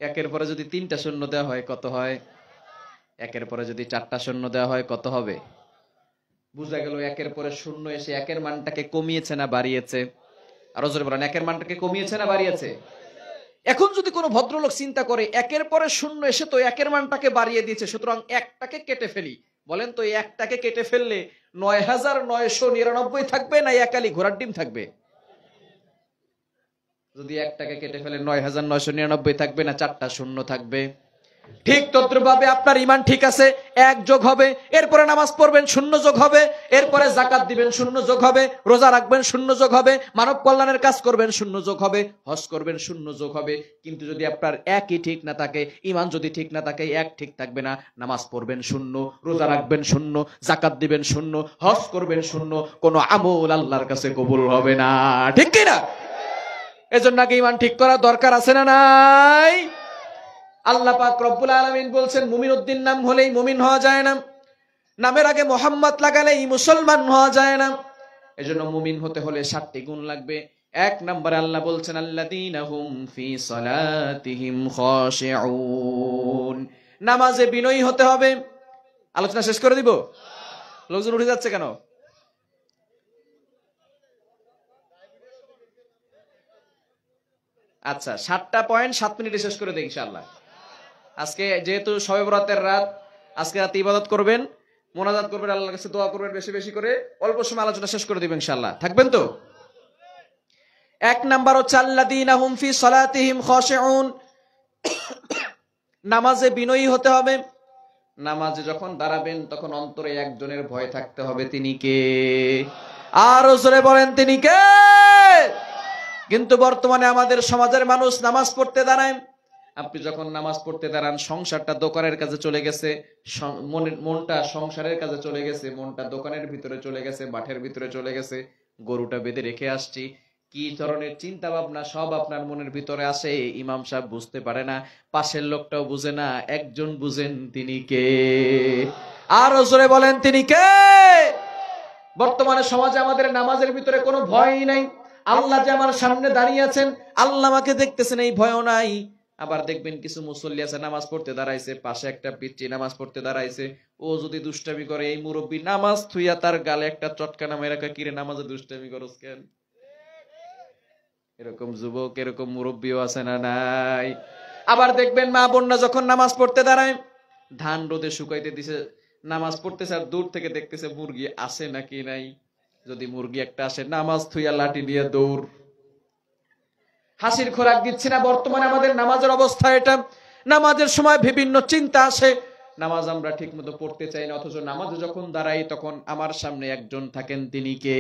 1-এর পরে যদি 3টা শূন্য দেওয়া হয়, কত হয়? 1-এর পরে যদি 4টা শূন্য দেওয়া হয়, কত হবে? বুঝা গেল 1-এর পরে শূন্য এসে 1-এর মানটাকে কমিয়েছে না বাড়িয়েছে? আরো জোরে বলেন, 1-এর মানটাকে কমিয়েছে না বাড়িয়েছে? এখন যদি কোনো ভদ্রলোক চিন্তা করে, 1-এর পরে শূন্য এসে তো 1-এর মানটাকে বাড়িয়ে দিয়েছে, সুতরাং 1টাকে কেটে ফেলি। বলেন তো, এই 1টাকে কেটে ফেললে 9,999 থাকবে না একালি ঘোড়ার ডিম থাকবে? যদি 1টাকে কেটে ফেলে 9,999 থাকবে না 4টা শূন্য থাকবে? ঠিক তদ্রুপভাবে আপনার ঈমান ঠিক আছে, 1 যোগ হবে, এরপরে নামাজ পড়বেন, 0 যোগ হবে, এরপরে যাকাত দিবেন, 0 যোগ হবে, রোজা রাখবেন, 0 যোগ হবে, মানব কল্যাণের কাজ করবেন, 0 যোগ হবে, হজ করবেন, 0 যোগ হবে। কিন্তু যদি আপনার 1ই ঠিক না থাকে, ঈমান যদি ঠিক না থাকে, 1 ঠিক থাকবে না। নামাজ পড়বেন 0, রোজা রাখবেন 0, যাকাত দিবেন 0, হজ করবেন 0, কোনো আমল আল্লাহর কাছে কবুল হবে না। ঠিক কি না? এজন্য আগে ঈমান ঠিক করা দরকার আছে না নাই? আল্লাহ পাক রব্বুল আলামিন বলছেন, মুমিন উদ্দিন নাম হলেই মুমিন হওয়া যায় না, নামের আগে মোহাম্মদ লাগালেই মুসলমান হওয়া যায় না। এজন্য মুমিন হতে হলে 7টি গুণ লাগবে। এক নম্বরে আল্লাহ বলছেন আল্লাযীনা হুম ফি সালাতিহিম খাশিউন, নামাজে বিনয়ী হতে হবে। আলোচনা শেষ করে দিব? লোকজন উঠে যাচ্ছে কেন? আচ্ছা, 7টা পয়েন্ট 7 মিনিটে শেষ করে দেই ইনশাআল্লাহ। আজকে যেহেতু শবে বরাতের রাত, আজকে রাতে ইবাদত করবেন, মোনাজাত করবেন, আল্লাহর কাছে দোয়া করবেন বেশি বেশি করে, অল্প সময় আলোচনা শেষ করে দিবেন ইনশাআল্লাহ। থাকবেন তো? এক নাম্বার হচ্ছে আল্লাযীনা হুম ফি সালাতিহিম খাশিউন, নামাজে বিনয়ী হতে হবে। নামাজে যখন দাঁড়াবেন তখন অন্তরে একজনের ভয় থাকতে হবে, তিনি কে? আর জোরে বলেন, তিনি কে? কিন্তু বর্তমানে আমাদের সমাজের মানুষ নামাজ পড়তে দাঁড়ায়, আপনি যখন নামাজ পড়তে দাঁড়ান সংসারটা দোকানের কাছে চলে গেছে, মনটা সংসারের কাছে চলে গেছে, মনটা দোকানের ভিতরে চলে গেছে, মাঠের ভিতরে চলে গেছে, গরুটা বেঁধে রেখে আসছি, কি ধরনের চিন্তা ভাবনা সব আপনার মনের ভিতরে আসে, ইমাম সাহেব বুঝতে পারে না, পাশের লোকটাও বুঝে না, একজন বুঝেন, তিনি কে? আর জোরে বলেন, তিনি কে? বর্তমানে সমাজে আমাদের নামাজের ভিতরে কোনো ভয়ই নাই। আল্লাহ যে আমার সামনে দাঁড়িয়ে আছেন, আল্লাহ আমাকে দেখতেছেন, এই ভয়ও নাই। আবার দেখবেন কিছু মুসল্লি আছে নামাজ পড়তে দাঁড়াইছে, পাশে একটা পিচ্চি নামাজ পড়তে দাঁড়াইছে, ও যদি দুষ্টামি করে, এই মুরব্বী নামাজ থুইয়া তার গালে একটা চটকানা মেরে রাখা, কিরে নামাজে দুষ্টামি করস কেন? এরকম যুবক, এরকম মুরব্বীও আছে না নাই? আবার দেখবেন মা বোনরা যখন নামাজ পড়তে দাঁড়ায়, ধান রোদে শুকাইতে দিছে, নামাজ পড়তেছে আর দূর থেকে দেখতেছে মুরগি আসে নাকি নাই। যদি মুরগি একটা আসে, নামাজ থুইয়া লাঠি নিয়ে দৌড়। হাসির খোরাক দিচ্ছে না বর্তমানে আমাদের নামাজের অবস্থা এটা। নামাজের সময় বিভিন্ন চিন্তা আসে, নামাজ আমরা ঠিক মতো পড়তে চাই না, অথচ নামাজে যখন দাঁড়াই তখন আমার সামনে একজন থাকেন, তিনি কে?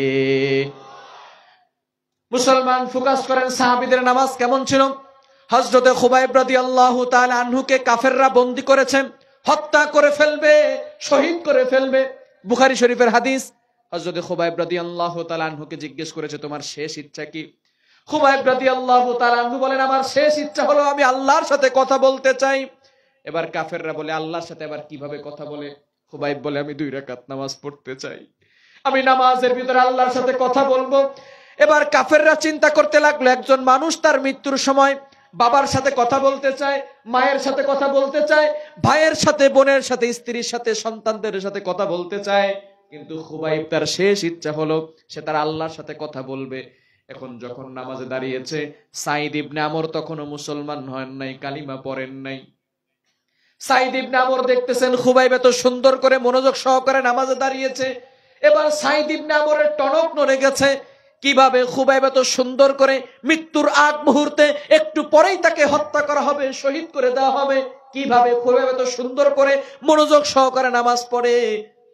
মুসলমান ফোকাস করেন, সাহাবীদের নামাজ কেমন ছিল? হযরতে খুবাইব রাদিয়াল্লাহু তাআলা আনহুকে কাফেররা বন্দী করেছে, হত্যা করে ফেলবে, শহীদ করে ফেলবে। বুখারী শরীফের হাদিস। হযরতে খুবাইব রাদিয়াল্লাহু তাআলা আনহুকে জিজ্ঞেস করেছে, তোমার শেষ ইচ্ছা কি? খুবাইব রাদিয়াল্লাহু তাআলা আনহু বলেন, আমার শেষ ইচ্ছা হলো আমি আল্লাহর সাথে কথা বলতে চাই। এবার কাফেররা বলে, আল্লাহর সাথে আবার কিভাবে কথা বলে? খুবাইব বলে, আমি 2 রাকাত নামাজ পড়তে চাই, আমি নামাজের ভিতরে আল্লাহর সাথে কথা বলবো। এবার কাফেররা চিন্তা করতে লাগলো, একজন মানুষ তার মৃত্যুর সময় বাবার সাথে কথা বলতে চায়, মায়ের সাথে কথা বলতে চায়, ভাইয়ের সাথে, বোনের সাথে, স্ত্রীর সাথে, সন্তানদের সাথে কথা বলতে চায়, কিন্তু খুবাইব তার শেষ ইচ্ছা হলো সে তার আল্লাহর সাথে কথা বলবে। এখন যখন নামাজে দাঁড়িয়েছে, সাঈদ ইবনে আমর তখনও মুসলমান হন নাই, কালিমা পড়েন নাই। সাঈদ ইবনে আমর দেখতেছেন খুবাইব এত সুন্দর করে মনোযোগ সহকারে নামাজে দাঁড়িয়েছে, এবার সাঈদ ইবনে আমরের টনক নড়ে গেছে। কিভাবে খুবাইব এত সুন্দর করে মৃত্যুর আগ মুহূর্তে, একটু পরেই তাকে হত্যা করা হবে, শহীদ করে দেওয়া হবে, কিভাবে খুবাইব এত সুন্দর করে মনোযোগ সহকারে নামাজ পড়ে?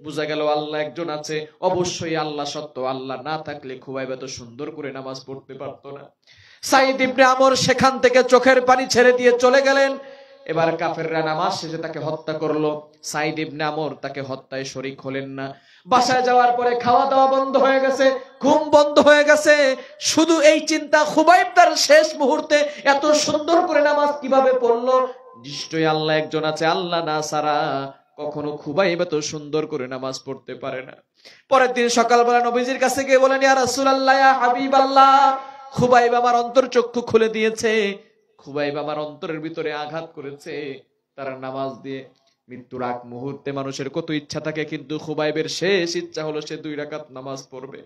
বুঝা গেল আল্লাহ একজন আছে, অবশ্যই আল্লাহ সত্য, আল্লাহ না থাকলে খুবাইব এত সুন্দর করে নামাজ পড়তে পারতো না। সাঈদ ইবনে আমর সেখান থেকে চোখের পানি ছেড়ে দিয়ে চলে গেলেন। এবার কাফেররা নামাজ শেষে তাকে হত্যা করলো। সাঈদ ইবনে আমর তাকে হত্যায় শরীক হলেন না। বাসায় যাওয়ার পরে খাওয়া দাওয়া বন্ধ হয়ে গেছে, ঘুম বন্ধ হয়ে গেছে, শুধু এই চিন্তা, খুবাইব তার শেষ মুহূর্তে এত সুন্দর করে নামাজ কিভাবে পড়লো? নিশ্চয়ই আল্লাহ একজন আছে, আল্লাহ না ছাড়া কখনো খুবাইব এত সুন্দর করে নামাজ পড়তে পারে না। পরের দিন সকালবেলা নবীজির কাছে গিয়ে বলেন, ইয়া রাসূলুল্লাহ, ইয়া হাবিবাল্লাহ, খুবাইব আমার অন্তরচক্ষু খুলে দিয়েছে, খুবাইব আমার অন্তরের ভিতরে আঘাত করেছে। তারা নামাজ দিয়ে মৃত্যুর আগ মুহূর্তে মানুষের কত ইচ্ছা থাকে, কিন্তু খুবাইবের শেষ ইচ্ছা হলো সে 2 রাকাত নামাজ পড়বে।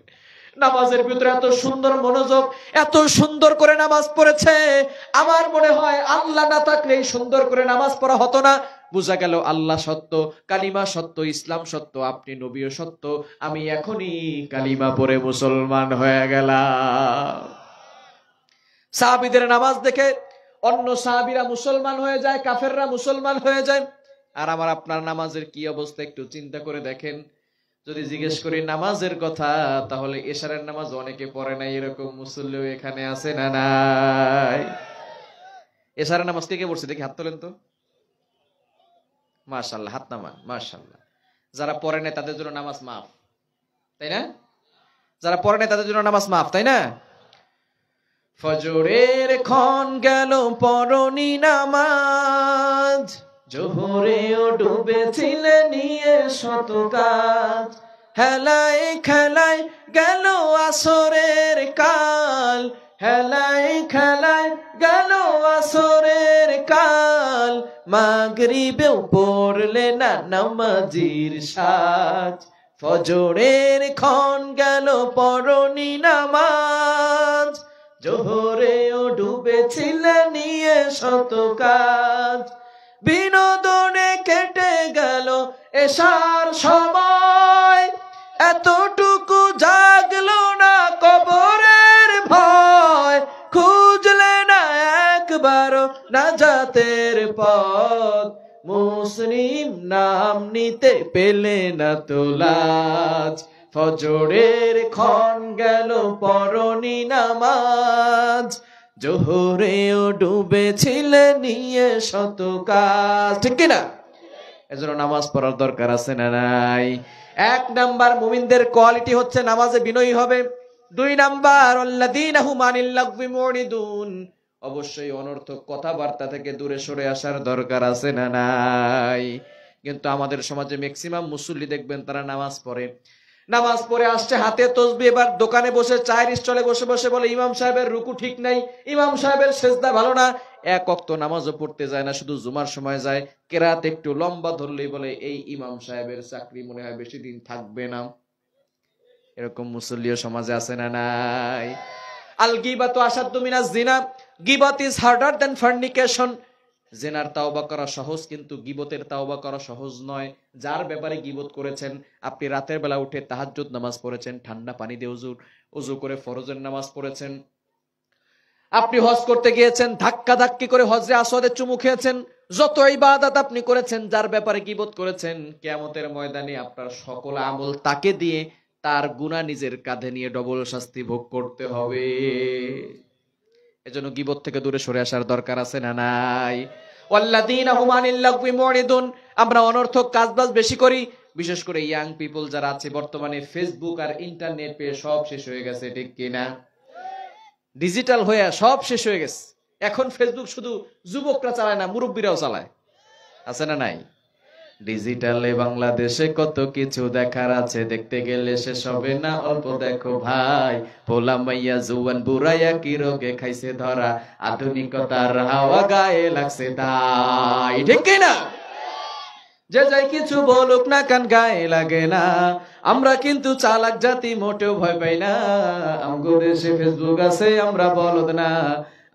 নামাজের ভিতরে এত সুন্দর মনোযোগ, এত সুন্দর করে নামাজ পড়েছে, আমার মনে হয় আল্লাহ না থাকলে এই সুন্দর করে নামাজ পড়া হতো না। বুঝা গেল আল্লাহ সত্য, কালিমা সত্য, ইসলাম সত্য, আপনি নবীও সত্য, আমি এখনই কালিমা পড়ে মুসলমান হয়ে গেলাম। সাহাবীদের নামাজ দেখে অন্য সাহাবীরা মুসলমান হয়ে যায়, কাফেররা মুসলমান হয়ে যায়। আর আমার আপনার নামাজের কি অবস্থা একটু চিন্তা করে দেখেন। যদি জিজ্ঞেস করি নামাজের কথা, তাহলে এশারের নামাজ অনেকে পড়ে নাই, এরকম মুসল্লিও এখানে আছে না নাই? এশারের নামাজ কে কে পড়ছে দেখি হাত তোলেন তো। মাশাআল্লাহ, হাত নামান, মাশাআল্লাহ। যারা পড়ে নাই তাদের জন্য নামাজ মাফ, তাই না? যারা পড়ে নাই তাদের জন্য নামাজ মাফ, তাই না? ফজরের ক্ষণ গেল পড়নি নামাজ, জোহরেও ডুবেছিলে নিয়ে শত কাজ, হেলায় খেলায় গেল আসরের কাল, হেলায় খেলায় গেল আসরের কাল, মাগরিবেও পড়লে না নামাজির সাজ, ফজরের ক্ষণ গেল পড়নি নামাজ, জোহরেও ডুবেছিলে নিয়ে শত কাজ, বিনোদনে কেটে গেল এশার সময়, এতটুকু জাগলো না কবরের ভয়, খুঁজলে না একবারও নাজাতের পথ, মুসলিম নাম নিতে পেলে না তো লাজ, ফজরের ক্ষণ গেল পড়নি নামাজ, জোহরেও ডুবেছিলে নিয়ে শত কাজ। ঠিক কিনা? এজন্য নামাজ পড়ার দরকার আছে না নাই? 1 নাম্বার মুমিনদের কোয়ালিটি হচ্ছে নামাজে বিনয়ী হবে। 2 নাম্বার আল্লাযীনা হুম আনিল লাগবি মুরিদুন, অবশ্যই অনর্থক কথাবার্তা থেকে দূরে সরে আসার দরকার আছে না নাই? কিন্তু আমাদের সমাজে ম্যাক্সিমাম মুসল্লি দেখবেন তারা নামাজ পড়ে, নামাজ পড়ে আসছে হাতে তসবিহ, এবার দোকানে বসে চায়ের স্টলে বসে বসে বলে ইমাম সাহেবের রুকু ঠিক নাই, ইমাম সাহেবের সেজদা ভালো না, 1 ওয়াক্ত নামাজও পড়তে যায় না, শুধু জুমার সময় যায়, কেরাত একটু লম্বা ধরলেই বলে এই ইমাম সাহেবের চাকরি মনে হয় বেশি দিন থাকবে না। এরকম মুসল্লিও সমাজে আছে না নাই? আল গীবাতু আশাদ্দু মিনাজ জিনা, গীবাত ইজ হার্ডার দ্যান ফর্নিকেশন, জেনার তাওবা করা সহজ কিন্তু গীবতের তাওবা করা সহজ নয়। যার ব্যাপারে গীবত করেছেন, আপনি রাতের বেলা উঠে তাহাজ্জুদ নামাজ পড়েছেন, ঠান্ডা পানি দিয়ে ওযু করে ফরজের নামাজ পড়েছেন, আপনি হজ করতে গিয়েছেন, ধাক্কা ধাক্কি করে হজরে আসওয়াদে চুমু খেয়েছেন, যত ইবাদত আপনি করেছেন, যার ব্যাপারে গীবত করেছেন, কিয়ামতের ময়দানে আপনার সকল আমল তাকে দিয়ে তার গুনাহ নিজের কাঁধে নিয়ে ডবল শাস্তি ভোগ করতে হবে। এজন্য গীবত থেকে দূরে সরে আসার দরকার আছে না নাই? ওয়াল্লাযীনা হুম আনিল লাগবি মুরিদুন, আমরা অনর্থক কাজবাজ বেশি করি, বিশেষ করে ইয়াং পিপল যারা আছে বর্তমানে ফেসবুক আর ইন্টারনেট পেয়ে সব শেষ হয়ে গেছে। ঠিক কিনা? ডিজিটাল হয়ে সব শেষ হয়ে গেছে। এখন ফেসবুক শুধু যুবকরা চালায় না, মুরব্বীরাও চালায়। আছে না নাই? ডিজিটালে বাংলাদেশে কত কিছু দেখার আছে, দেখতে গেলে শেষ হবে না, অল্প দেখো ভাই, পোলা মাইয়া জুয়ান বুড়াইয়া কি রোগে খাইছে ধরা, আধুনিকতার হাওয়া গায়ে লাগছে তাই। ঠিক কিনা? যে যাই কিছু বলুক না কান গায়ে লাগে না, আমরা কিন্তু চালাক জাতি, মোটেও ভয় পাই না, আমগো দেশে ফেসবুক আছে আমরা বলদ না,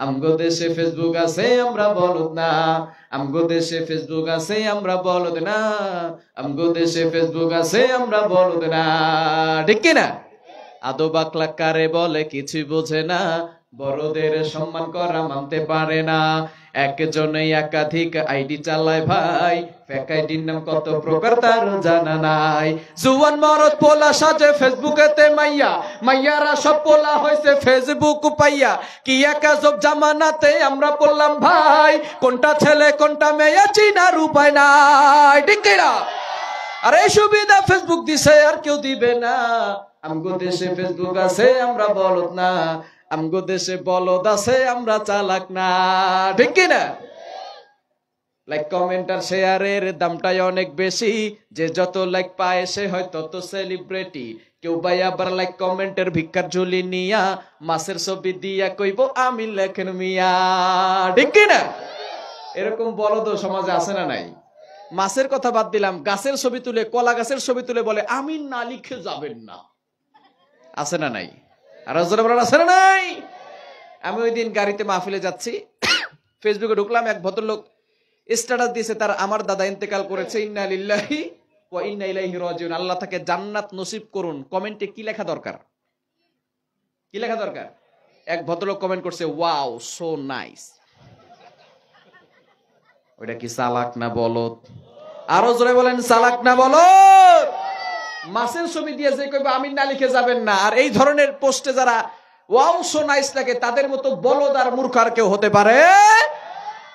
আমগো দেশে ফেসবুক আছে আমরা বলদ না, আমগো দেশে ফেসবুক আছে আমরা বলদ না, আমগো দেশে ফেসবুক আছে আমরা বলদ না। ঠিক কিনা? আদব আখলাক কারে বলে কিছুই বোঝে না, বড়দের সম্মান করা মানতে পারে না, একজনে একাধিক আইডি চালায় ভাই, ফেক আইডির নাম কত প্রকার তার জানা নাই, জুয়ান মরদ পোলা সাজে ফেসবুকেতে মাইয়া, মাইয়ারা সব পোলা হইছে ফেসবুক পাইয়া, কি এক আজব জামানাতে আমরা পড়লাম ভাই, কোনটা ছেলে কোনটা মেয়ে চিনার উপায় নাই। ঠিক কিনা? আর এই সুবিধা ফেসবুক দিছে আর কেউ দিবে না, আমগো দেশে ফেসবুক আছে আমরা বলদ না, আমগো দেশে বলদ আছে আমরা চালাক না। ঠিক কিনা? লাইক কমেন্ট আর শেয়ারের দামটাই অনেক বেশি, যে যত লাইক পায় সে হয় তত সেলিব্রিটি, কেউ ভাই আবার লাইক কমেন্টের ভিক্ষার ঝুলি নিয়া, মাছের ছবি দিয়া কইব আমি লেখেন মিয়া। ঠিক কিনা? এরকম বলদ সমাজে আছে না নাই? মাছের কথা বাদ দিলাম, গাছের ছবি তুলে, কলা গাছের ছবি তুলে বলে আমি না লিখে যাবেন না। আছে না নাই? আর আছে না নাই? আমি ওই দিন গাড়িতে মাহফিলে যাচ্ছি, ফেসবুকে ঢুকলাম, এক ভদ্রলোক স্ট্যাটাস দিয়েছে তার আমার দাদা ইন্তেকাল করেছে, ইন্না লিল্লাহি ওয়া ইন্না ইলাইহি রাজিউন, আল্লাহ তাকে জান্নাত নসিব করুন। কমেন্টে কি লেখা দরকার? কি লেখা দরকার? এক ভদ্রলোক কমেন্ট করছে ওয়াও সো নাইস। ওইটা কি চালাক না বলদ? আরো জোরে বলেন চালাক না বলদ? মাছের ছবি দিয়ে যে কইবে আমি না লিখে যাবেন না, আর এই ধরনের পোস্টে যারা ওয়াও সো নাইস লাগে, তাদের মতো বলদ আর মূর্খ আর কেউ হতে পারে?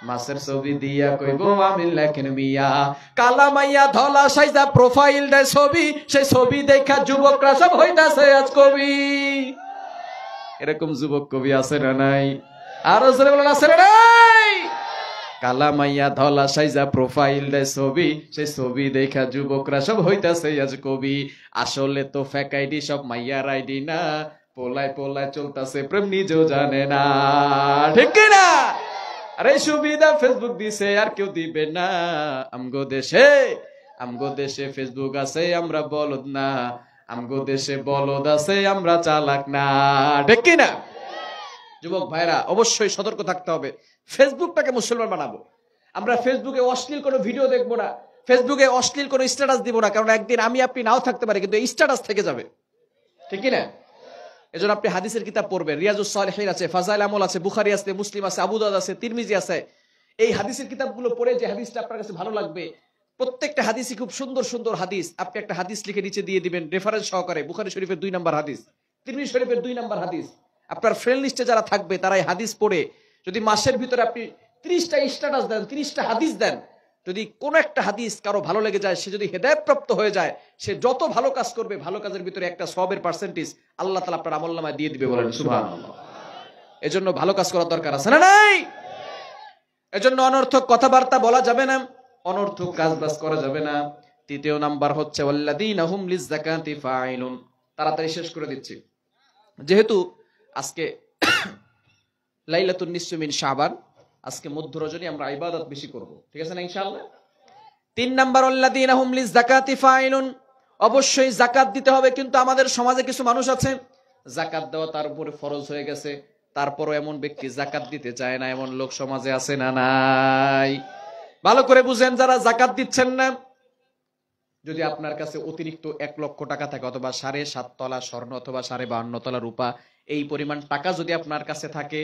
মাছের ছবি দিয়া কইব আমি লেখেন মিয়া, কালা মাইয়া ধলা সাইজা প্রোফাইল দেয় ছবি, সেই ছবি দেখা যুবকরা সব হইতাছে আজ কবি। এরকম যুবক কবি আছে না নাই? আরো জোরে বলেন আছে না নাই? কালা মাইয়া ধলা সাইজা প্রোফাইল দেয় ছবি, সেই ছবি দেখা যুবকরা সব হইতাছে আজ কবি। আসলে তো ফেক আইডি সব মাইয়ার আইডি না, পোলায় পোলায় চলতেছে প্রেম নিজেও জানে না, ঠিক কিনা? আরে সুবিধা ফেসবুক দিছে আর কেউ দিবে না। আমগো দেশে ফেসবুক আছে আমরা বলদ না, আমগো দেশে বলদ আছে আমরা চালাক না, ঠিক কিনা? যুবক ভাইরা অবশ্যই সতর্ক থাকতে হবে। ফেসবুকটাকে মুসলমান বানাবো। আমরা ফেসবুকে অশ্লীল কোনো ভিডিও দেখবো না, ফেসবুকে অশ্লীল কোনো স্ট্যাটাস দিব না, কারণ একদিন আমি আপনি নাও থাকতে পারি, কিন্তু এই স্ট্যাটাস থেকে যাবে, ঠিক কিনা? এজন্য আপনি হাদিসের কিতাব পড়বেন, রিয়াজুস সালিহিন আছে, ফাজাইল আমল আছে, বুখারী আছে, মুসলিম আছে, আবু দাউদ আছে, তিরমিজি আছে। এই হাদিসের কিতাবগুলো পড়ে যে হাদিসটা আপনার কাছে ভালো লাগবে, প্রত্যেকটা হাদিসই খুব সুন্দর সুন্দর হাদিস, আপনি একটা হাদিস লিখে নিচে দিয়ে দিবেন রেফারেন্স সহকারে, বুখারী শরীফের 2 নম্বর হাদিস, তিরমিজি শরীফের 2 নম্বর হাদিস। আপনার ফ্রেন্ড লিস্টে যারা থাকবে তারা এই হাদিস পড়ে যদি মাসের ভিতরে আপনি 30টা স্ট্যাটাস দেন, 30টা হাদিস দেন, যদি কোন একটা হাদিস কারো ভালো লেগে যায়, সে যদি হেদায়েতপ্রাপ্ত হয়ে যায়, সে যত ভালো কাজ করবে, ভালো কাজের ভিতরে একটা সওয়াবের পার্সেন্টেজ আল্লাহ তাআলা আপনার আমলনামায় দিয়ে দিবে, বলেন সুবহানাল্লাহ। এজন্য ভালো কাজ করার দরকার আছে না নাই? এজন্য অনর্থক কথাবার্তা বলা যাবে না, অনর্থক কাজবাজ করা যাবে না। তৃতীয় নাম্বার হচ্ছে ওয়াল্লাযীনা হুম লিয-যাকাতি ফাঈলুন। তাড়াতাড়ি শেষ করে দিচ্ছি, যেহেতু আজকে লাইলাতুন নিসফি মিন শাবান, আজকে মধ্য রজনী, আমরা ইবাদত বেশি করব, ঠিক আছে না ইনশাআল্লাহ? 3 নাম্বার ওয়াল্লাযীনা হুম লিয-যাকাতি ফাঈলুন, অবশ্যই যাকাত দিতে হবে। কিন্তু আমাদের সমাজে কিছু মানুষ আছে যাকাত দেওয়া তার উপরে ফরজ হয়ে গেছে, তারপরও এমন ব্যক্তি যাকাত দিতে চায় না, এমন লোক সমাজে আছে না নাই? ভালো করে বুঝেন, যারা যাকাত দিচ্ছেন না, যদি আপনার কাছে অতিরিক্ত 1 লক্ষ টাকা থাকে, অথবা 7.5 তলা স্বর্ণ, অথবা 52.5 তলা রূপা, এই পরিমাণ টাকা যদি আপনার কাছে থাকে,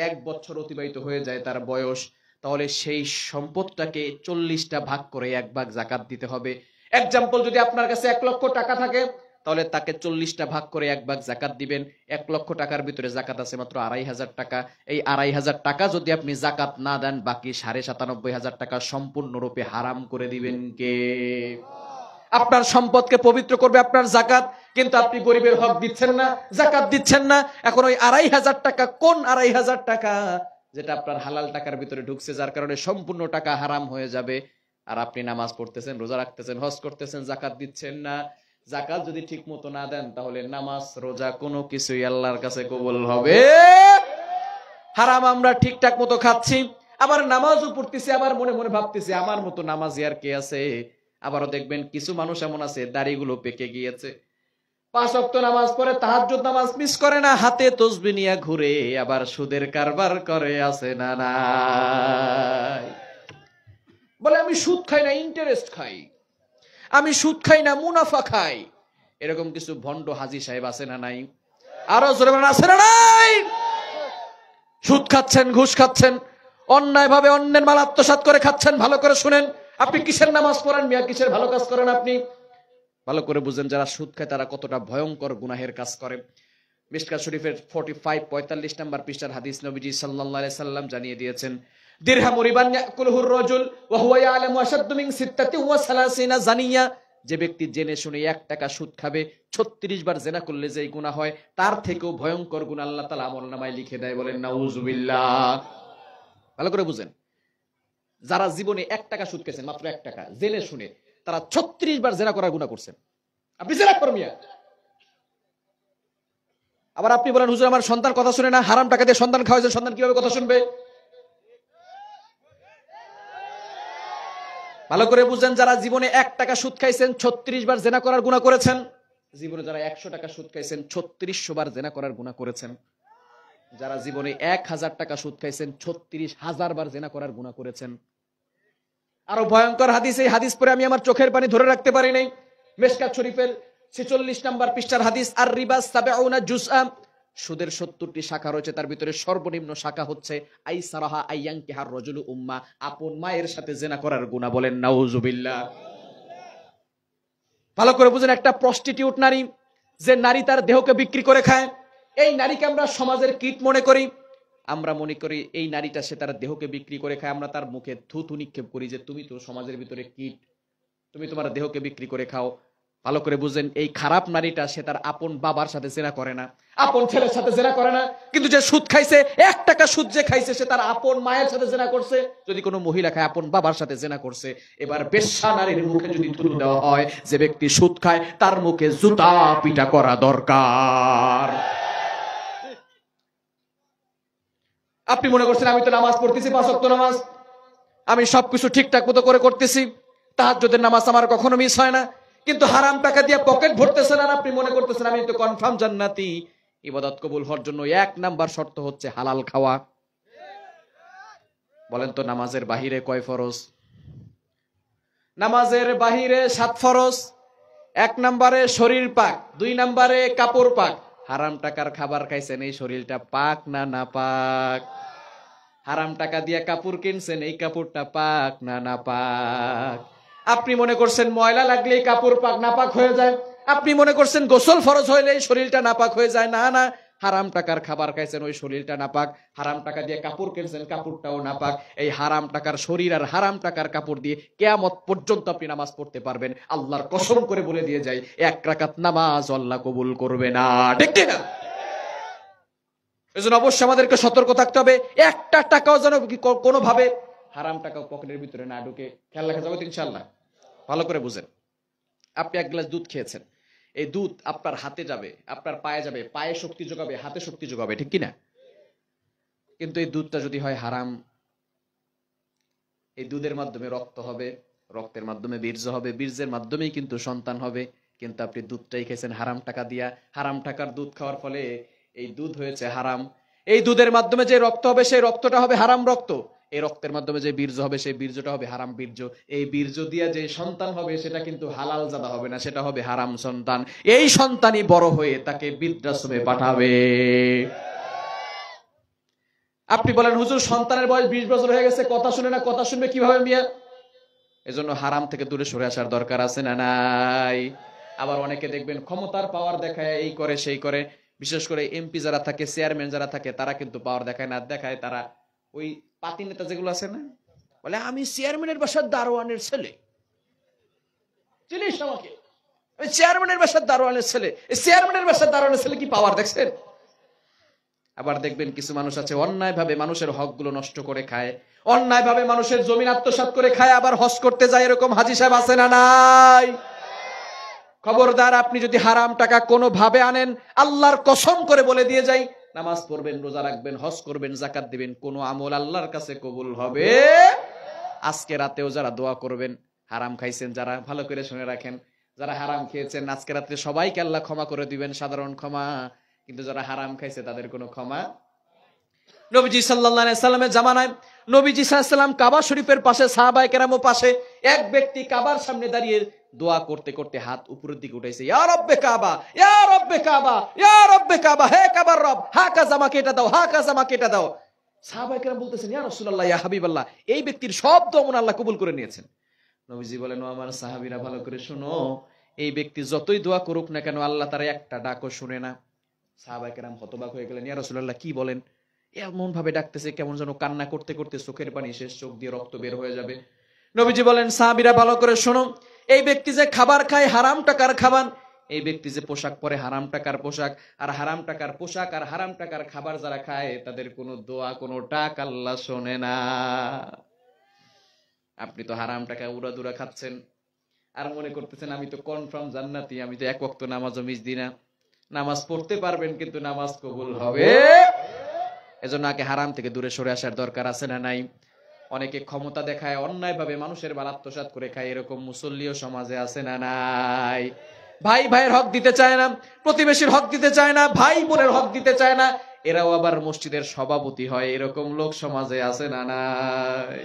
1 বছর অতিবাহিত হয়ে যায় তার বয়স, তাহলে সেই সম্পদটাকে 40টা ভাগ করে 1 ভাগ যাকাত দিতে হবে। এক্সাম্পল, যদি আপনার কাছে 1 লক্ষ টাকা থাকে, তাহলে তাকে 40টা ভাগ করে 1 ভাগ যাকাত দিবেন। 1 লক্ষ টাকার ভিতরে যাকাত আছে মাত্র 2,500 টাকা। এই 2,500 টাকা যদি আপনি যাকাত না দেন, বাকি 97,500 টাকা সম্পূর্ণরূপে হারাম করে দিবেন কে? আপনার সম্পদকে পবিত্র করবে আপনার যাকাত, কিন্তু আপনি গরিবের হক দিচ্ছেন না, যাকাত দিচ্ছেন না। এখন ওই 2,500 টাকা কোন 2,500 টাকা? যেটা আপনার হালাল টাকার ভিতরে ঢুকছে, যার কারণে সম্পূর্ণ টাকা হারাম হয়ে যাবে। আর আপনি নামাজ পড়তেছেন, রোজা রাখতেছেন, হজ করতেছেন, যাকাত দিচ্ছেন না। যাকাত যদি ঠিক মতো না দেন, তাহলে নামাজ রোজা কোনো কিছুই আল্লাহর কাছে কবুল হবে। হারাম আমরা ঠিকঠাক মতো খাচ্ছি, আবার নামাজও পড়তেছি, আবার মনে মনে ভাবতেছি আমার মতো নামাজি আর কে আছে। আবারও দেখবেন কিছু মানুষ এমন আছে, দাড়িগুলো পেকে গিয়েছে, 5 ওয়াক্ত নামাজ পড়ে, তাহাজ্জুদ নামাজ মিস করে না, হাতে তসবিহ নিয়ে ঘুরে, আবার সুদের কারবার করে, আছে না নাই? বলে আমি সুদ খাই না, ইন্টারেস্ট খাই, আমি সুদ খাই না, মুনাফা খাই। এরকম কিছু ভণ্ড হাজী সাহেব আছে না নাই? আরো জোরে বলেন, আছে না নাই? সুদ খাচ্ছেন, ঘুষ খাচ্ছেন, অন্যায় ভাবে অন্যের মাল আত্মসাৎ করে খাচ্ছেন। ভালো করে শুনেন, আপনি কিসের নামাজ পড়েন মিয়া, কিসের ভালো কাজ করেন আপনি? ভালো করে বুঝেন, যারা সুদ খায় তারা কতটা ভয়ঙ্কর গুনাহের কাজ করে। মিশকাত শরীফের 45 নাম্বার পৃষ্ঠার হাদিস, নবীজি সাল্লাল্লাহু আলাইহি সাল্লাম জানিয়ে দিয়েছেন, দিরহামু রিবান ইয়াকুলুহুর রাজুল ওয়া হুয়া ইয়ালামু আশাদ্দু মিন 36 জানিয়া। যে ব্যক্তি জেনে শুনে 1 টাকা সুদ খাবে, 36 বার জেনা করলে যে গুনাহ হয়, তার থেকেও ভয়ঙ্কর গুনাহ আল্লাহ তাআলা আমলনামায় লিখে দেয়। বলেন নাউজুবিল্লাহ। ভালো করে বুঝেন, যারা জীবনে 1 টাকা সুদ খেয়েছেন, মাত্র 1 টাকা, জেনে শুনে, তারা 36 বার জেনা করার গুনাহ করছেন। আপনি জেনা করবেন মিয়া। আবার আপনি বলেন, হুজুর আমার সন্তান কথা শুনে না, হারাম টাকা দিয়ে সন্তান খাওয়াইছেন, সন্তান কিভাবে কথা শুনবে? ভালো করে বুঝেন, যারা জীবনে 1 টাকা সুদ খাইছেন, 36 বার জেনা করার গুনাহ করেছেন। জীবনে যারা 100 টাকা সুদ খাইছেন, 3600 বার জেনা করার গুনাহ করেছেন। যারা জীবনে 1000 টাকা সুদ খাইছেন, 36,000 বার জেনা করার গুনাহ করেছেন। আরো ভয়ঙ্কর হাদিস, এই হাদিস পরে আমি আমার চোখের পানি ধরে রাখতে পারি নাই। মিশকাত শরীফের 46 নাম্বার পৃষ্ঠার হাদিস, আর রিবা 70 জুজআ, সুদের 70টি শাখা রয়েছে, তার ভিতরে সর্বনিম্ন শাখা হচ্ছে আইসারাহা আইয়ানকিহার রাজুলু উম্মা, আপন মায়ের সাথে জিনা করার গুনাহ। বলেন নাউজুবিল্লাহ। ভালো করে বুঝেন, একটা প্রস্টিটিউট নারী, যে নারী তার দেহকে বিক্রি করে খায়, এই নারীকে আমরা সমাজের কীট মনে করি। আমরা মনে করি এই নারীটা সে তার দেহকে বিক্রি করে খায়, আমরা তার মুখে থুথু নিক্ষেপ করি যে তুমি তো সমাজের ভিতরে কীট, তুমি তোমার দেহকে বিক্রি করে খাও। ভালো করে বুঝেন, এই খারাপ নারীটা সে তার আপন বাবার সাথে জেনা করে না, আপন ছেলের সাথে জেনা করে না, কিন্তু যে সুদ খাইছে, 1 টাকা সুদ যে খাইছে, সে তার আপন মায়ের সাথে জেনা করছে। যদি কোনো মহিলা খায়, আপন বাবার সাথে জেনা করছে। এবার বেশ্যা নারীর মুখে যদি থুতু দেওয়া হয়, যে ব্যক্তি সুদ খায় তার মুখে জুতা পিটা করা দরকার। আপনি মনে করছেন আমি তো নামাজ পড়তেছি, 5 ওয়াক্ত নামাজ, আমি সবকিছু ঠিকঠাক মতো করে করতেছি, তাহাজ্জুদের নামাজ আমার কখনো মিস হয় না, কিন্তু হারাম টাকা দিয়ে পকেট ভরতেছেন আর আপনি মনে করতেছেন আমি তো কনফার্ম জান্নাতি। ইবাদত কবুল হওয়ার জন্য 1 নাম্বার শর্ত হচ্ছে হালাল খাওয়া। বলেন তো নামাজের বাহিরে কয় ফরজ? নামাজের বাহিরে 7 ফরজ। 1 নম্বরে শরীর পাক, 2 নম্বরে কাপড় পাক। হারাম টাকার খাবার খাইছেন, এই শরীরটা পাক না না পাক? হারাম টাকা দিয়ে কাপড় কিনছেন, এই কাপড়টা পাক না না পাক? আপনি মনে করছেন ময়লা লাগলেই কাপড় পাক নাপাক হয়ে যায়, আপনি মনে করছেন গোসল ফরজ হইলেই শরীরটা নাপাক হয়ে যায়। না না, হারাম টাকার খাবার খাইছেন, ওই শরীরটা নাপাক। হারাম টাকা দিয়ে কাপড় কিনছেন, কাপড়টাও নাপাক। এই হারাম টাকার শরীর আর হারাম টাকার কাপড় দিয়ে কিয়ামত পর্যন্ত আপনি নামাজ পড়তে পারবেন, আল্লাহর কসম করে বলে দিয়ে যাই 1 রাকাত নামাজ আল্লাহ কবুল করবে না। ঠিক কি না? এজন্য অবশ্যই আমাদেরকে সতর্ক থাকতে হবে, একটা টাকাও যেন কোনোভাবে হারাম টাকা পকেটের ভিতরে না ঢুকে। খেয়াল রাখা যাবে ইনশাআল্লাহ। ভালো করে বুঝেন, আপনি 1 গ্লাস দুধ খেয়েছেন, এই দুধ আপনার হাতে যাবে, আপনার পায়ে যাবে, পায়ে শক্তি যোগাবে, হাতে শক্তি যোগাবে, ঠিক কিনা? কিন্তু এই দুধটা যদি হয় হারাম, এই দুধের মাধ্যমে রক্ত হবে, রক্তের মাধ্যমে বীর্য হবে, বীর্যের মাধ্যমেই কিন্তু সন্তান হবে। কিন্তু আপনি দুধটাই খেয়েছেন হারাম টাকা দিয়া। হারাম টাকার দুধ খাওয়ার ফলে এই দুধ হয়েছে হারাম। এই দুধের মাধ্যমে যে রক্ত হবে, সেই রক্তটা হবে হারাম রক্ত। এই রক্তের মাধ্যমে যে বীর্য হবে, সেই বীর্যটা হবে হারাম বীর্য। এই বীর্য দিয়া যে সন্তান হবে, সেটা কিন্তু হালাল জাদা হবে না, সেটা হবে হারাম সন্তান। এই সন্তানই বড় হয়ে তাকে বৃদ্ধাশ্রমে পাঠাবে। আপনি বলেন হুজুর সন্তানের বয়স 20 বছর হয়ে গেছে, কথা শুনে না, কথা শুনবে কিভাবে মিয়া? এজন্য হারাম থেকে দূরে সরে আসার দরকার আছে না নাই? আবার অনেকে দেখবেন ক্ষমতার পাওয়ার দেখায়, এই করে সেই করে। বিশেষ করে এমপি যারা থাকে, চেয়ারম্যান যারা থাকে, তারা কিন্তু পাওয়ার দেখায় না, দেখায় তারা ওই পাতি নেতা যেগুলো আছে না, বলে আমি চেয়ারম্যানের বাসার দারোয়ানের ছেলে, চিনিস আমাকে, আমি চেয়ারম্যানের বাসার দারোয়ানের ছেলে। এই চেয়ারম্যানের বাসার দারোয়ানের ছেলে কি পাওয়ার দেখছেন? আবার দেখবেন কিছু মানুষ আছে অন্যায় ভাবে মানুষের হকগুলো নষ্ট করে খায়, অন্যায় ভাবে মানুষের জমি আত্মসাৎ করে খায়, আবার হজ করতে যায়, এরকম হাজী সাহেব আছে না নাই? খবরদার, আপনি যদি হারাম টাকা কোনো ভাবে আনেন, আল্লাহর কসম করে বলে দিয়ে যাই, নামাজ পড়বেন, রোজা রাখবেন, হজ করবেন, যাকাত দিবেন, কোন আমল আল্লাহর কাছে কবুল হবে? আজকে রাতেও যারা দোয়া করবেন, হারাম খাইছেন যারা, ভালো করে শুনে রাখেন, যারা হারাম খেয়েছেন আজকে রাতে সবাইকে আল্লাহ ক্ষমা করে দিবেন, সাধারণ ক্ষমা। কিন্তু যারা হারাম খাইছে তাদের কোনো ক্ষমা। নবীজি সাল্লাল্লাহু আলাইহি সাল্লামের জামানায় নবীজি সাল্লাল্লাহু আলাইহি সাল্লাম কাবা শরীফের পাশে, সাহাবায়ে কেরামের পাশে, এক ব্যক্তি কাবার সামনে দাঁড়িয়ে দোয়া করতে করতে হাত উপরের দিকে উঠাইছে, ইয়া রব্বে কাবা, ইয়া রব্বে কাবা, ইয়া রব্বে কাবা, হে কাবার রব, হাকাযা আমাকে এটা দাও, হাকাযা আমাকে এটা দাও। সাহাবায়ে কেরাম বলতেছেন, ইয়া রাসূলুল্লাহ, ইয়া হাবিবাল্লাহ, এই ব্যক্তির সব দোয়া মনে আল্লাহ কবুল করে নিয়েছেন। নবীজি বলেন, ও আমার সাহাবীরা ভালো করে শুনো, এই ব্যক্তি যতই দোয়া করুক না কেন, আল্লাহ তার একটা ডাকও শুনে না। সাহাবায়ে কেরাম হতবাক হয়ে গেলেন, ইয়া রাসূলুল্লাহ কি বলেন? এমন ভাবে ডাকতেছে কেমন যেন কান্না করতে করতে চোখের পানি শেষ, চোখ দিয়ে রক্ত বের হয়ে যাবে। নবীজি বলেন, সাহাবীরা ভালো করে শোনো, এই ব্যক্তি যে খাবার খায় হারাম টাকার খাবার, এই ব্যক্তি যে পোশাক পরে হারাম টাকার পোশাক, আর হারাম টাকার পোশাক আর হারাম টাকার খাবার যারা খায়, তাদের কোনো দোয়া কোনো ডাক আল্লাহ শোনে না। আপনি তো হারাম টাকা উড়াদুরা খাচ্ছেন আর মনে করতেছেন আমি তো কনফার্ম জান্নাতি, আমি তো 1 ওয়াক্ত নামাজও মিস দিই না। নামাজ পড়তে পারবেন কিন্তু নামাজ কবুল হবে? এজন্য আগে হারাম থেকে দূরে সরে আসার দরকার আছে না নাই? অনেকে ক্ষমতা দেখায়, অন্যায় ভাবে মানুষের মাল আত্মসাৎ করে খায়, এরকম মুসল্লিও সমাজে আছে না নাই? ভাই ভাইয়ের হক দিতে চায় না, প্রতিবেশীর হক দিতে চায় না, ভাই বোনের হক দিতে চায় না, এরাও আবার মসজিদের সভাপতি হয়, এরকম লোক সমাজে আছে না নাই?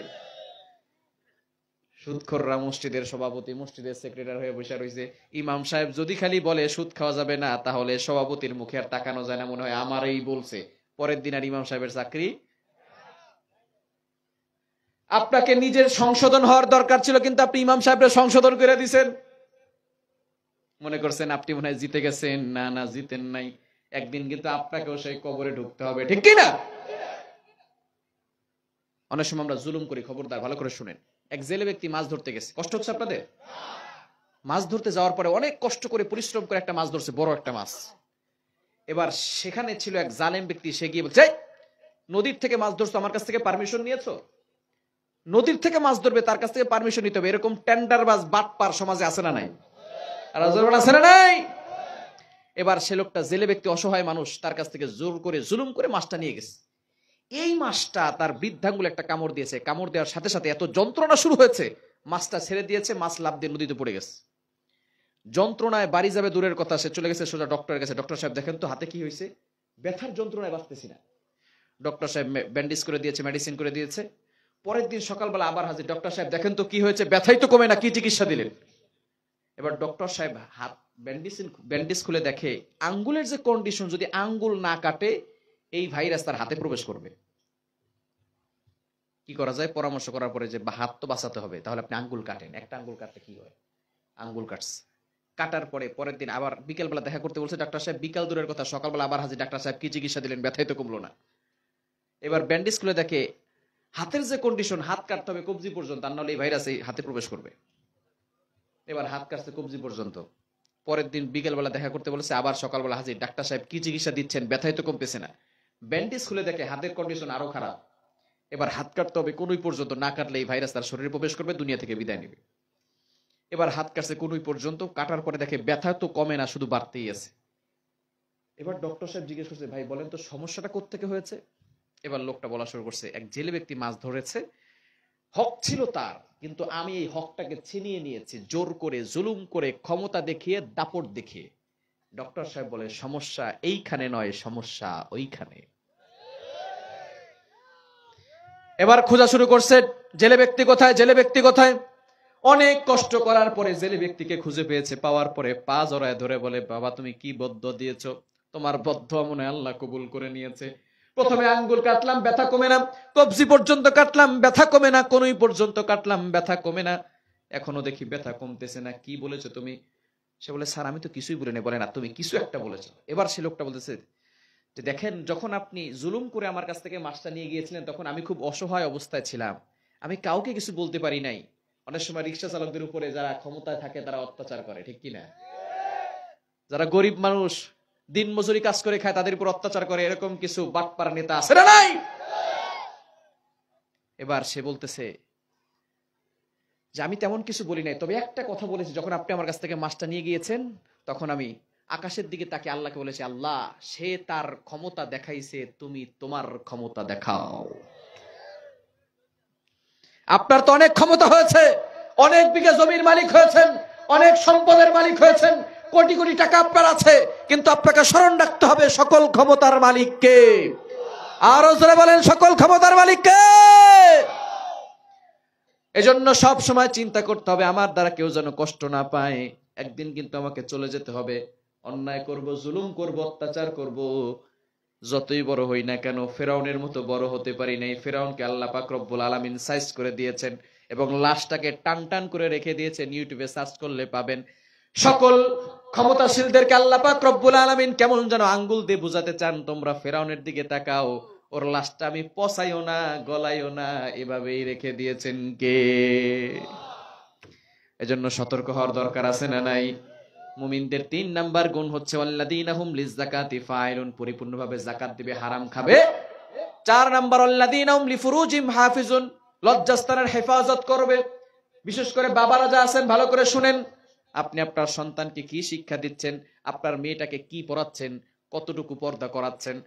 সুদখোররা মসজিদের সভাপতি, মসজিদের সেক্রেটারি হয়ে বসে রয়েছে। ইমাম সাহেব যদি খালি বলে সুদ খাওয়া যাবে না, তাহলে সভাপতির মুখে আর তাকানো যায় না, মনে হয় আমারই বলছে, পরের দিন আর ইমাম সাহেবের চাকরি। আপনাকে নিজের সংশোধন হওয়ার দরকার ছিল, কিন্তু আপনি ইমাম সাহেবের সংশোধন করে দিয়েছেন। মনে করছেন আপনি মনে হয় জিতে গেছেন, না না জিতেন নাই। একদিন কিন্তু আপনাকেও সেই কবরে ঢুকতে হবে, ঠিক কি না? অনেক সময় আমরা জুলুম করি, খবরদার ভালো করে শুনেন। এক জেলে ব্যক্তি মাছ ধরতে গেছে, কষ্ট হচ্ছে আপনাদের? মাছ ধরতে যাওয়ার পরে অনেক কষ্ট করে পরিশ্রম করে একটা মাছ ধরছে, বড় একটা মাছ। এবার সেখানে ছিল এক জালেম ব্যক্তি, সে গিয়ে বলছে, নদীর থেকে মাছ ধরছো, আমার কাছ থেকে পারমিশন নিয়েছো? নদীর থেকে মাছ ধরবে, তার কাছ থেকে পারমিশন নিতে হবে। এরকম টেন্ডারবাজ বাটপার সমাজে আছে না নাই? আছে না নাই? এবার সে লোকটা, জেলে ব্যক্তি, অসহায় মানুষ, তার কাছ থেকে জোর করে জুলুম করে মাছটা নিয়ে গেছে। এই মাছটা তার বৃদ্ধাঙ্গুলে একটা কামড় দিয়েছে, কামড় দেওয়ার সাথে সাথে এত যন্ত্রণা শুরু হয়েছে, মাছটা ছেড়ে দিয়েছে, মাছ লাফ দিয়ে নদীতে পড়ে গেছে। যন্ত্রণায় বাড়ি যাবে দূরের কথা, সে চলে গেছে সোজা ডক্টরের কাছে। ডক্টর সাহেব দেখেন তো হাতে কি হয়েছে, ব্যথার যন্ত্রণায় বাঁচতেছি না। ডক্টর সাহেব ব্যান্ডেজ করে দিয়েছে, মেডিসিন করে দিয়েছে। পরের দিন সকালবেলা আবার হাজির, ডক্টর সাহেব দেখেন তো কি হয়েছে, ব্যথাই তো কমে না, কি চিকিৎসা দিলেন? এবার ডক্টর সাহেব হাত ব্যান্ডেজ খুলে দেখে আঙ্গুলের যে কন্ডিশন, যদি আঙ্গুল না কাটে এই ভাইরাস তার হাতে প্রবেশ করবে। কি করা যায়? পরামর্শ করার পরে যে হাত তো বাঁচাতে হবে, তাহলে আপনি আঙ্গুল কাটেন। একটা আঙ্গুল কাটতে কি হয়, আঙ্গুল কাটছে। কাটার পরে পরের দিন আবার বিকেলবেলা দেখা করতে বলছে ডাক্তার সাহেব, বিকাল দূরের কথা, সকালবেলা আবার হাজির। ডাক্তার সাহেব কি চিকিৎসা দিলেন? ব্যথাই তো কমলো না। এবার ব্যান্ডেজ খুলে দেখে হাতের যে কন্ডিশন, হাত কাটতে হবে কবজি পর্যন্ত, আর নাহলে এই ভাইরাস এই হাতে প্রবেশ করবে। এবার হাত কাটছে কবজি পর্যন্ত। পরের দিন বিকেলবেলা দেখা করতে বলেছে, আবার সকালবেলা হাজির। ডাক্তার সাহেব কি চিকিৎসা দিচ্ছেন? ব্যথাই তো কমতেছে না। ব্যান্ডেজ খুলে দেখে হাতের কন্ডিশন আরো খারাপ। এবার হাত কাটতে হবে কোনুই পর্যন্ত, না কাটলে এই ভাইরাস তার শরীরে প্রবেশ করবে, দুনিয়া থেকে বিদায় নেবে। এবার হাত কাটছে কোনুই পর্যন্ত, কাটার পরে দেখে ব্যথা তো কমে না, শুধু বাড়তেই আছে। এবার ডক্টর সাহেব জিজ্ঞেস করছে, ভাই বলেন তো সমস্যাটা কোত্থেকে হয়েছে? এবার লোকটা বলা শুরু করছে, এক জেলে ব্যক্তি মাছ ধরেছে, হক ছিল তার, কিন্তু আমি এই হকটাকে ছিনিয়ে নিয়েছি জোর করে, জুলুম করে, ক্ষমতা দেখিয়ে, দাপট দেখিয়ে। ডক্টর সাহেব বলে, সমস্যা এইখানে নয়, সমস্যা ওইখানে। এবার খোঁজা শুরু করছে, জেলে ব্যক্তি কোথায়, জেলে ব্যক্তি কোথায়। অনেক কষ্ট করার পরে জেলে ব্যক্তিকে খুঁজে পেয়েছে। পাওয়ার পরে পা জড়ায় ধরে বলে, বাবা তুমি কি বদ্ধ দিয়েছো? তোমার বদ্ধ মনে আল্লাহ কবুল করে নিয়েছে। প্রথমে আঙ্গুল কাটলাম, ব্যথা কমে না। কবজি পর্যন্ত কাটলাম, ব্যথা কমে না। কোনই পর্যন্ত কাটলাম, ব্যথা কমে না। এখনো দেখি ব্যথা কমতেছে না। কি বলেছো তুমি? সে বলে, স্যার আমি তো কিছুই বলিনি। বলে, না তুমি কিছু একটা বলেছো। এবার সে লোকটা বলতেছে যে, দেখেন যখন আপনি জুলুম করে আমার কাছ থেকে মাছটা নিয়ে গিয়েছিলেন, তখন আমি খুব অসহায় অবস্থায় ছিলাম, আমি কাউকে কিছু বলতে পারি নাই। অনেক সময় রিক্সা চালকদের উপরে যারা ক্ষমতায় থাকে তারা অত্যাচার করে, ঠিক কিনা? যারা গরিব মানুষ দিন মজুরি কাজ করে খায় তাদের উপর অত্যাচার করে, এরকম কিছু বাটপার নেতা আছে না নাই? এবার সে বলতেছে যে, আমি তেমন কিছু বলি নাই, তবে একটা কথা বলেছি, যখন আপনি আমার কাছ থেকে মাছটা নিয়ে গিয়েছেন তখন আমি আকাশের দিকে তাকে আল্লাহকে বলেছি, আল্লাহ সে তার ক্ষমতা দেখাইছে, তুমি তোমার ক্ষমতা দেখাও। আপনার তো অনেক ক্ষমতা হয়েছে, অনেক বিঘা জমির মালিক হয়েছেন, অনেক সম্পদের মালিক হয়েছেন, কোটি কোটি টাকা আপনার আছে, কিন্তু আপনাকে স্মরণ রাখতে হবে সকল ক্ষমতার মালিককে। আরো জোরে বলেন, সকল ক্ষমতার মালিককে। এজন্য সব সময় চিন্তা করতে হবে, আমার দ্বারা কেউ যেন কষ্ট না পায়। একদিন কিন্তু আমাকে চলে যেতে হবে। অন্যায় করব, জুলুম করব, অত্যাচার করব, যতই বড় হই না কেন ফেরাউনের মতো বড় হতে পারি নাই। ফেরাউনকে আল্লাহ পাক রব্বুল আলামিন সাইজ করে দিয়েছেন এবং লাশটাকে টান টান করে রেখে দিয়েছেন। ইউটিউবে সার্চ করলে পাবেন। সকল ক্ষমতাশীলদেরকে আল্লাহ পাক রব্বুল আলামিন কেমন যেন আঙ্গুল দিয়ে বুঝাতে চান, তোমরা ফেরাউনের দিকে তাকাও, ওর লাশটা আমি পচাইও না, গলাইও না, এভাবেই রেখে দিয়েছেন কে? এজন্য সতর্ক হওয়ার দরকার আছে না নাই? মুমিনদের 3 নাম্বার গুণ হচ্ছে আল্লাযীনা হুম লিযাকাতি ফাইলুন, পরিপূর্ণভাবে যাকাত দিবে, হারাম খাবে। 4 নাম্বার আল্লাযীনা হুম লিফুরুজিম হাফিজুন, লজ্জাস্থানের হেফাজত করবে। বিশেষ করে বাবারা যা আছেন ভালো করে শুনেন, আপনি আপনার সন্তানকে কি শিক্ষা দিচ্ছেন, আপনার মেয়েটাকে কি পড়াচ্ছেন, কতটুকু পর্দা করাচ্ছেন।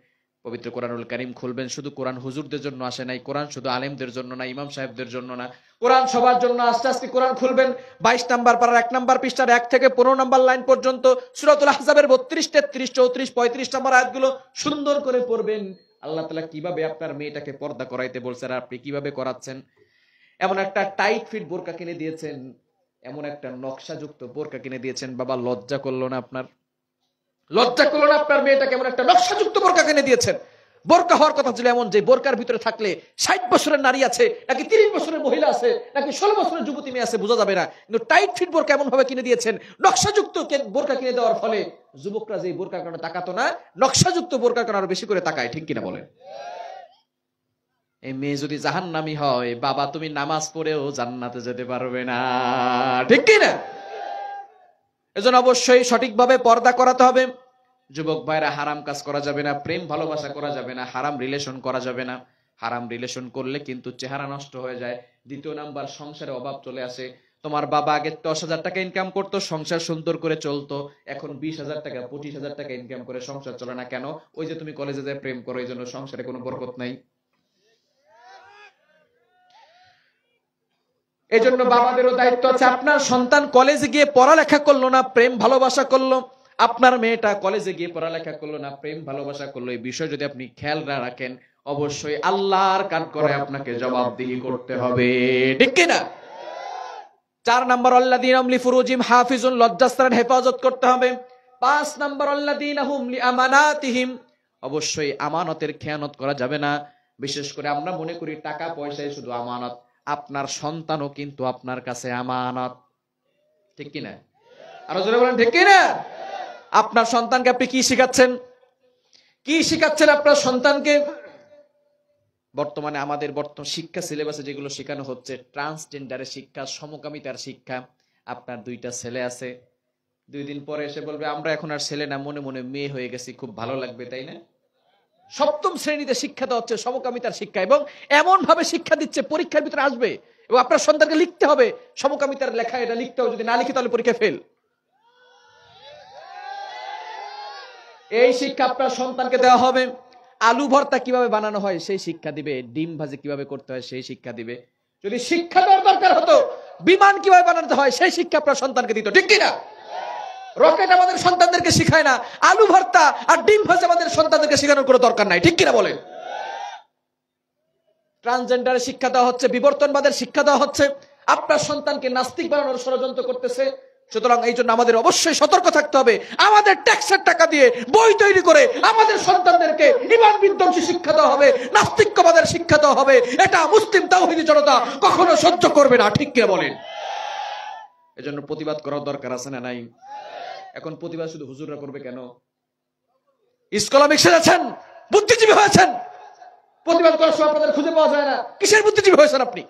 পবিত্র কোরআনুল কারীম খুলবেন, শুধু কোরআন হুজুরদের জন্য আসে নাই, কোরআন শুধু আলেমদের জন্য না, ইমাম সাহেবদের জন্য না, কোরআন সবার জন্য। আস্তে আস্তে কোরআন খুলবেন, 22 নাম্বার পারার 1 নাম্বার পৃষ্ঠার 1 থেকে 15 নাম্বার লাইন পর্যন্ত সূরাতুল আহজাবের 32, 33, 34, 35 নাম্বার আয়াতগুলো সুন্দর করে পড়বেন। আল্লাহ তাআলা কিভাবে আপনার মেয়েটাকে পর্দা করাইতে বলছেন আর আপনি কিভাবে করাচ্ছেন। এমন একটা টাইট ফিট বোরকা কিনে দিয়েছেন, এমন একটা নকশাযুক্ত বোরকা কিনে দিয়েছেন, বাবা লজ্জা করলো না আপনার? লজ্জা করলো না আপনার মেয়েটাকে এমন একটা নকশাযুক্ত বোরকা কিনে দিয়েছেন? বোরকা হওয়ার কথা ছিল এমন যে বোরকার ভিতরে থাকলে 60 বছরের নারী আছে নাকি 30 বছরের মহিলা আছে নাকি 16 বছরের যুবতী মেয়ে আছে বোঝা যাবে না, কিন্তু টাইট ফিট বোরকা এমন ভাবে কিনে দিয়েছেন। নকশাযুক্ত বোরকা কিনে দেওয়ার ফলে যুবকরা যে বোরকার কারণে তাকাতো না, নকশাযুক্ত বোরকার কারণে আরো বেশি করে তাকায়, ঠিক কিনা বলেন? এই মেয়ে যদি জাহান্নামী হয়, বাবা তুমি নামাজ পড়েও জান্নাতে যেতে পারবে না, ঠিক কিনা? এজন্য অবশ্যই সঠিকভাবে পর্দা করাতে হবে। যুবক ভাইরা, হারাম কাজ করা যাবে না, প্রেম ভালোবাসা করা যাবে না, হারাম রিলেশন করা যাবে না। হারাম রিলেশন করলে কিন্তু চেহারা নষ্ট হয়ে যায়। 2 নাম্বার, সংসারে অভাব চলে আসে। তোমার বাবা আগে 10,000 টাকা ইনকাম করতো, সংসার সুন্দর করে চলতো, এখন 20,000 টাকা 25,000 টাকা ইনকাম করে সংসার চলে না। কেন? ওই যে তুমি কলেজে যায় প্রেম করো, এই জন্য সংসারে কোনো বরকত নাই। এই জন্য বাবাদেরও দায়িত্ব আছে। আপনার সন্তান কলেজে গিয়ে পড়ালেখা করলো না, প্রেম ভালোবাসা করলো, আপনার মেয়েটা কলেজে গিয়ে পড়ালেখা করলো না, প্রেম ভালোবাসা করলো, এই বিষয় যদি আপনি খেয়াল না রাখেন, অবশ্যই আল্লাহর কাঠ করে আপনাকে জবাবদিহি করতে হবে, ঠিক কিনা? 4 নাম্বার আল্লাযীনা হুম লিফুরুজিহিম হাফিজুন, লজ্জাস্থানের হেফাজত করতে হবে। 5 নাম্বার আল্লাযীনা হুম লিআমানাতিহিম, অবশ্যই আমানতের খেয়ানত করা যাবে না। বিশেষ করে আমরা মনে করি টাকা পয়সাই শুধু আমানত, আপনার সন্তানও কিন্তু আপনার কাছে আমানত, ঠিক কিনা? আরো জোরে বলেন ঠিক কিনা? আপনার সন্তানকে আপনি কি শিখাচ্ছেন? কি শিখাচ্ছেন আপনার সন্তানকে? বর্তমানে আমাদের বর্তমান শিক্ষা সিলেবাসে যেগুলো শেখানো হচ্ছে, ট্রান্সজেন্ডারের শিক্ষা, সমকামিতার শিক্ষা। আপনার 2টা ছেলে আছে, 2 দিন পরে এসে বলবে আমরা এখন আর ছেলে না, মনে মনে মেয়ে হয়ে গেছি, খুব ভালো লাগবে, তাই না? 7ম শ্রেণীতে শিক্ষা দেওয়া হচ্ছে সমকামিতার শিক্ষা, এবং এমন ভাবে শিক্ষা দিচ্ছে পরীক্ষার ভিতরে আসবে, এবং আপনার সন্তানকে লিখতে হবে সমকামিতার লেখা, এটা লিখতে হবে, যদি না লিখে তাহলে পরীক্ষা ফেল। এই শিক্ষা আপনার সন্তানকে দেওয়া হবে। আলু ভর্তা কিভাবে বানানো হয় সেই শিক্ষা দিবে, ডিম ভাজি কিভাবে করতে হয় সেই শিক্ষা দিবে। যদি শিক্ষা দেওয়ার দরকার হতো বিমান কিভাবে বানাতে হয় সেই শিক্ষা আপনার সন্তানকে দিত, ঠিক কিনা? রকেট আমাদের সন্তানদেরকে শিখায় না, আলু ভর্তা আর ডিম ভাজি আমাদের সন্তানদেরকে শেখানোর কোনো দরকার নাই, ঠিক কিনা বলেন? ট্রান্সজেন্ডারের শিক্ষা দেওয়া হচ্ছে, বিবর্তনবাদের শিক্ষা দেওয়া হচ্ছে, আপনার সন্তানকে নাস্তিক বানানোর ষড়যন্ত্র করতেছে। সুতরাং এই জন্য আমাদের অবশ্যই সতর্ক থাকতে হবে। আমাদের ট্যাক্সের টাকা দিয়ে বই তৈরি করে আমাদের সন্তানদেরকে ঈমান বিধ্বংসী শিক্ষা দেওয়া হবে, নাস্তিকবাদের শিক্ষা দেওয়া হবে, এটা মুসলিম তাওহীদি জনতা কখনো সহ্য করবে না, ঠিক কিনা বলেন? এজন্য প্রতিবাদ করার দরকার আছে না নাই? এখন প্রতিবাদ শুধু হুজুররা করবে কেন? ইসলামিক সেরেছেন, বুদ্ধিজীবী হয়েছেন, প্রতিবাদ করার সময় আপনাদের খুঁজে পাওয়া যায় না, কিসের বুদ্ধিজীবী হয়েছেন আপনি?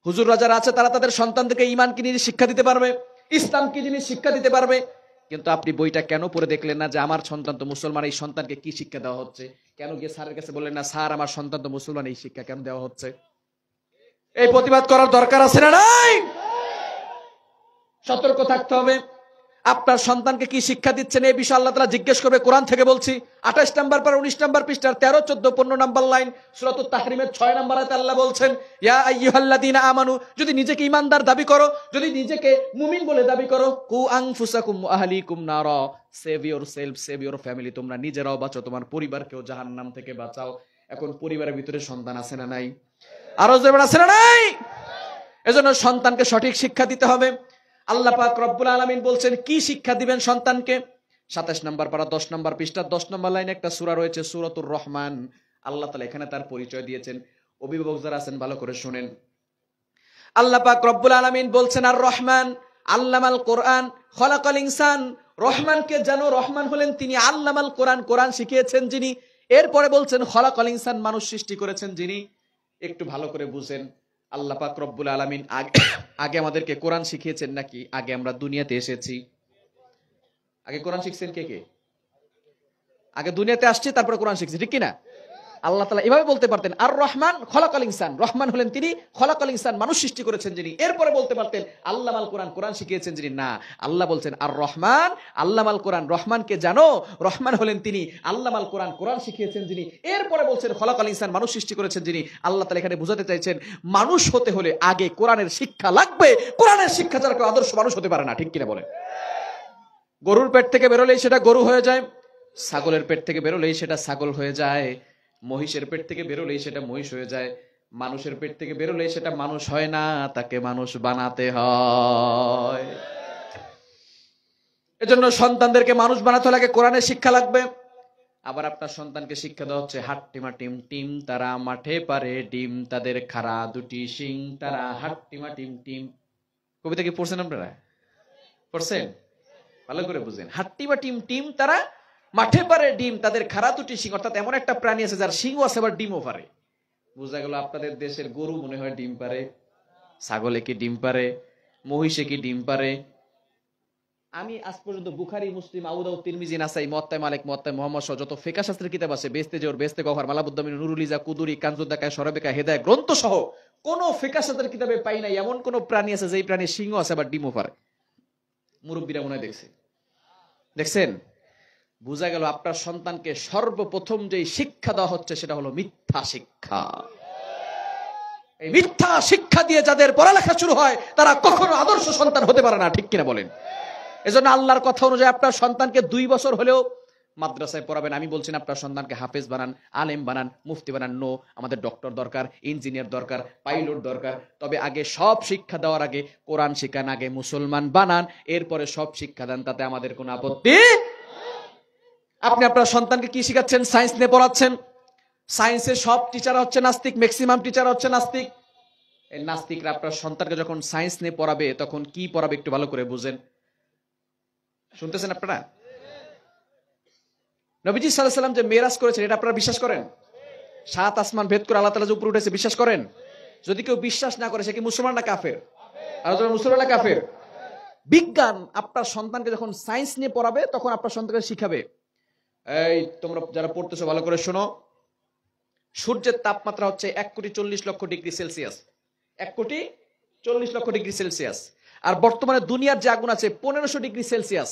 হুজুররা যারা আছে তারা তাদের সন্তানদেরকে ঈমান কি জিনিস শিক্ষা দিতে পারবে, ইসলাম কি জিনিস শিক্ষা দিতে পারবে। কিন্তু আপনি বইটা কেন পড়ে দেখলেন না যে আমার সন্তান তো মুসলমান, এই সন্তানকে কি শিক্ষা দেওয়া হচ্ছে? কেন গিয়ে স্যারের কাছে বললেন না, স্যার আমার সন্তান তো মুসলমান, এই শিক্ষা কেন দেওয়া হচ্ছে? এই প্রতিবাদ করার দরকার আছে না নাই? সতর্ক থাকতে হবে। আপনার সন্তানকে কি শিক্ষা দিচ্ছেন এই বিষয়ে আল্লাহ তাআলা জিজ্ঞেস করবে। কোরআন থেকে বলছি, 28 নম্বর পারা 19 নম্বর পৃষ্ঠার 13, 14, 15 নম্বর লাইন, সূরাতুত তাহরিমের 6 নম্বর আয়াতে আল্লাহ বলছেন, ইয়া আইয়ুহাল্লাযীনা আমানু, যদি নিজেকে ঈমানদার দাবি করো, যদি নিজেকে মুমিন বলে দাবি করো, কু আনফুসাকুম ওয়া আহলিকুম নারা, save yourself, save your family, তোমরা নিজেরাও বাঁচো, তোমার পরিবারকেও জাহান্নাম থেকে বাঁচাও। এখন পরিবারের ভিতরে সন্তান আছে না নাই? আরো জোরে আছে না নাই? এজন্য সন্তানকে সঠিক শিক্ষা দিতে হবে। আল্লাহ পাক রব্বুল আলামিন বলছেন কি শিক্ষা দিবেন সন্তানকে। 27 নম্বর পারা 10 নম্বর পৃষ্ঠা 10 নম্বর লাইনে একটা সূরা রয়েছে, সূরাতুর রহমান। আল্লাহ তাআলা এখানে তার পরিচয় দিয়েছেন। অভিভাবক যারা আছেন ভালো করে শুনেন। আল্লাহ পাক রব্বুল আলামিন বলছেন আর রহমান আল্লামাল কোরআন খলাকাল ইনসান, রহমানকে জানো, রহমান হলেন তিনি, আল্লামাল কোরআন, কোরআন শিখিয়েছেন যিনি। এরপরে বলছেন খলাকাল ইনসান, মানুষ সৃষ্টি করেছেন যিনি। একটু ভালো করে বুঝেন, আল্লাহ পাক রব্বুল আলামিন আগে আমাদেরকে কোরআন শিখিয়েছেন নাকি আগে আমরা দুনিয়াতে এসেছি? আগে কোরআন শিখছেন কে কে? আগে দুনিয়াতে আসছি তারপরে কোরআন শিখছি, ঠিক কিনা? আল্লাহ তাআলা এভাবে বলতে পারতেন আর রহমান খলাকাল ইনসান, রহমান হলেন তিনি, খলাকাল ইনসান মানুষ সৃষ্টি করেছেন যিনি। এরপরে বলতে পারতেন আল্লামাল কোরআন, কোরআন শিখিয়েছেন যিনি। না, আল্লাহ বলছেন আর রহমান আল্লামাল কোরআন, রহমানকে জানো, রহমান হলেন তিনি, আল্লামাল কোরআন, কোরআন শিখিয়েছেন যিনি। এরপরে বলছেন খলাকাল ইনসান, মানুষ সৃষ্টি করেছেন যিনি। আল্লাহ তাআলা এখানে বোঝাতে চাইছেন মানুষ হতে হলে আগে কোরআনের শিক্ষা লাগবে। কোরআনের শিক্ষা ছাড়া কেউ আদর্শ মানুষ হতে পারে না, ঠিক কিনা বলে? গরুর পেট থেকে বেরোলেই সেটা গরু হয়ে যায়, ছাগলের পেট থেকে বেরোলেই সেটা ছাগল হয়ে যায়, মহিষের পেট থেকে বেরোলেই সেটা মহিষ হয়ে যায়, মানুষের পেট থেকে বেরোলেই সেটা মানুষ হয় না, তাকে মানুষ বানাতে হয়। এজন্য সন্তানদেরকে মানুষ বানাতে লাগে কোরআনের শিক্ষা লাগবে। আবার আপনার সন্তানকে শিক্ষা দেওয়া হচ্ছে হাট্টিমা টিম টিম তারা মাঠে পারে ডিম, তাদের খাড়া দুটি শিং তারা হাট্টিমা টিম টিম। কবিতা কি পড়ছেন আপনারা? পড়ছেন? ভালো করে বুঝেন। হাট্টিমা টিম টিম তারা মাঠে পারে ডিম, তাদের খাড়া দুটি শিং, অর্থাৎ এমন একটা প্রাণী আছে যার শিংও আছে আবার ডিমও পারে। বোঝা গেল আপনাদের দেশের গরু মনে হয় ডিম পারে, ছাগলে কি ডিম পারে, মহিষে কি ডিম পারে? আমি আজ পর্যন্ত বুখারী, মুসলিম, আবু দাউদ, তিরমিজি, নাসাই, মুওয়াত্তা মালিক, মুওয়াত্তা মুহাম্মদ সহ যত ফিকহ শাস্ত্রের কিতাব আছে, বেহেশতে জোর, বেহেশতে গওহার, মালাবুদ্দামিন, নুরুল ইজা, কুদুরি, কানজুদ্দাকা, শরাবিকা, হেদায়া গ্রন্থ সহ কোন ফিকহ শাস্ত্রের কিতাবে পাই নাই এমন কোন প্রাণী আছে যেই প্রাণীর শিংও আছে আবার ডিমও পারে। মুরব্বীরা মনে হয় দেখছে, দেখছেন? বোঝা গেল আপনার সন্তানকে সর্বপ্রথম যে শিক্ষা দেওয়া হচ্ছে সেটা হলো মিথ্যা শিক্ষা। এই মিথ্যা শিক্ষা দিয়ে যাদের পড়ালেখা শুরু হয় তারা কখনো আদর্শ সন্তান হতে পারে না, ঠিক কিনা বলেন? এজন্য আল্লাহর কথা অনুযায়ী আপনার সন্তানকে 2 বছর হলেও মাদ্রাসায় পড়াবেন। আমি বলছি না আপনার সন্তানকে হাফেজ বানান, আলেম বানান, মুফতি বানান। নো, আমাদের ডক্টর দরকার, ইঞ্জিনিয়ার দরকার, পাইলট দরকার। তবে আগে সব শিক্ষা দেওয়ার আগে কোরআন শিখান, আগে মুসলমান বানান, এরপরে সব শিক্ষা দেন, তাতে আমাদের কোনো আপত্তি। আপনি আপনার সন্তানকে কি শিখাচ্ছেন? সায়েন্স নিয়ে পড়াচ্ছেন। সায়েন্সের সব টিচার হচ্ছে নাস্তিক, ম্যাক্সিমাম টিচার হচ্ছে নাস্তিক। এই নাস্তিকরা আপনার সন্তানকে যখন সায়েন্স নিয়ে পড়াবে তখন কি পড়াবে একটু ভালো করে বুঝেন। শুনতেছেন আপনারা? নবীজি সাল্লাল্লাহু আলাইহি ওয়াসাল্লাম যে মেরাজ করেছেন এটা আপনারা বিশ্বাস করেন? 7 আসমান ভেদ করে আল্লাহ তাআলা যে উপরে উঠেছে বিশ্বাস করেন? যদি কেউ বিশ্বাস না করে সে কি মুসলমান না কাফের? আর যারা মুসলমান না কাফের? বিজ্ঞান আপনার সন্তানকে যখন সায়েন্স নিয়ে পড়াবে তখন আপনার সন্তানকে শিখাবে, এই তোমরা যারা পড়তেছো ভালো করে শোনো, সূর্যের তাপমাত্রা হচ্ছে 1,40,00,000 ডিগ্রি সেলসিয়াস। 1,40,00,000 degree Celsius. আর বর্তমানে দুনিয়ার যে আগুন আছে 1500 ডিগ্রি সেলসিয়াস।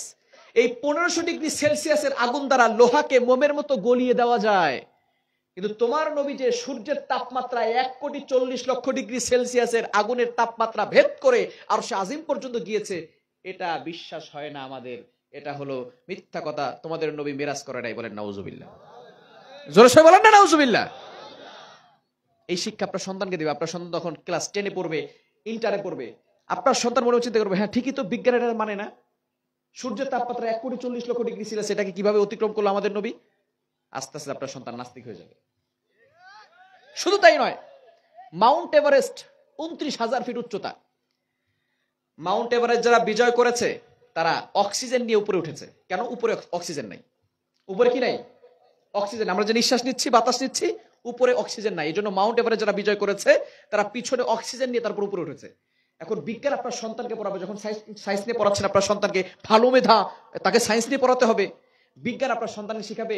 এই 1500 ডিগ্রি সেলসিয়াসের আগুন দ্বারা লোহাকে মোমের মতো গলিয়ে দেওয়া যায়। কিন্তু তোমার নবী যে সূর্যের তাপমাত্রা 1,40,00,000 ডিগ্রি সেলসিয়াসের আগুনের তাপমাত্রা ভেদ করে আরশে আজিম পর্যন্ত গিয়েছে, এটা বিশ্বাস হয় না আমাদের। এটা হলো মিথ্যা কথা। তোমাদের নবী মেরাজ করে নাই, বলেন নাউজুবিল্লাহ। জোরে সরে বলেন না নাউজুবিল্লাহ। এই শিক্ষা আপনার সন্তানকে দেবে। আপনার সন্তান তখন ক্লাস 10-এ পড়বে, ইন্টারে পড়বে, আপনার সন্তান মনে চিন্তা করবে, হ্যাঁ ঠিকই তো, বিজ্ঞানের মানে না। সূর্যের তাপমাত্রা 1,40,00,000 ডিগ্রি সেলসিয়াস, সেটাকে কিভাবে অতিক্রম করলো আমাদের নবী? আস্তে আস্তে আপনার সন্তান নাস্তিক হয়ে যাবে। শুধু তাই নয়, মাউন্ট এভারেস্ট 29,000 ফিট উচ্চতা। মাউন্ট এভারেস্ট যারা বিজয় করেছে তারা অক্সিজেন নিয়ে উপরে উঠেছে। কেন? উপরে অক্সিজেন নাই। উপরে কি নাই? অক্সিজেন। আমরা যে নিঃশ্বাস নিচ্ছি, বাতাস নিচ্ছি, উপরে অক্সিজেন নাই। এই জন্য মাউন্ট এভারেস্ট যারা বিজয় করেছে তারা পিছনে অক্সিজেন নিয়ে তারপর উপরে উঠেছে। এখন বিজ্ঞান আপনার সন্তানকে পড়াবে, যখন সায়েন্স নিয়ে পড়াচ্ছেন আপনার সন্তানকে, ভালো মেধা, তাকে সায়েন্স নিয়ে পড়াতে হবে। বিজ্ঞান আপনার সন্তানকে শিখাবে,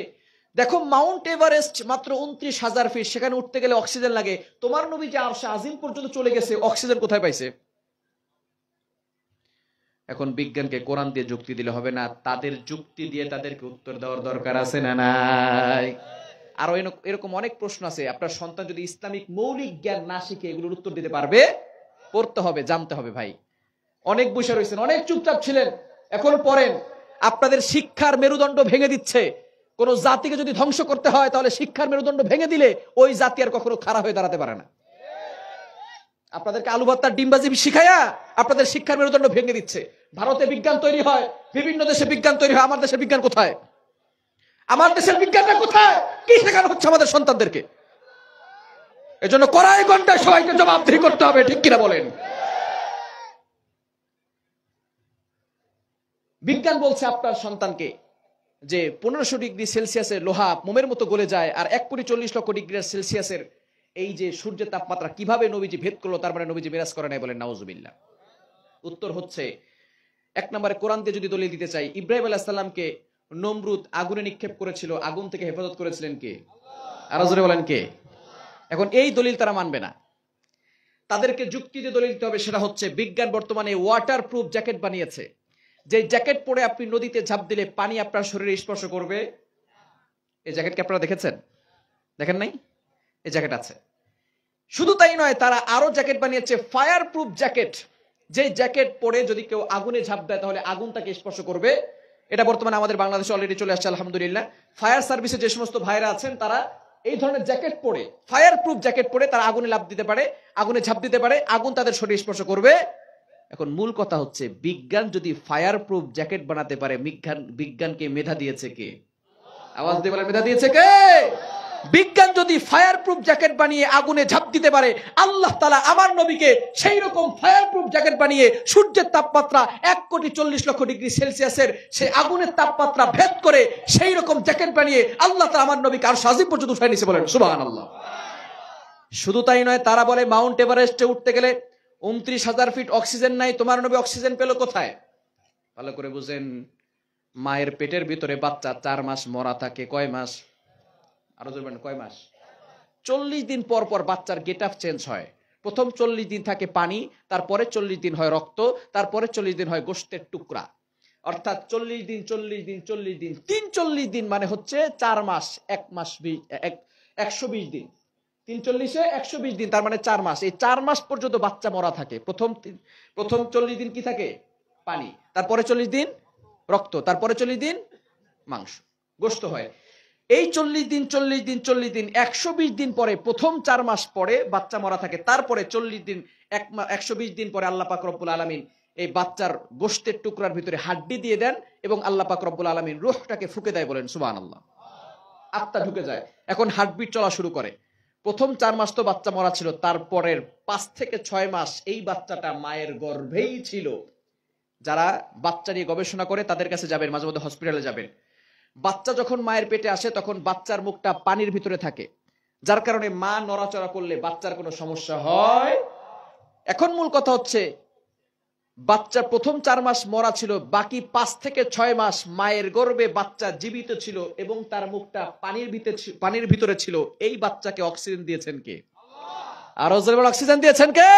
দেখো মাউন্ট এভারেস্ট মাত্র 29,000 ফিট, সেখানে উঠতে গেলে অক্সিজেন লাগে। তোমার নবী যে আরশে আজিম পর্যন্ত চলে গেছে, অক্সিজেন কোথায় পাইছে? এখন বিজ্ঞানকে কোরআন দিয়ে যুক্তি দিলে হবে না, তাদের যুক্তি দিয়ে তাদেরকে উত্তর দেওয়ার দরকার আছে না নাই? আরো এরকম অনেক প্রশ্ন আছে। আপনার সন্তান যদি ইসলামিক মৌলিক জ্ঞান না শিখে এগুলোর উত্তর দিতে পারবে? পড়তে হবে, জানতে হবে। ভাই অনেক বসে রয়েছেন, অনেক চুপচাপ ছিলেন, এখন পড়েন। আপনাদের শিক্ষার মেরুদণ্ড ভেঙে দিচ্ছে। কোন জাতিকে যদি ধ্বংস করতে হয় তাহলে শিক্ষার মেরুদণ্ড ভেঙে দিলে ওই জাতি আর কখনো খারাপ হয়ে দাঁড়াতে পারে না। আপনাদেরকে আলু ভর্তার ডিমবাজি শিখায়া আপনাদের শিক্ষার মেরুদণ্ড ভেঙে দিচ্ছে। ভারতে বিজ্ঞান তৈরি হয়, বিভিন্ন দেশে বিজ্ঞান তৈরি হয়, আমার দেশের বিজ্ঞান কোথায়? আমার দেশের বিজ্ঞানটা কোথায়? কি শেখানো হচ্ছে আমাদের সন্তানদেরকে? এজন্য কড়াই ঘন্টায় সবাইকে জবাবদিহি করতে হবে, ঠিক কিনা বলেন? বিজ্ঞান বলছে আপনার সন্তানকে যে 1500 ডিগ্রি সেলসিয়াসের লোহা মোমের মতো গলে যায়, আর 1,40,00,000 ডিগ্রি সেলসিয়াসের এই যে সূর্যের তাপমাত্রা কিভাবে নবীজি ভেদ করলো, তার মানে নবীজি মেরাজ করে নাই, বলেন নাউজুবিল্লাহ। উত্তর হচ্ছে, 1 নম্বরে কোরআন দিয়ে যদি দলিল দিতে চাই, ইব্রাহিম আলাইহিস সালামকে নমরুদ আগুনে নিক্ষেপ করেছিল, আগুন থেকে হেফাজত করেছিলেন কে? আরো জোরে বলেন কে? এখন এই দলিল তারা মানবে না। তাদেরকে যুক্তি দিয়ে দলিল দিতে হবে, সেটা হচ্ছে বিজ্ঞান বর্তমানে ওয়াটার প্রুফ জ্যাকেট বানিয়েছে। যে জ্যাকেট পরে আপনি নদীতে ঝাঁপ দিলে পানি আপনার শরীরে স্পর্শ করবে। এই জ্যাকেটকে আপনারা দেখেছেন? দেখেন নাই? এই জ্যাকেট আছে। শুধু তাই নয়, তারা আরো জ্যাকেট বানিয়েছে, ফায়ার প্রুফ জ্যাকেট। যে জ্যাকেট পরে যদি কেউ আগুনে ঝাঁপ দেয় তাহলে আগুন তাকে স্পর্শ করবে। এটা বর্তমানে আমাদের বাংলাদেশে অলরেডি চলে আসছে, আলহামদুলিল্লাহ। ফায়ার সার্ভিসে যে সমস্ত ভাইরা আছেন তারা এই ধরনের জ্যাকেট পরে, ফায়ার প্রুফ জ্যাকেট পরে তারা আগুনে লাফ দিতে পারে, আগুনে ঝাঁপ দিতে পারে, আগুন তাদের শরীরে স্পর্শ করবে। এখন মূল কথা হচ্ছে, বিজ্ঞান যদি ফায়ার প্রুফ জ্যাকেট বানাতে পারে, বিজ্ঞানকে মেধা দিয়েছে কে? আওয়াজ দিয়ে বলে, মেধা দিয়েছে কে? বিজ্ঞান যদি ফায়ার প্রুফ জ্যাকেট বানিয়ে আগুনে ঝাঁপ দিতে পারে, আল্লাহ তাআলা আমার নবীকে সেই রকম ফায়ার প্রুফ জ্যাকেট বানিয়ে সূর্যের তাপমাত্রা 1,40,00,000 ডিগ্রি সেলসিয়াসের সেই আগুনের তাপমাত্রা ভেদ করে সেই রকম জ্যাকেট বানিয়ে আল্লাহ তাআলা আমার নবীকে আরশ আজিম পর্যন্ত উঠায় নিয়েছে, বলেন সুবহানাল্লাহ। শুধু তাই নয়, তারা বলে মাউন্ট এভারেস্টে উঠতে গেলে 29,000 ফিট অক্সিজেন নাই। তোমার নবী অক্সিজেন পেল কোথায়? ভালো করে বুঝেন, মায়ের পেটের ভিতরে বাচ্চা 4 মাস মরা থাকে। কয় মাস? আরো বলবেন কয় মাস? 40 দিন পর পর বাচ্চার গেট আপ চেঞ্জ হয়। প্রথম 40 দিন থাকে পানি, তারপরে 40 দিন হয় রক্ত, তারপরে 40 দিন হয় গোশতের টুকরা। অর্থাৎ 40 দিন 40 দিন 40 দিন 340 দিন মানে হচ্ছে 4 মাস, 1 মাস 120 দিন। 3 × 120 দিন, তার মানে 4 মাস। এই 4 মাস পর্যন্ত বাচ্চা মরা থাকে। প্রথম 40 দিন কি থাকে? পানি। তারপরে 40 দিন রক্ত, তারপরে 40 দিন মাংস, গোশত হয়। এই 40 দিন 120 দিন পরে, প্রথম 4 মাস পরে বাচ্চা মরা থাকে। তারপরে 40 দিন 120 দিন পরে আল্লাহ পাক রব্বুল আলামিন এই বাচ্চার গোশতের টুকরার ভিতরে হাড্ডি দিয়ে দেন এবং আল্লাহ পাক রব্বুল আলামিন রূহটাকে ফুঁকে দেয়, বলেন সুবহানাল্লাহ। আত্মা ঢুকে যায়, এখন হার্টবিট চলা শুরু করে। প্রথম 4 মাস তো বাচ্চা মরা ছিল, তারপরের 5 থেকে 6 মাস এই বাচ্চাটা মায়ের গর্ভেই ছিল। যারা বাচ্চা নিয়ে গবেষণা করে তাদের কাছে যাবেন, মাঝে মধ্যে হসপিটালে যাবেন। বাচ্চা যখন মায়ের পেটে আসে তখন বাচ্চার মুখটা পানির ভিতরে থাকে, যার কারণে মা নড়াচড়া করলে বাচ্চার কোনো সমস্যা হয়। এখন মূল কথা হচ্ছে, বাচ্চা প্রথম 4 মাস মরা ছিল, বাকি 5 থেকে 6 মাস মায়ের গর্ভে বাচ্চা জীবিত ছিল এবং তার মুখটা পানির ভিতরে ছিল। এই বাচ্চাকে অক্সিজেন দিয়েছেন কে? আরো জোরে বলো, অক্সিজেন দিয়েছেন কে?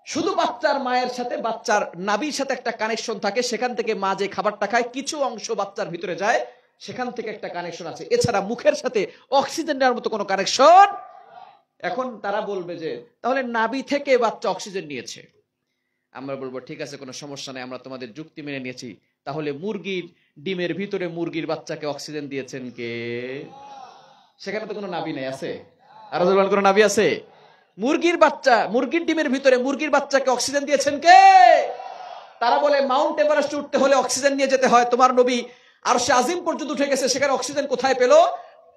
শুধু বাচ্চার মায়ের সাথে, বাচ্চার নাভির সাথে একটা কানেকশন থাকে, সেখান থেকে মা যে খাবারটা খায় কিছু অংশ বাচ্চার ভিতরে যায়, সেখান থেকে একটা কানেকশন আছে। এছাড়া মুখের সাথে অক্সিজেন নেওয়ার মতো কোনো কানেকশন। এখন তারা বলবে যে তাহলে নাভি থেকে বাচ্চা অক্সিজেন নিয়েছে। আমরা বলবো ঠিক আছে, কোনো সমস্যা নেই, আমরা তোমাদের যুক্তি মেনে নিয়েছি। তাহলে মুরগির ডিমের ভিতরে মুরগির বাচ্চাকে অক্সিজেন দিয়েছেন কে? সেখানে তো কোনো নাভি নেই, আছে? আর কোনো নাভি আছে? মুরগির ডিমের ভিতরে মুরগির বাচ্চাকে অক্সিজেন দিয়েছেন কে? তারা বলে মাউন্ট এভারেস্ট উঠতে হলে অক্সিজেন নিয়ে যেতে হয়, তোমার নবী আরশে আজিম পর্যন্ত উঠে গেছে, সেখানে অক্সিজেন কোথায় পেল?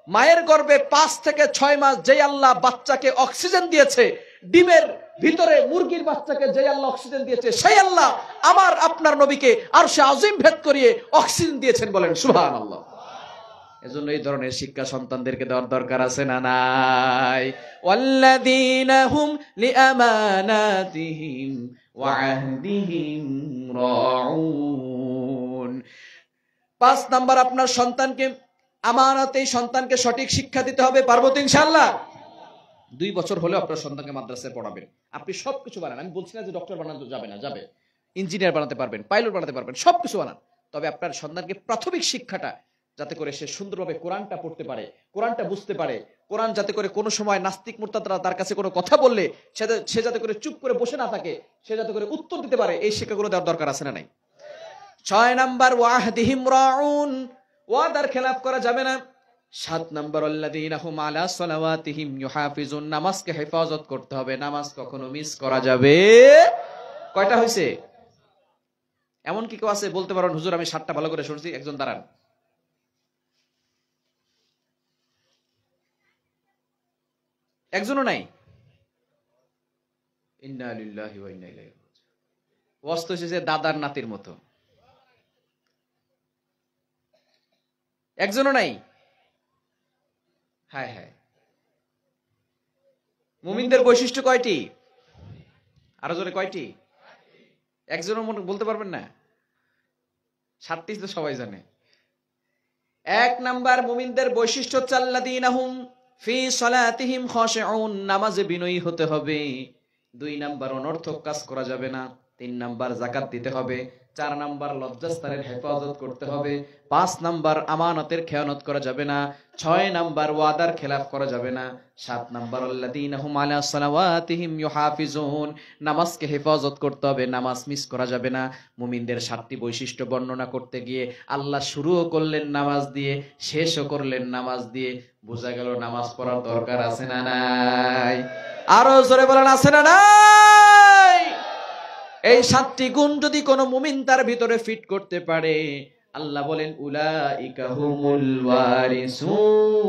মায়ের গর্ভে 5 থেকে 6 মাস যে আল্লাহ বাচ্চাকে অক্সিজেন দিয়েছে, ডিমের ভিতরে মুরগির বাচ্চাকে যে আল্লাহ অক্সিজেন দিয়েছে, সেই আল্লাহ আমার আপনার নবীকে আরশে আজিম ভেদ করিয়ে অক্সিজেন দিয়েছেন, বলেন সুবহানাল্লাহ। এজন্য এই ধরনের শিক্ষা সন্তানদেরকে দেওয়ার দরকার আছে না নাই? ওয়াল্লাযীনা হুম লিআমানাতিহিম ওয়া আহদিহিম রাউন। 5 নাম্বার, আপনার সন্তানকে আমানত, এই সন্তানকে সঠিক শিক্ষা দিতে হবে। পারবো তো ইনশাআল্লাহ? 2 বছর হলে আপনার সন্তানকে মাদ্রাসায় পড়াবেন। আপনি সবকিছু বানান, আমি বলছি না যে ডক্টর বানাতে যাবে না, যাবে, ইঞ্জিনিয়ার বানাতে পারবেন, পাইলট বানাতে পারবেন, সবকিছু বানান। তবে আপনার সন্তানকে প্রাথমিক শিক্ষাটা, যাতে করে সে সুন্দরভাবে কোরআনটা পড়তে পারে, কোরআনটা বুঝতে পারে, কোরআন যাতে করে কোনো সময় নাস্তিক মুরতাদরা তার কাছে কোনো কথা বললে সে যাতে করে চুপ করে বসে না থাকে, সে যাতে করে উত্তর দিতে পারে, এই শিক্ষাগুলো দেওয়ার দরকার আছে না নাই? 6 নাম্বার, ওয়াহদিহিম রাউন, ওয়াদার খেলাফ করা যাবে না। 7 নাম্বার, আল্লাযীনা হুম আলা সালাওয়াতিহিম ইউহাফিজুন, নামাজকে হেফাজত করতে হবে, নামাজ কখনো মিস করা যাবে। কয়টা হইছে? এমন কি কেউ আছে বলতে পারেন হুজুর আমি 7টা ভালো করে শুনছি? একজন দাঁড়ান। একজনও নাই? ইন্না লিল্লাহি ওয়া ইন্না ইলাইহি রাজিউন। ওয়াজ তো এসেছে দাদার নাতির মতো। একজনও নাই? হায় হায়। মুমিনদের বৈশিষ্ট্য কয়টি? আরো জোরে কয়টি? একজনও বলতে পারবেন না? 7টি তো সবাই জানে। 1 নাম্বার, মুমিনদের বৈশিষ্ট্য হচ্ছে আল্লাযীনা হুম ফি সালাতিহিম খাশিউন, নামাজে বিনয়ী হতে হবে। 2 নাম্বার, অনর্থক কাজ করা যাবে না। 3 নাম্বার, যাকাত দিতে হবে। 4 নাম্বার, লজ্জাস্থানের হেফাজত করতে হবে। 5 নাম্বার, আমানতের খেয়ানত করা যাবে না। 6 নাম্বার, ওয়াদার খেলাফ করা যাবে না। 7 নাম্বার, আল্লাযীনা হুম আলা সালাওয়াতিহিম ইউহাফিজুন, নামাজকে হেফাজত করতে হবে, নামাজ মিস করা যাবে না। মুমিনদের 7টি বৈশিষ্ট্য বর্ণনা করতে গিয়ে আল্লাহ শুরুও করলেন নামাজ দিয়ে, শেষও করলেন নামাজ দিয়ে। বোঝা গেল নামাজ পড়ার দরকার আছে না নাই? আরো জোরে বলেন, আছে না নাই? এই 7টি গুণ যদি কোনো মুমিন তার ভিতরে ফিট করতে পারে, আল্লাহ বলেন উলাইকা হুমুল ওয়ারিসুন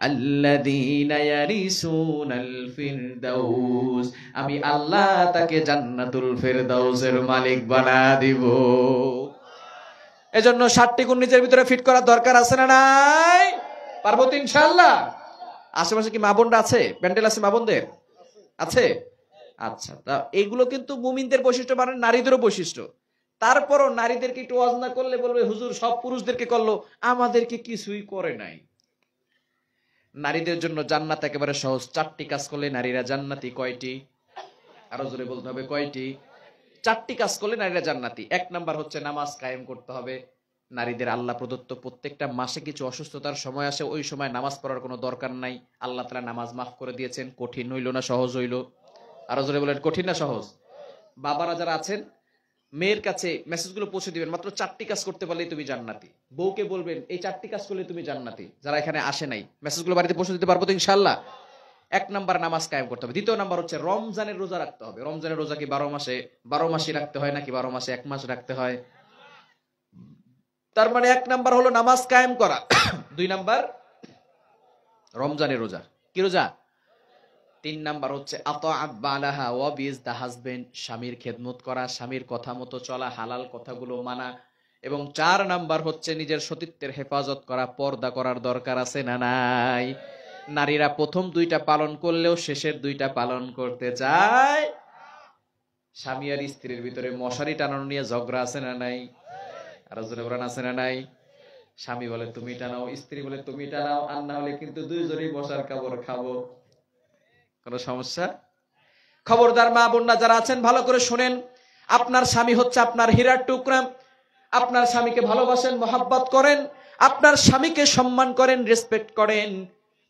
আল্লাযীনা ইয়ারিসুনাল ফিরদাউস, আমি আল্লাহ তাকে জান্নাতুল ফিরদাউসের মালিক বানায় দিব। এজন্য 7টি গুণ নিজের ভিতরে ফিট করার দরকার আছে না নাই? পারবো তো ইনশাআল্লাহ? আশেপাশে কি মা বোনরা আছে? প্যান্ডেল আছে মা বোনদের? আছে? আচ্ছা, তা এইগুলো কিন্তু মুমিনদের বৈশিষ্ট্য, মানে নারীদেরও বৈশিষ্ট্য। তারপরও নারীদেরকে একটু ওয়াজ না করলে বলবে হুজুর সব পুরুষদেরকে করলো, আমাদেরকে কিছুই করে নাই। নারীদের জন্য জান্নাত একেবারে সহজ। 4টি কাজ করলে নারীরা জান্নাতি। কয়টি? আরো জোরে বলতে হবে, কয়টি? 4টি কাজ করলে নারীরা জান্নাতি। 1 নাম্বার হচ্ছে নামাজ কায়েম করতে হবে। নারীদের আল্লাহ প্রদত্ত প্রত্যেকটা মাসে কিছু অসুস্থতার সময় আসে, ওই সময় নামাজ পড়ার কোনো দরকার নাই, আল্লাহ তাআলা নামাজ মাফ করে দিয়েছেন। কঠিন হইল না সহজ হইল? আরো জোরে বলেন, কঠিন না সহজ? বাবারা যারা আছেন, মেয়ের কাছে মেসেজগুলো পৌঁছে দিবেন, মাত্র 4টি কাজ করতে পারলেই তুমি জান্নাতি। বউকে বলবেন এই 4টি কাজ করলে তুমি জান্নাতি। যারা এখানে আসে নাই, মেসেজগুলো বাড়িতে পৌঁছে দিতে পারবো তো ইনশাআল্লাহ? 1 নাম্বার, নামাজ কায়েম করতে হবে। 2 নাম্বার হচ্ছে রমজানের রোজা রাখতে হবে। রমজানের রোজা কি 12 মাসে রাখতে হয় নাকি 12 মাসে 1 মাস রাখতে হয়? তার মানে 1 নাম্বার হলো নামাজ কায়েম করা। 2 নাম্বার রমজানের রোজা। কি রোজা? 3 নাম্বার হচ্ছে আতাআত বালাহা ওয়া বিজ দা হাজবেন্ড, স্বামীর খেদমত করা, স্বামীর কথা মতো চলা, হালাল কথাগুলো মানা। এবং 4 নাম্বার হচ্ছে নিজের সতীত্বের হেফাজত করা, পর্দা করার দরকার আছে না নাই? নারীরা প্রথম 2টা পালন করলেও শেষের 2টা পালন করতে চায়। স্বামী আর স্ত্রীর ভিতরে মশারি টানানো নিয়ে ঝগড়া আছে না নাই? আর জোরে বলেন, আছে না নাই? স্বামী বলে তুমি টানাও, স্ত্রী বলে তুমি টানাও, আর না হলে কিন্তু দুইজনেই মশার কামড় খাবো। কোনো সমস্যা? খবরদার মা বোনরা যারা আছেন, ভালো করে শুনেন। আপনার স্বামী হচ্ছে আপনার হীরার টুকরা। আপনার স্বামীকে ভালোবাসেন, মহাব্বত করেন, আপনার স্বামীকে সম্মান করেন, রেসপেক্ট করেন।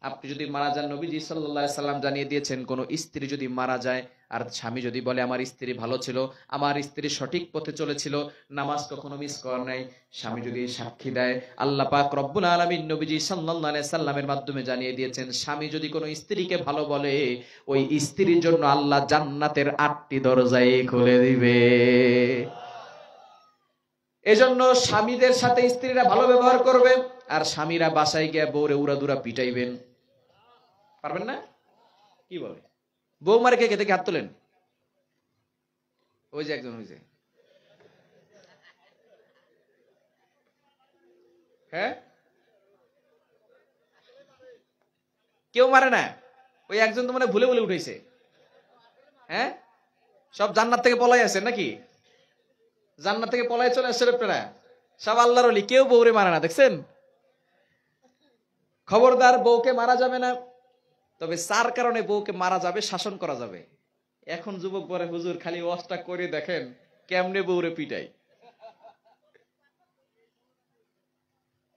আপনি যদি মারা যান, নবীজি সাল্লাল্লাহু আলাইহি সাল্লাম জানিয়ে দিয়েছেন, কোন স্ত্রী যদি মারা যায় আর স্বামী যদি বলে আমার স্ত্রী ভালো ছিল, আমার স্ত্রী সঠিক পথে চলেছিল, নামাজ কখনো মিস করে নাই, স্বামী যদি সাক্ষী দেয়, আল্লাহ পাক রব্বুল আলামিন নবীজি সাল্লাল্লাহু আলাইহি সাল্লামের মাধ্যমে জানিয়ে দিয়েছেন, স্বামী যদি কোনো স্ত্রীকে ভালো বলে, ওই স্ত্রীর জন্য আল্লাহ জান্নাতের 8টি দরজাই খুলে দিবে। এজন্য স্বামীদের সাথে স্ত্রীরা ভালো ব্যবহার করবে। আর স্বামীরা বাসায় গিয়ে বউরে উড়াদুরা পিটাইবেন, পারবেন না? কি বলে? বউ মারে কে থেকে হাত তোলেন? ওই যে একজন, ওই যে, হ্যাঁ, কেউ মারে না, ওই একজন তো মানে ভুলে ভুলে উঠেছে। হ্যাঁ, সব জান্নাত থেকে পলাই আছে নাকি? জান্নাত থেকে পলাই চলে আসছে আপনারা, সব আল্লাহর ওলি, কেউ বউরে মারে না, দেখছেন? খবরদার, বউকে মারা যাবে না। তবে 4 কারণে বউকে মারা যাবে, শাসন করা যাবে। এখন যুবক বলে হুজুর খালি ওয়াজটা করে দেখেন কেমনে বউরে পিটাই।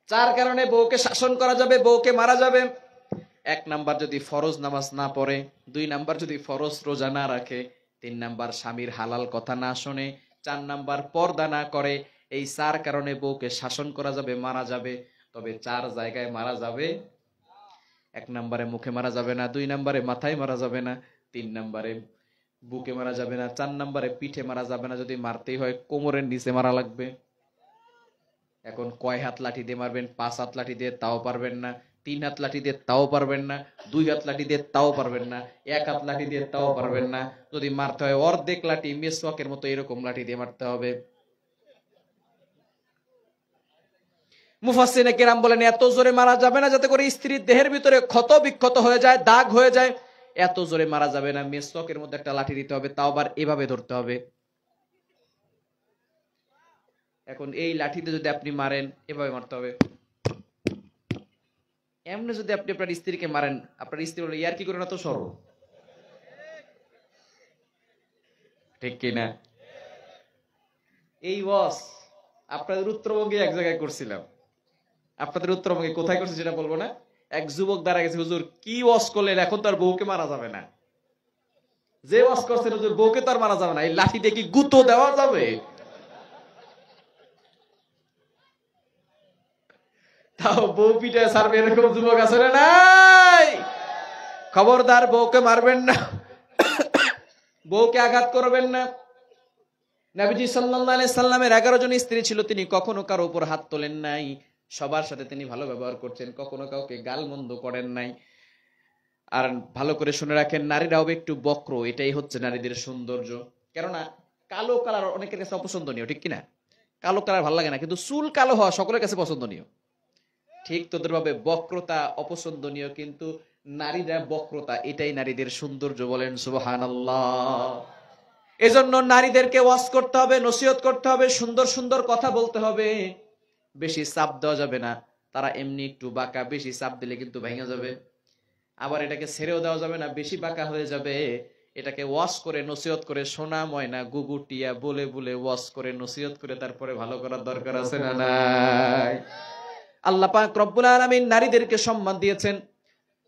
4 কারণে বউকে শাসন করা যাবে, বউকে মারা যাবে। 1 নাম্বার, যদি ফরজ নামাজ না পড়ে। 2 নাম্বার, যদি ফরজ রোজা না রাখে। 3 নাম্বার, স্বামীর হালাল কথা না শোনে। 4 নাম্বার, পর্দা না করে। এই 4 কারণে বউকে শাসন করা যাবে, মারা যাবে। তবে 4 জায়গায় মারা যাবে। 1 নাম্বারে মুখে মারা যাবে না, 2 নাম্বারে মাথায় মারা যাবে না, 3 নাম্বারে বুকে মারা যাবে না, 4 নাম্বারে পিঠে মারা যাবে না। যদি মারতেই হয় কোমরের নিচে মারা লাগবে। এখন কয় হাত লাঠি দিয়ে মারবেন? 5 হাত লাঠি দিয়ে তাও পারবেন না, 3 হাত লাঠি দিয়ে তাও পারবেন না, 2 হাত লাঠি দিয়ে তাও পারবেন না, 1 হাত লাঠি দিয়ে তাও পারবেন না। যদি মারতে হয় অর্ধেক লাঠি, মেসওয়াকের মতো এরকম লাঠি দিয়ে মারতে হবে। মুফাসসিরিনে কেরাম বলেন, এত জোরে মারা যাবে না যাতে করে স্ত্রীর দেহের ভিতরে ক্ষত বিক্ষত হয়ে যায়, দাগ হয়ে যায়। এত জোরে মারা যাবে না, মেসওয়াকের মধ্যে একটা লাঠি দিতে হবে, তাও আবার এভাবে ধরতে হবে। এখন এই লাঠিতে যদি আপনি মারেন, এভাবে মারতে হবে। এমনি যদি আপনি আপনার স্ত্রীকে মারেন, আপনার স্ত্রী বলে ইয়ার কি করে না তো সরো, ঠিক কিনা? এই ওয়াজ আপনাদের উত্তরবঙ্গে এক জায়গায় করছিলাম। আপনাদের উত্তরবঙ্গে কোথায় করছে সেটা বলবো না। এক যুবক দাঁড়া গেছে, হুজুর কি ওয়াজ করলেন, এখন তো আর বউকে মারা যাবে না। যে ওয়াজ করছেন হুজুর, বউকে তো আর মারা যাবে না, এই লাঠি দিয়ে কি গুঁতো দেওয়া যাবে? তাও বউ পিটায় ছাড়বে, এরকম যুবক আছে না নাই? খবরদার, বউকে মারবেন না, বউকে আঘাত করবেন না। নবীজি সাল্লাল্লাহু আলাইহি সাল্লামের 11 জন স্ত্রী ছিল, তিনি কখনো কারো উপর হাত তোলেন নাই। সবার সাথে তিনি ভালো ব্যবহার করছেন, কখনো কাউকে গালমন্দ করেন নাই। আর ভালো করে শুনে রাখেন, নারীরাও একটু বক্র, এটাই হচ্ছে নারীদের সৌন্দর্য। কেননা কালো কালার অনেকের কাছে অপছন্দনীয়, ঠিক কিনা? কালো কালার ভালো লাগে না, কিন্তু চুল কালো হওয়া সকলের কাছে পছন্দনীয়। ঠিক তোদের ভাবে বক্রতা অপছন্দনীয়, কিন্তু নারীরা বক্রতা, এটাই নারীদের সৌন্দর্য। বলেন সুবহানাল্লাহ। এজন্য নারীদেরকে ওয়াজ করতে হবে, নসিহত করতে হবে, সুন্দর সুন্দর কথা বলতে হবে। বেশি চাপ দেওয়া যাবে না, তারা এমনি একটু বাঁকা, বেশি চাপ দিলে কিন্তু ভেঙে যাবে। আবার এটাকে ছেড়েও দেওয়া যাবে না, বেশি বাঁকা হয়ে যাবে। এটাকে ওয়াশ করে নসিহত করে সোনা ময়না গুগু টিয়া বলে বলে ওয়াশ করে নসিহত করে তারপরে ভালো করার দরকার আছে না নাই? আল্লাহ পাক রব্বুল আলামিন নারীদেরকে সম্মান দিয়েছেন।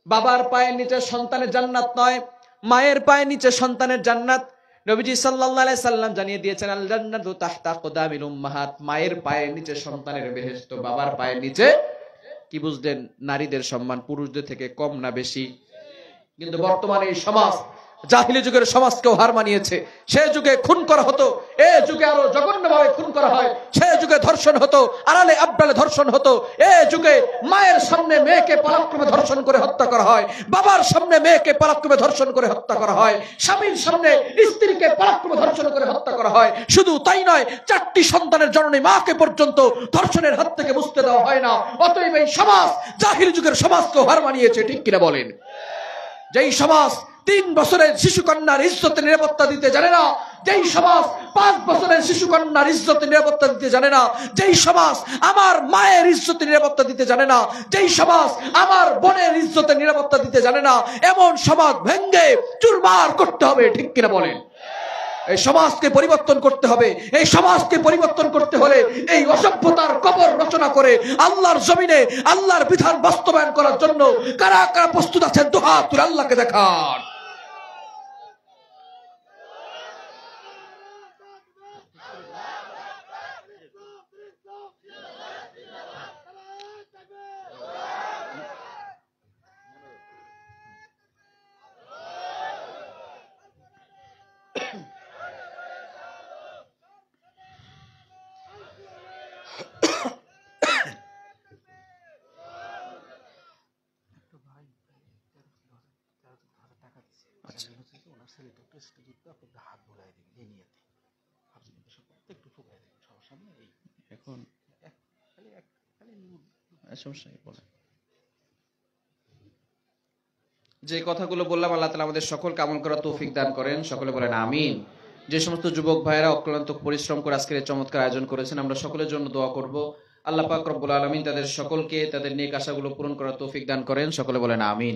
বাবার পায়ের নিচে সন্তানের জান্নাত নয়, মায়ের পায়ের নিচে সন্তানের জান্নাত। নবীজি সাল্লাল্লাহু আলাইহি সাল্লাম জানিয়ে দিয়েছেন, আল জান্নাতু তাহতা আকদামিল উম্মাহাত, মায়ের পায়ের নিচে সন্তানের বেহেশত, বাবার পায়ের নিচে। কি বুঝলেন? নারীদের সম্মান পুরুষদের থেকে কম না বেশি? কিন্তু বর্তমানে এই সমাজ জাহিলি যুগের সমাজকেও হার মানিয়েছে। সে যুগে খুন করা হতো, এ যুগে আরো জঘন্যভাবে খুন করা হয়। সে যুগে ধর্ষণ হতো, আড়ালে আবডালে ধর্ষণ হতো। এ যুগে মায়ের সামনে মেয়েকে পরাক্রমে ধর্ষণ করে হত্যা করা হয়, বাবার সামনে মেয়েকে পরাক্রমে ধর্ষণ করে হত্যা করা হয়, স্বামীর সামনে স্ত্রীকে পরাক্রমে ধর্ষণ করে হত্যা করা হয়। শুধু তাই নয়, 4টি সন্তানের জননী মাকে পর্যন্ত ধর্ষণের হাত থেকে মুক্তি দেওয়া হয় না। অতএব এই সমাজ জাহিলি যুগের সমাজকেও হার মানিয়েছে, ঠিক কিনা বলেন? যেই সমাজ 3 বছরের শিশু কন্যার ইজ্জতের নিরাপত্তা দিতে জানে না, যেই সমাজ 5 বছরের শিশু কন্যার ইজ্জতের নিরাপত্তা দিতে জানে না, যেই সমাজ আমার মায়ের ইজ্জতের নিরাপত্তা দিতে জানে না, যেই সমাজ আমার বোনের ইজ্জতের নিরাপত্তা দিতে জানে না, এমন সমাজ ভেঙ্গে চুরমার করতে হবে, ঠিক কিনা বলেন? এই সমাজকে পরিবর্তন করতে হবে। এই সমাজকে পরিবর্তন করতে হলে এই অসভ্যতার কবর রচনা করে আল্লাহর জমিনে আল্লাহর বিধান বাস্তবায়ন করার জন্য কারা কারা প্রস্তুত আছেন? দুহাত তুলে আল্লাহকে দেখান। যে কথাগুলো বললাম আল্লাহ তাআলা আমাদের সকলকে আমল করার তৌফিক দান করেন, সকলে বলেন আমিন। যে সমস্ত যুবক ভাইয়েরা অক্লান্ত পরিশ্রম করে আজকের এই চমৎকার আয়োজন করেছেন, আমরা সকলের জন্য দোয়া করব। আল্লাহ পাক রব্বুল আলামিন তাদের সকলকে তাদের নেক আশাগুলো পূরণ করার তৌফিক দান করেন, সকলে বলেন আমিন।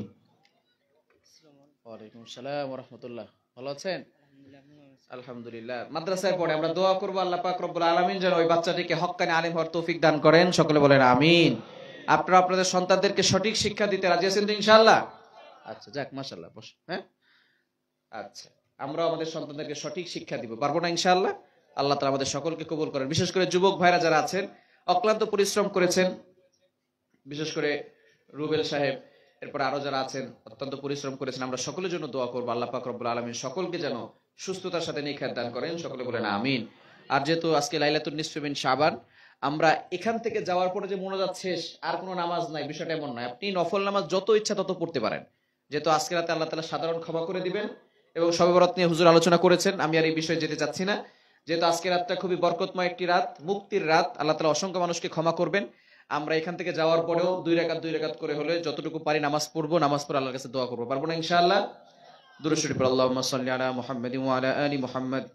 ওয়ালাইকুম আসসালাম ওয়া রাহমাতুল্লাহ। ভালো আছেন? আলহামদুলিল্লাহ। মাদ্রাসায় পড়ে আমরা দোয়া করব আল্লাহ পাক রব্বুল আলামিন যেন ওই বাচ্চাটিকে হক্কানি আলিম হওয়ার তৌফিক দান করেন, সকলে বলেন আমিন। আপনারা আপনাদের সন্তানদেরকে সঠিক শিক্ষা দিতে রাজি আছেন তো ইনশাআল্লাহ? আচ্ছা, যাক, মাশাআল্লাহ, বস। হ্যাঁ, আচ্ছা, আমরা আমাদের সন্তানদেরকে সঠিক শিক্ষা দিব, পারবো না ইনশাআল্লাহ? আল্লাহ তাআলা আমাদের সকলকে কবুল করেন। বিশেষ করে যুবক ভাইরা যারা আছেন অক্লান্ত পরিশ্রম করেছেন, বিশেষ করে রুবেল সাহেব, এরপর আরো যারা আছেন অত্যন্ত পরিশ্রম করেছেন, আমরা সকলের জন্য দোয়া করবো আল্লাহ পাক রব্বুল আলামিন সকলকে যেন সুস্থতার সাথে নেখাত দান করেন, সকলে বলেন আমিন। আর যেহেতু আজকে লাইলাতুন নিসফে মিন শাবান, আমরা এখান থেকে যাওয়ার পরে যে মোনাজাত শেষ, আর কোনো নামাজ নাই, বিষয়টা এমন নয়। আপনি নফল নামাজ যত ইচ্ছা তত পড়তে পারেন, যেহেতু আজকে রাতে আল্লাহ তাআলা সাধারণ ক্ষমা করে দিবেন এবং শবে বরাত নিয়ে হুজুর আলোচনা করেছেন। আমি আর এই বিষয়ে যেতে চাচ্ছি না, যেহেতু আজকে রাতটা খুবই বরকতময় একটি রাত, মুক্তির রাত, আল্লাহ তাআলা অসংখ্য মানুষকে ক্ষমা করবেন। আমরা এখান থেকে যাওয়ার পরেও 2 রাকাত করে হলে যতটুকু পারি নামাজ পড়বো, নামাজ পড়ে আল্লাহর কাছে দোয়া করবো, পারবো না ইনশাআল্লাহ? দুরূদ শরীফ পড়ে আল্লাহুম্মা সাল্লি আলা মুহাম্মাদিন ওয়া আলা আলি মুহাম্মাদ।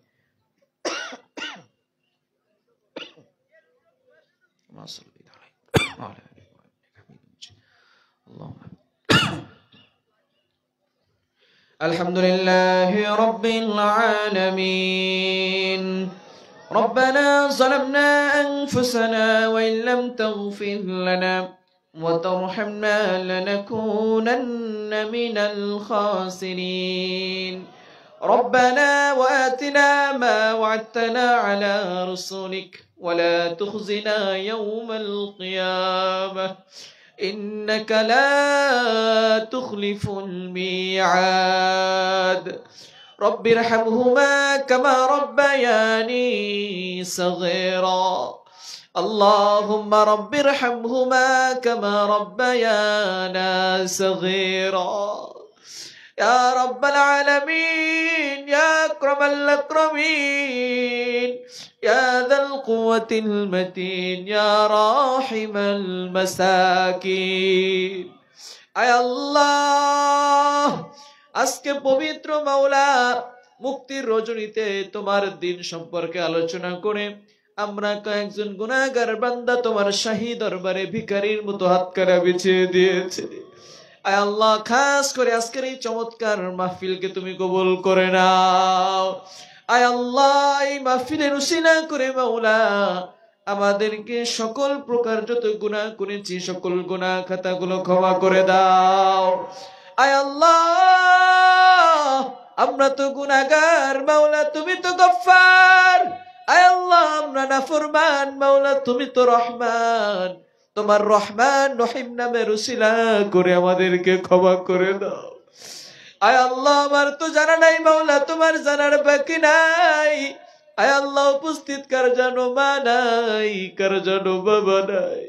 আলহামদুলিল্লাহি রাব্বিল আলামিন। ربنا ظلمنا أنفسنا وإن لم تغفر لنا وترحمنا لنكونن من الخاسرين. ربنا وآتنا ما وعدتنا على رسلك ولا تخزنا يوم القيامة إنك لا تخلف الميعاد. رب ارحمهما كما ربياني صغيرا. اللهم رب ارحمهما كما ربيانا صغيرا. يا رب العالمين، يا أكرم الأكرمين، يا ذا القوة المتين، يا راحم المساكين. أي الله আজকে পবিত্র মাওলা মুক্তির রজনীতে তোমার দিন সম্পর্কে আলোচনা করে আমরা কয়েকজন গুনাহগার বান্দা তোমার শাহী দরবারে ভিখারির মতো হাত কারা বিছিয়ে দিয়েছি। আয় আল্লাহ খাস করে আজকের এই চমৎকার মাহফিলকে তুমি কবুল করে নাও। আয় আল্লাহ এই মাহফিলের উসিলা করে মাওলা আমাদেরকে সকল প্রকার যত গুনাহ করেছি সকল গুনাহ খাতাগুলো ক্ষমা করে দাও। আয় আল্লাহ আমরা তো গুনাহগার মাওলা, তুমি তো গফফার। আয় আল্লাহ আমরা নাফরমান মাওলা, তুমি তো রহমান। তোমার রহমান রহিম নামের উসিলা করে আমাদেরকে ক্ষমা করে দাও। আয় আল্লাহ আমার তো জানা নাই মাওলা, তোমার জানার বাকি নাই। আয় আল্লাহ উপস্থিত কার জানো মা নাই, কার জানো বাবা নাই।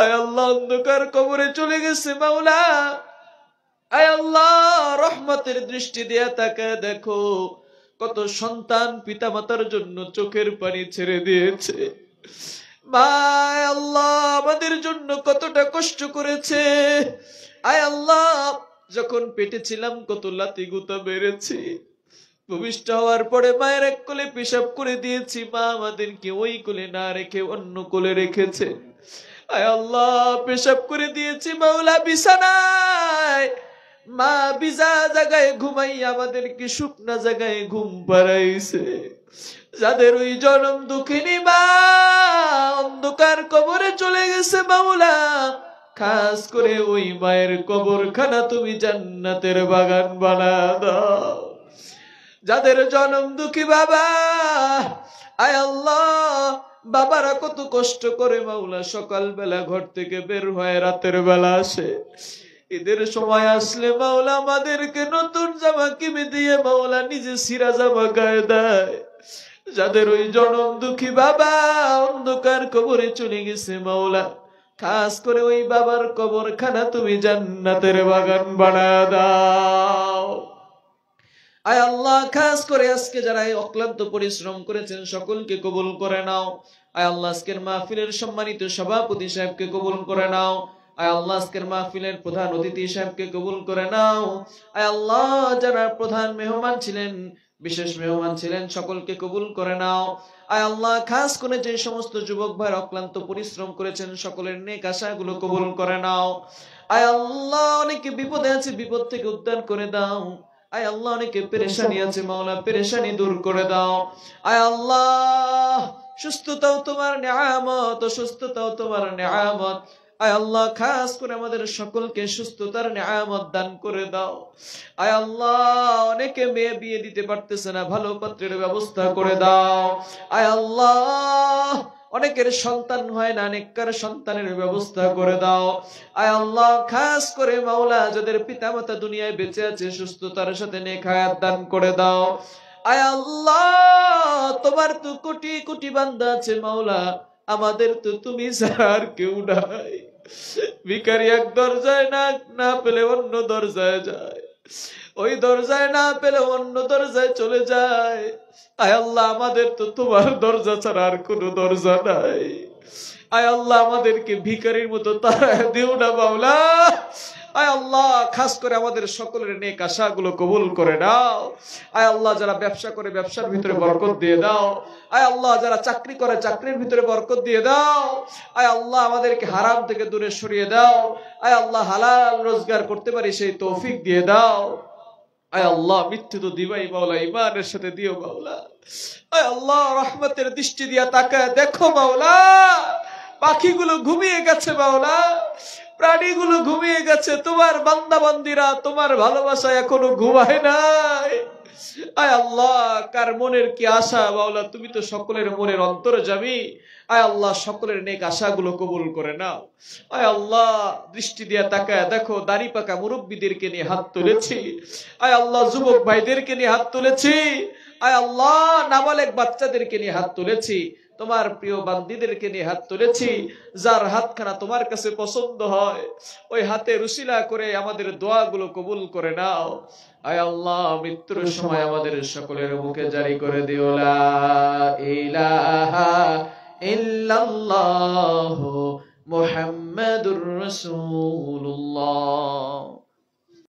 আয় আল্লাহ অন্ধকার কবরে চলে গেছে মাওলা। আয় আল্লাহ রহমতের দৃষ্টি দিয়ে তাকায় দেখো কত সন্তান পিতা মাতার জন্য চোখের পানি ছেড়ে দিয়েছে। মা আল্লাহ আমাদের জন্য কতটা কষ্ট করেছে। আয় আল্লাহ যখন পেটে ছিলাম কত লাথি গুতা মেরেছি, ভূমিষ্ঠ হওয়ার পরে মায়ের এক কোলে পেশাব করে দিয়েছি, মা আমাদেরকে ওই কোলে না রেখে অন্য কোলে রেখেছে। আয় আল্লাহ পেশাব করে দিয়েছি মাওলা বিছানায়, মা বিজা জায়গায় ঘুমাই আমাদেরকে শুকনা জায়গায় ঘুম পাড়াইছে। যাদের ওই জনম দুঃখিনী মা অন্ধকার কবরে চলে গেছে মাওলা, খাস করে ওই মায়ের কবরখানা তুমি জান্নাতের বাগান বানা দাও। যাদের জনম দুঃখী বাবা, আয় আল্লাহ বাবারা কত কষ্ট করে মাওলা, সকালবেলা ঘর থেকে বের হয় রাতের বেলা আসে। ঈদের সময় আসলে মাওলা আমাদেরকে নতুন জামা কিনে দিয়ে মাওলা নিজে ছিঁড়া জামা গায়ে দেয়। যাদের ওই জনম দুঃখী বাবা অন্ধকার কবরে চলে গেছে মাওলা, খাস করে ওই বাবার কবরখানা তুমি জান্নাতের বাগান বানা দাও। আয় আল্লাহ খাস করে আজকে যারা এই অক্লান্ত পরিশ্রম করেছেন সকলকে কবুল করে নাও। আয় আল্লাহ আজকের মাহফিলের সম্মানিত সভাপতি সাহেবকে কবুল করে নাও। আয় আল্লাহ আজকের মাহফিলের প্রধান অতিথি সাহেবকে কবুল করে নাও। আয় আল্লাহ যারা প্রধান মেহমান ছিলেন, বিশেষ মেহমান ছিলেন, সকলকে কবুল করে নাও। আয় আল্লাহ খাস করে যে সমস্ত যুবক ভাই অক্লান্ত পরিশ্রম করেছেন সকলের নেক আশাগুলো কবুল করে নাও। আয় আল্লাহ অনেকে বিপদে আছে, বিপদ থেকে উদ্ধার করে দাও। আয় আল্লাহ অনেকে পেরেশানি আছে মাওলা, পেরেশানি দূর করে দাও। আয় আল্লাহ সুস্থতাও তোমার নিয়ামত, অসুস্থতাও তোমার নিয়ামত। আয় আল্লাহ খাস করে আমাদের সকলকে সুস্থতার নিয়ামত দান করে দাও। আয় আল্লাহ অনেকে মেয়ে বিয়ে দিতে পারতেছে না, ভালো পাত্রের ব্যবস্থা করে দাও। আয় আল্লাহ অনেকের সন্তান হয় না, নেককার সন্তানের ব্যবস্থা করে দাও। আয় আল্লাহ খাস করে মাওলা যাদের পিতামাতা দুনিয়ায় বেঁচে আছে সুস্থতার সাথে নেক হায়াত দান করে দাও। আয় আল্লাহ তোমার তো কোটি কোটি বান্দা আছে মাওলা, আমাদের তো তুমি ছাড়া আর কেউ নাই। ভিখারি এক দরজায় না পেলে অন্য দরজায় যায়, ওই দরজায় না পেলে অন্য দরজায় চলে যায়। আয় আল্লাহ আমাদের তো তোমার দরজা ছাড়া আর কোনো দরজা নাই। আয় আল্লাহ আমাদেরকে ভিখারির মতো তারা দিও না মাওলা। আয় আল্লাহ খাস করে আমাদের সকলের নেক আশাগুলো কবুল করে নাও। আয় আল্লাহ যারা ব্যবসা করে ব্যবসার ভিতরে বরকত দিয়ে দাও। আয় আল্লাহ যারা চাকরি করে চাকরির ভিতরে বরকত দিয়ে দাও। আয় আল্লাহ আমাদেরকে হারাম থেকে দূরে সরিয়ে দাও। আয় আল্লাহ হালাল রোজগার করতে পারি সেই তৌফিক দিয়ে দাও। আয় আল্লাহ মৃত্যু তো দিবাই মাওলা, ইমানের সাথে দিও মাওলা। আয় আল্লাহ রহমতের দৃষ্টি দিয়া তাকায় দেখো মাওলা, পাখিগুলো ঘুমিয়ে গেছে মাওলা, প্রাণীগুলো ঘুমিয়ে গেছে, তোমার বান্দা বান্দিরা তোমার ভালোবাসা এখনো ঘুমায় নাই। আয় আল্লাহ কার মনের কি আশা মাওলা, তুমি তো সকলের মনের অন্তর্যামী। আয় আল্লাহ সকলের নেক আশাগুলো কবুল করে নাও। আয় আল্লাহ দৃষ্টি দিয়া তাকায় দেখো দাড়ি পাকা মুরব্বীদেরকে নিয়ে হাত তুলেছি। আয় আল্লাহ যুবক ভাইদেরকে নিয়ে হাত তুলেছি। আয় আল্লাহ নাবালেগ বাচ্চাদেরকে নিয়ে হাত তুলেছি। তোমার প্রিয় বান্দীদেরকে নিয়ে হাত তুলেছি। যার হাতখানা তোমার কাছে পছন্দ হয় ওই হাতে উসিলা করে আমাদের দোয়াগুলো কবুল করে নাও। আয় আল্লাহ মৃত্যুর সময় আমাদের সকলের মুখে জারি করে দিও লা ইলাহা ইল্লাল্লাহু মুহাম্মাদুর রাসূলুল্লাহ।